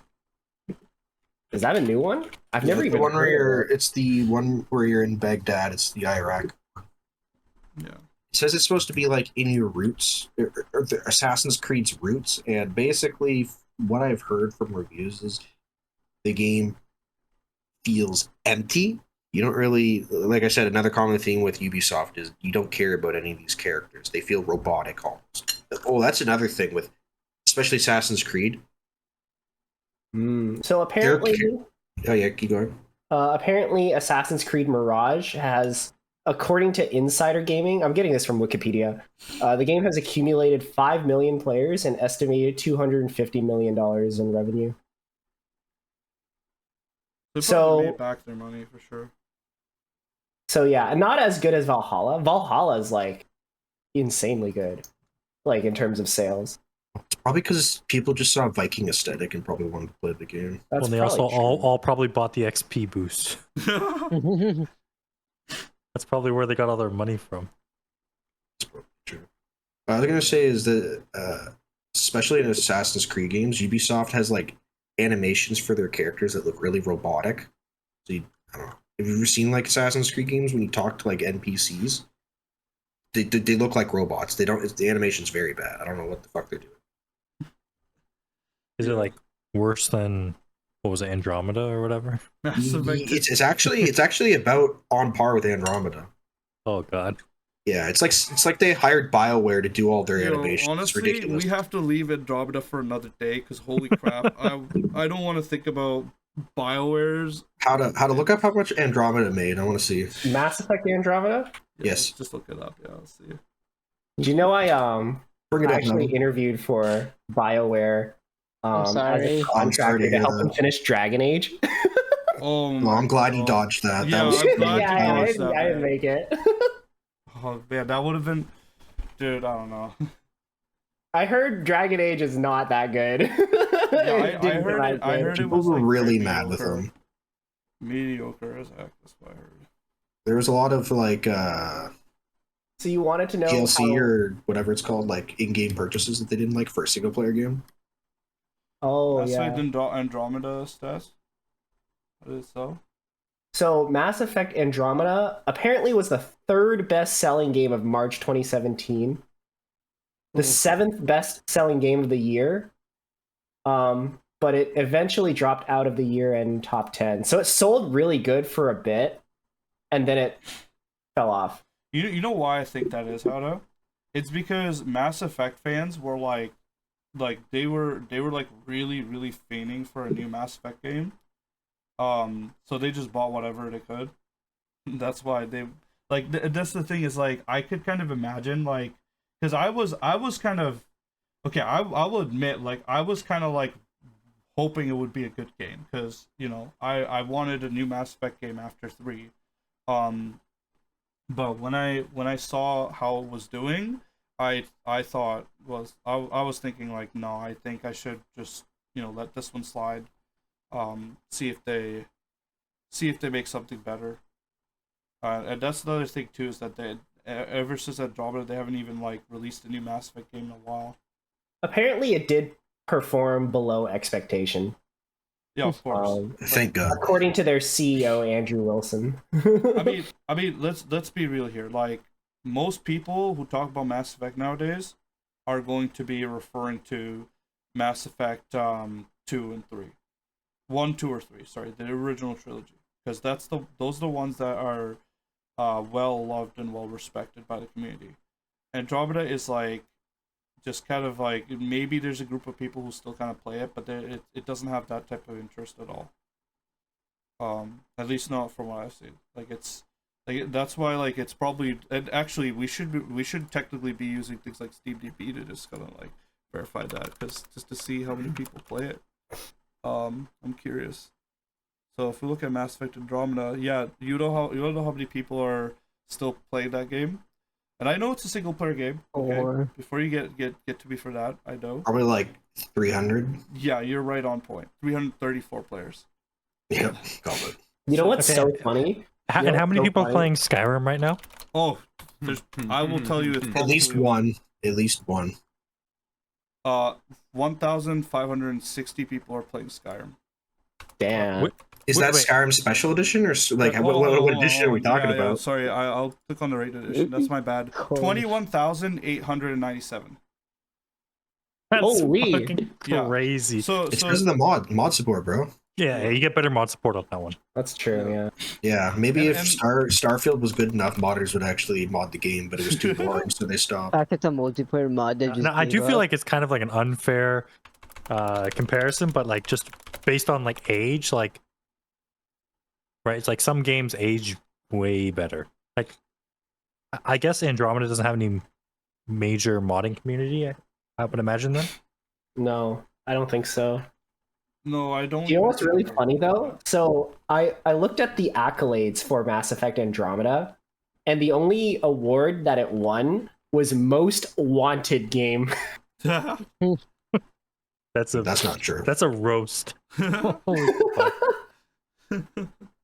Is that a new one? I've never the even one where heard of it. it's the one where you're in Baghdad. It's the Iraq. Yeah. It says it's supposed to be like in your roots, or the Assassin's Creed's roots, and basically what I've heard from reviews is the game feels empty. You don't really, like I said, another common theme with Ubisoft is you don't care about any of these characters. They feel robotic almost. Oh, that's another thing with, especially Assassin's Creed. So apparently, Oh yeah, keep going. apparently Assassin's Creed Mirage has, according to Insider Gaming, I'm getting this from Wikipedia, the game has accumulated 5 million players and estimated $250 million in revenue. They So- probably made back their money for sure. So yeah, not as good as Valhalla. Valhalla is like insanely good, like in terms of sales. It's probably because people just saw Viking aesthetic and probably wanted to play the game. That's Well, they probably also true. all probably bought the XP boost. That's probably where they got all their money from. It's probably true. What I was gonna say is that, especially in Assassin's Creed games, Ubisoft has like animations for their characters that look really robotic. So I don't know. Have you ever seen like Assassin's Creed games when you talk to like NPCs? They look like robots. They don't. The animation's very bad. I don't know what the fuck they're doing. Is it like worse than what was it, Andromeda or whatever? Mass Effect. It's actually about on par with Andromeda. Oh god. Yeah, it's like they hired BioWare to do all their Yo, animations. It's honestly, ridiculous. we have to leave Andromeda for another day because holy crap, I don't want to think about BioWare's. How to look up how much Andromeda made? I want to see. Mass Effect Andromeda. Yeah, Yes. just look it up. Yeah, I'll see. Do you know I Bring it up, actually Melvin. interviewed for BioWare I'm as sorry. a I'm sorry to contractor to hear help them that. finish Dragon Age. Oh Well, my I'm glad you God. dodged that. Yeah, That was I'm glad yeah, you I dodged that, didn't man. make it. Oh man, that would have been, dude. I don't know. I heard Dragon Age is not that good. I heard it. I heard it People was were like really very mad with mediocre. them. Mediocre as heck. That's what I heard. There was a lot of like So you wanted to know DLC how... or whatever it's called, like in-game purchases that they didn't like for a single-player game. Oh Mass yeah. Effect Andromeda stats. What is it so? So Mass Effect Andromeda apparently was the third best-selling game of March 2017, the seventh best-selling game of the year, but it eventually dropped out of the year-end top 10. So it sold really good for a bit, and then it fell off. You know why I think that is, Hada? It's because Mass Effect fans were like they were like really fiending for a new Mass Effect game. So they just bought whatever they could. That's why they like. That's the thing is like I could kind of imagine like because I was kind of okay. I will admit like I was kind of like hoping it would be a good game because you know I wanted a new Mass Effect game after 3. But when I saw how it was doing, I thought I was thinking like no, I think I should just you know let this one slide. See if they make something better. And that's the other thing too is that they ever since Andromeda they haven't even like released a new Mass Effect game in a while. Apparently, it did perform below expectation, Yeah, of course. Thank God. according to their CEO Andrew Wilson. I mean, let's be real here. Like most people who talk about Mass Effect nowadays are going to be referring to Mass Effect 2 and 3. 1, 2, or 3. Sorry, the original trilogy, because those are the ones that are well loved and well respected by the community. Andromeda is like just kind of like maybe there's a group of people who still kind of play it, but it doesn't have that type of interest at all. At least not from what I've seen. Like it's like that's why like it's probably and actually we should technically be using things like SteamDB to just kind of like verify that because just to see how many people play it. I'm curious. So if we look at Mass Effect Andromeda, yeah, you don't know how many people are still playing that game, and I know it's a single player game. Okay, Or before you get to me for that, I know. Probably like 300. Yeah, you're right on point. 334 players. Yep, got it. You know what's Okay. so funny? And how many so people are funny. playing Skyrim right now? Oh, I will tell you, it's At probably least one. At least one. 1,560 people are playing Skyrim. Damn. Wait, Is Wait, that wait. Skyrim special edition or like Oh, what edition are we talking yeah, yeah, about? sorry, I'll click on the right edition. That's my bad. Holy 21,897. That's Holy. fucking Yeah. crazy. So It's because of the mod support, bro. Yeah, you get better mod support on that one. That's true, yeah. Yeah, maybe And- if Starfield was good enough, modders would actually mod the game, but it was too boring, so they stopped. back at the multiplayer mod, they just Now, I do gave feel up. like it's kind of like an unfair comparison, but like just based on like age, like right, it's like some games age way better. Like I guess Andromeda doesn't have any major modding community, I would imagine then. No, I don't think so. no, I don't. You know what's really funny though? So I looked at the accolades for Mass Effect Andromeda, and the only award that it won was most wanted game. That's a That's not true. that's a roast. Holy fuck.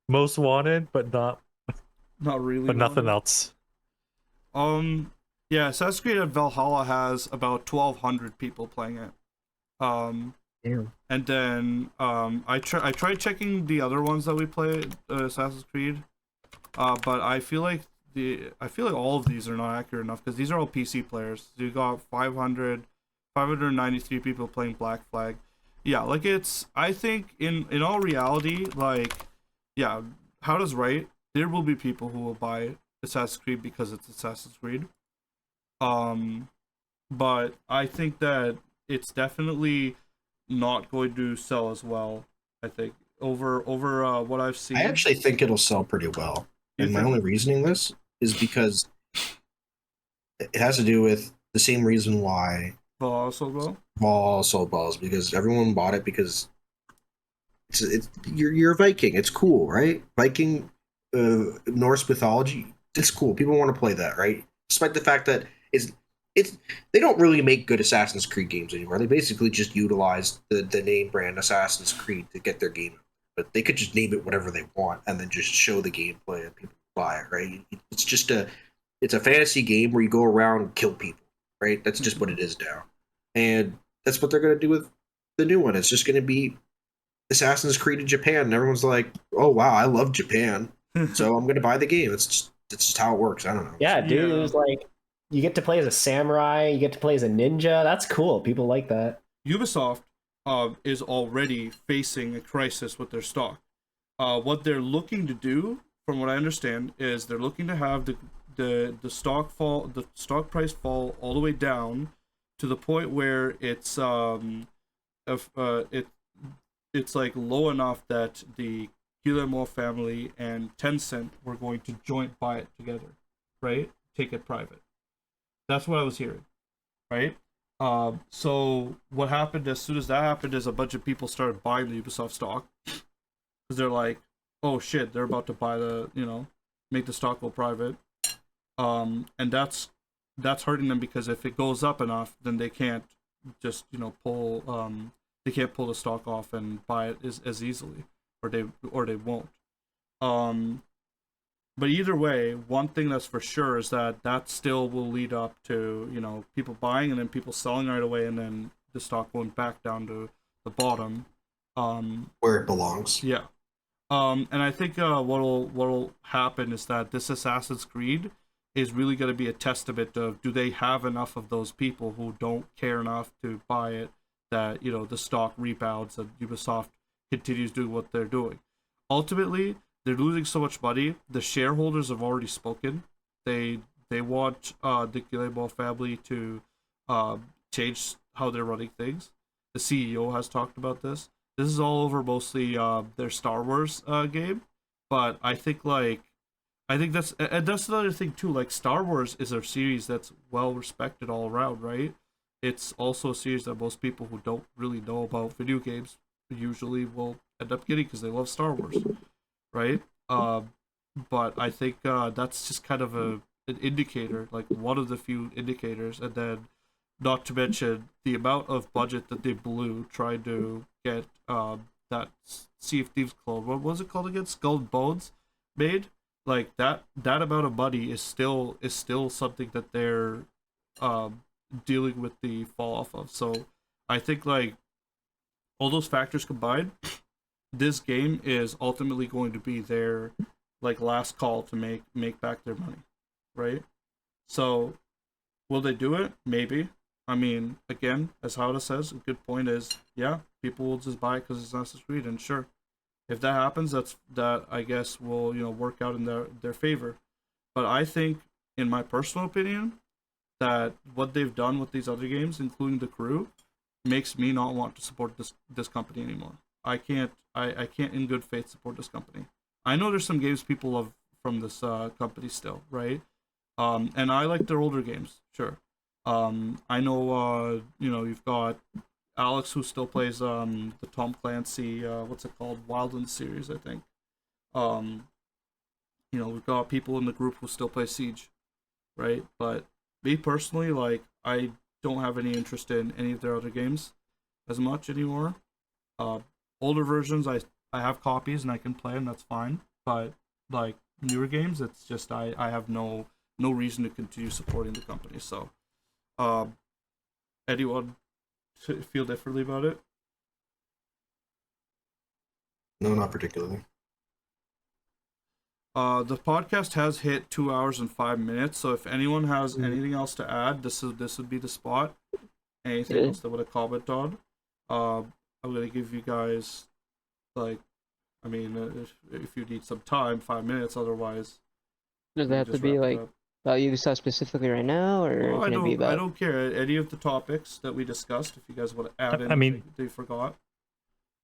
Most wanted, but not really. but nothing wanted. else. Yeah, Assassin's Creed Valhalla has about 1,200 people playing it. Damn. And then I tried checking the other ones that we play, Assassin's Creed, but I feel like all of these are not accurate enough because these are all PC players. You got 593 people playing Black Flag. Yeah, like I think in all reality, like, yeah, how does right? There will be people who will buy Assassin's Creed because it's Assassin's Creed. But I think that it's definitely not going to sell as well. I think over what I've seen. I actually think it'll sell pretty well. You And my think? only reasoning this is because it has to do with the same reason why Also well. Ball sold balls, because everyone bought it because you're a Viking. It's cool, right? Viking, Norse mythology. It's cool. People want to play that, right? Despite the fact that it's they don't really make good Assassin's Creed games anymore. They basically just utilize the name brand Assassin's Creed to get their game. But they could just name it whatever they want and then just show the gameplay and people buy it, right? It's a fantasy game where you go around and kill people, right? That's just what it is now. And that's what they're going to do with the new one. It's just going to be Assassin's Creed in Japan, and everyone's like, "Oh wow, I love Japan, so I'm going to buy the game." It's just how it works. I don't know. Yeah, dude, Yeah. it was like you get to play as a samurai, you get to play as a ninja. That's cool. People like that. Ubisoft is already facing a crisis with their stock. What they're looking to do, from what I understand, is they're looking to have the stock price fall all the way down to the point where it's it's like low enough that the Guillemot family and Tencent were going to joint buy it together, right? Take it private. That's what I was hearing, right? So what happened as soon as that happened is a bunch of people started buying the Ubisoft stock because they're like, oh shit, they're about to buy make the stock go private. And that's hurting them because if it goes up enough, then they can't just pull they can't pull the stock off and buy it as easily, or they won't. But either way, one thing that's for sure is that still will lead up to people buying and then people selling right away, and then the stock going back down to the bottom. Where it belongs. Yeah. And I think what'll happen is that this Assassin's Creed is really going to be a testament of, do they have enough of those people who don't care enough to buy it, that the stock rebounds and Ubisoft continues doing what they're doing. Ultimately, they're losing so much money. The shareholders have already spoken. They want the Guillemot family to change how they're running things. The CEO has talked about this. This is all over mostly their Star Wars game, but I think that's another thing too. Like, Star Wars is a series that's well respected all around, right? It's also a series that most people who don't really know about video games usually will end up getting because they love Star Wars, right? But I think that's just kind of an indicator, like one of the few indicators, and then not to mention the amount of budget that they blew trying to get that Sea of Thieves clone. What was it called again? Skull and Bones made. Like that amount of money is still something that they're dealing with the fall off of. So I think, like, all those factors combined, this game is ultimately going to be their last call to make back their money, right? So will they do it? Maybe. I mean, again, as Hauda says, a good point is, yeah, people will just buy it because it's Assassin's Creed, and sure, if that happens, that I guess will work out in their favor. But I think, in my personal opinion, that what they've done with these other games, including The Crew, makes me not want to support this company anymore. I can't in good faith support this company. I know there's some games people love from this company still, right? And I like their older games, sure. I know you've got Alex, who still plays the Tom Clancy what's it called, Wildlands series, I think. We've got people in the group who still play Siege, right? But me personally, like, I don't have any interest in any of their other games as much anymore. Older versions, I have copies and I can play, and that's fine. But like newer games, it's just I have no reason to continue supporting the company. So, anyone feel differently about it? No, not particularly. The podcast has hit 2 hours and 5 minutes. So if anyone has anything else to add, this would be the spot. Anything else they want to comment on? I'm gonna give you guys like, I mean, if you need some time, 5 minutes. Otherwise, Does we it have to just be wrap it like up. about Ubisoft specifically right now, or Well, can it be about? I don't care. Any of the topics that we discussed. If you guys want to add I anything mean, that you forgot.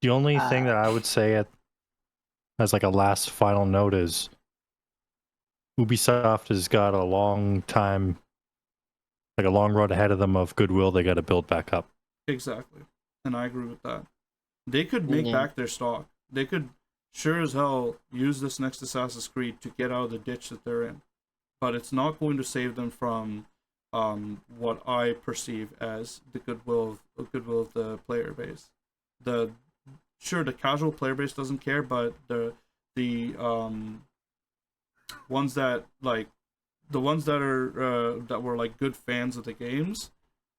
The only thing that I would say as like a last final note is Ubisoft has got a long time, like a long road ahead of them of goodwill they got to build back up. Exactly, and I agree with that. They could make Yeah. back their stock. They could sure as hell use this next Assassin's Creed to get out of the ditch that they're in. But it's not going to save them from what I perceive as the goodwill of the player base. The casual player base doesn't care, but the ones that like the ones that are that were like good fans of the games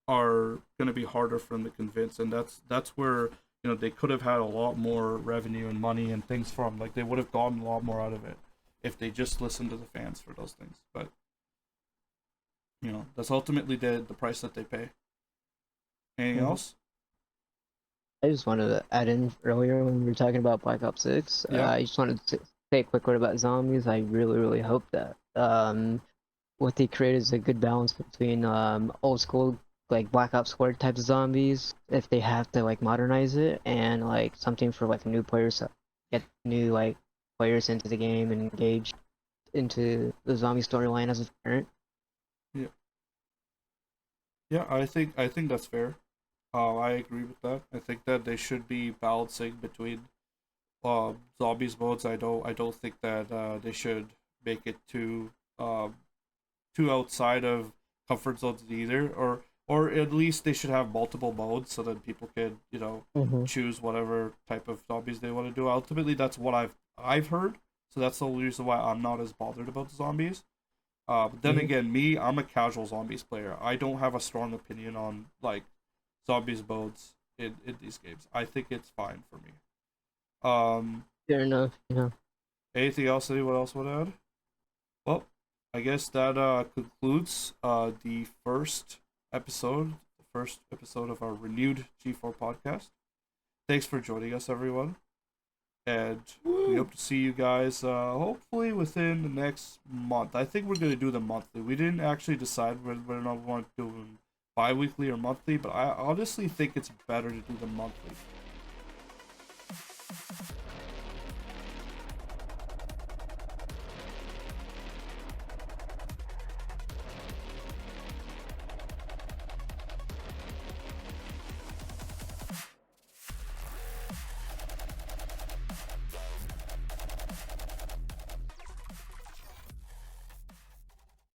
are gonna be harder for them to convince, and that's where they could have had a lot more revenue and money and things from. Like they would have gotten a lot more out of it if they just listened to the fans for those things. But that's ultimately the price that they pay. Anything else? I just wanted to add in earlier when we were talking about Black Ops 6. Yeah. I just wanted to say a quick word about zombies. I really, really hope that what they create is a good balance between old school like Black Ops 4 types of zombies, if they have to like modernize it, and like something for like new players to get new like players into the game and engage into the zombie storyline as a parent. Yeah, I think that's fair. I agree with that. I think that they should be balancing between zombies modes. I don't think that they should make it too outside of comfort zones either, or at least they should have multiple modes so that people can choose whatever type of zombies they want to do. Ultimately, that's what I've heard. So that's the only reason why I'm not as bothered about the zombies. But then again, I'm a casual zombies player. I don't have a strong opinion on like zombies modes in these games. I think it's fine for me. Fair enough. Anything else anyone else want to add? Well, I guess that concludes the first episode of our renewed G4 podcast. Thanks for joining us, everyone. And we hope to see you guys hopefully within the next month. I think we're going to do the monthly. We didn't actually decide whether or not we want to do them bi-weekly or monthly, but I honestly think it's better to do them monthly.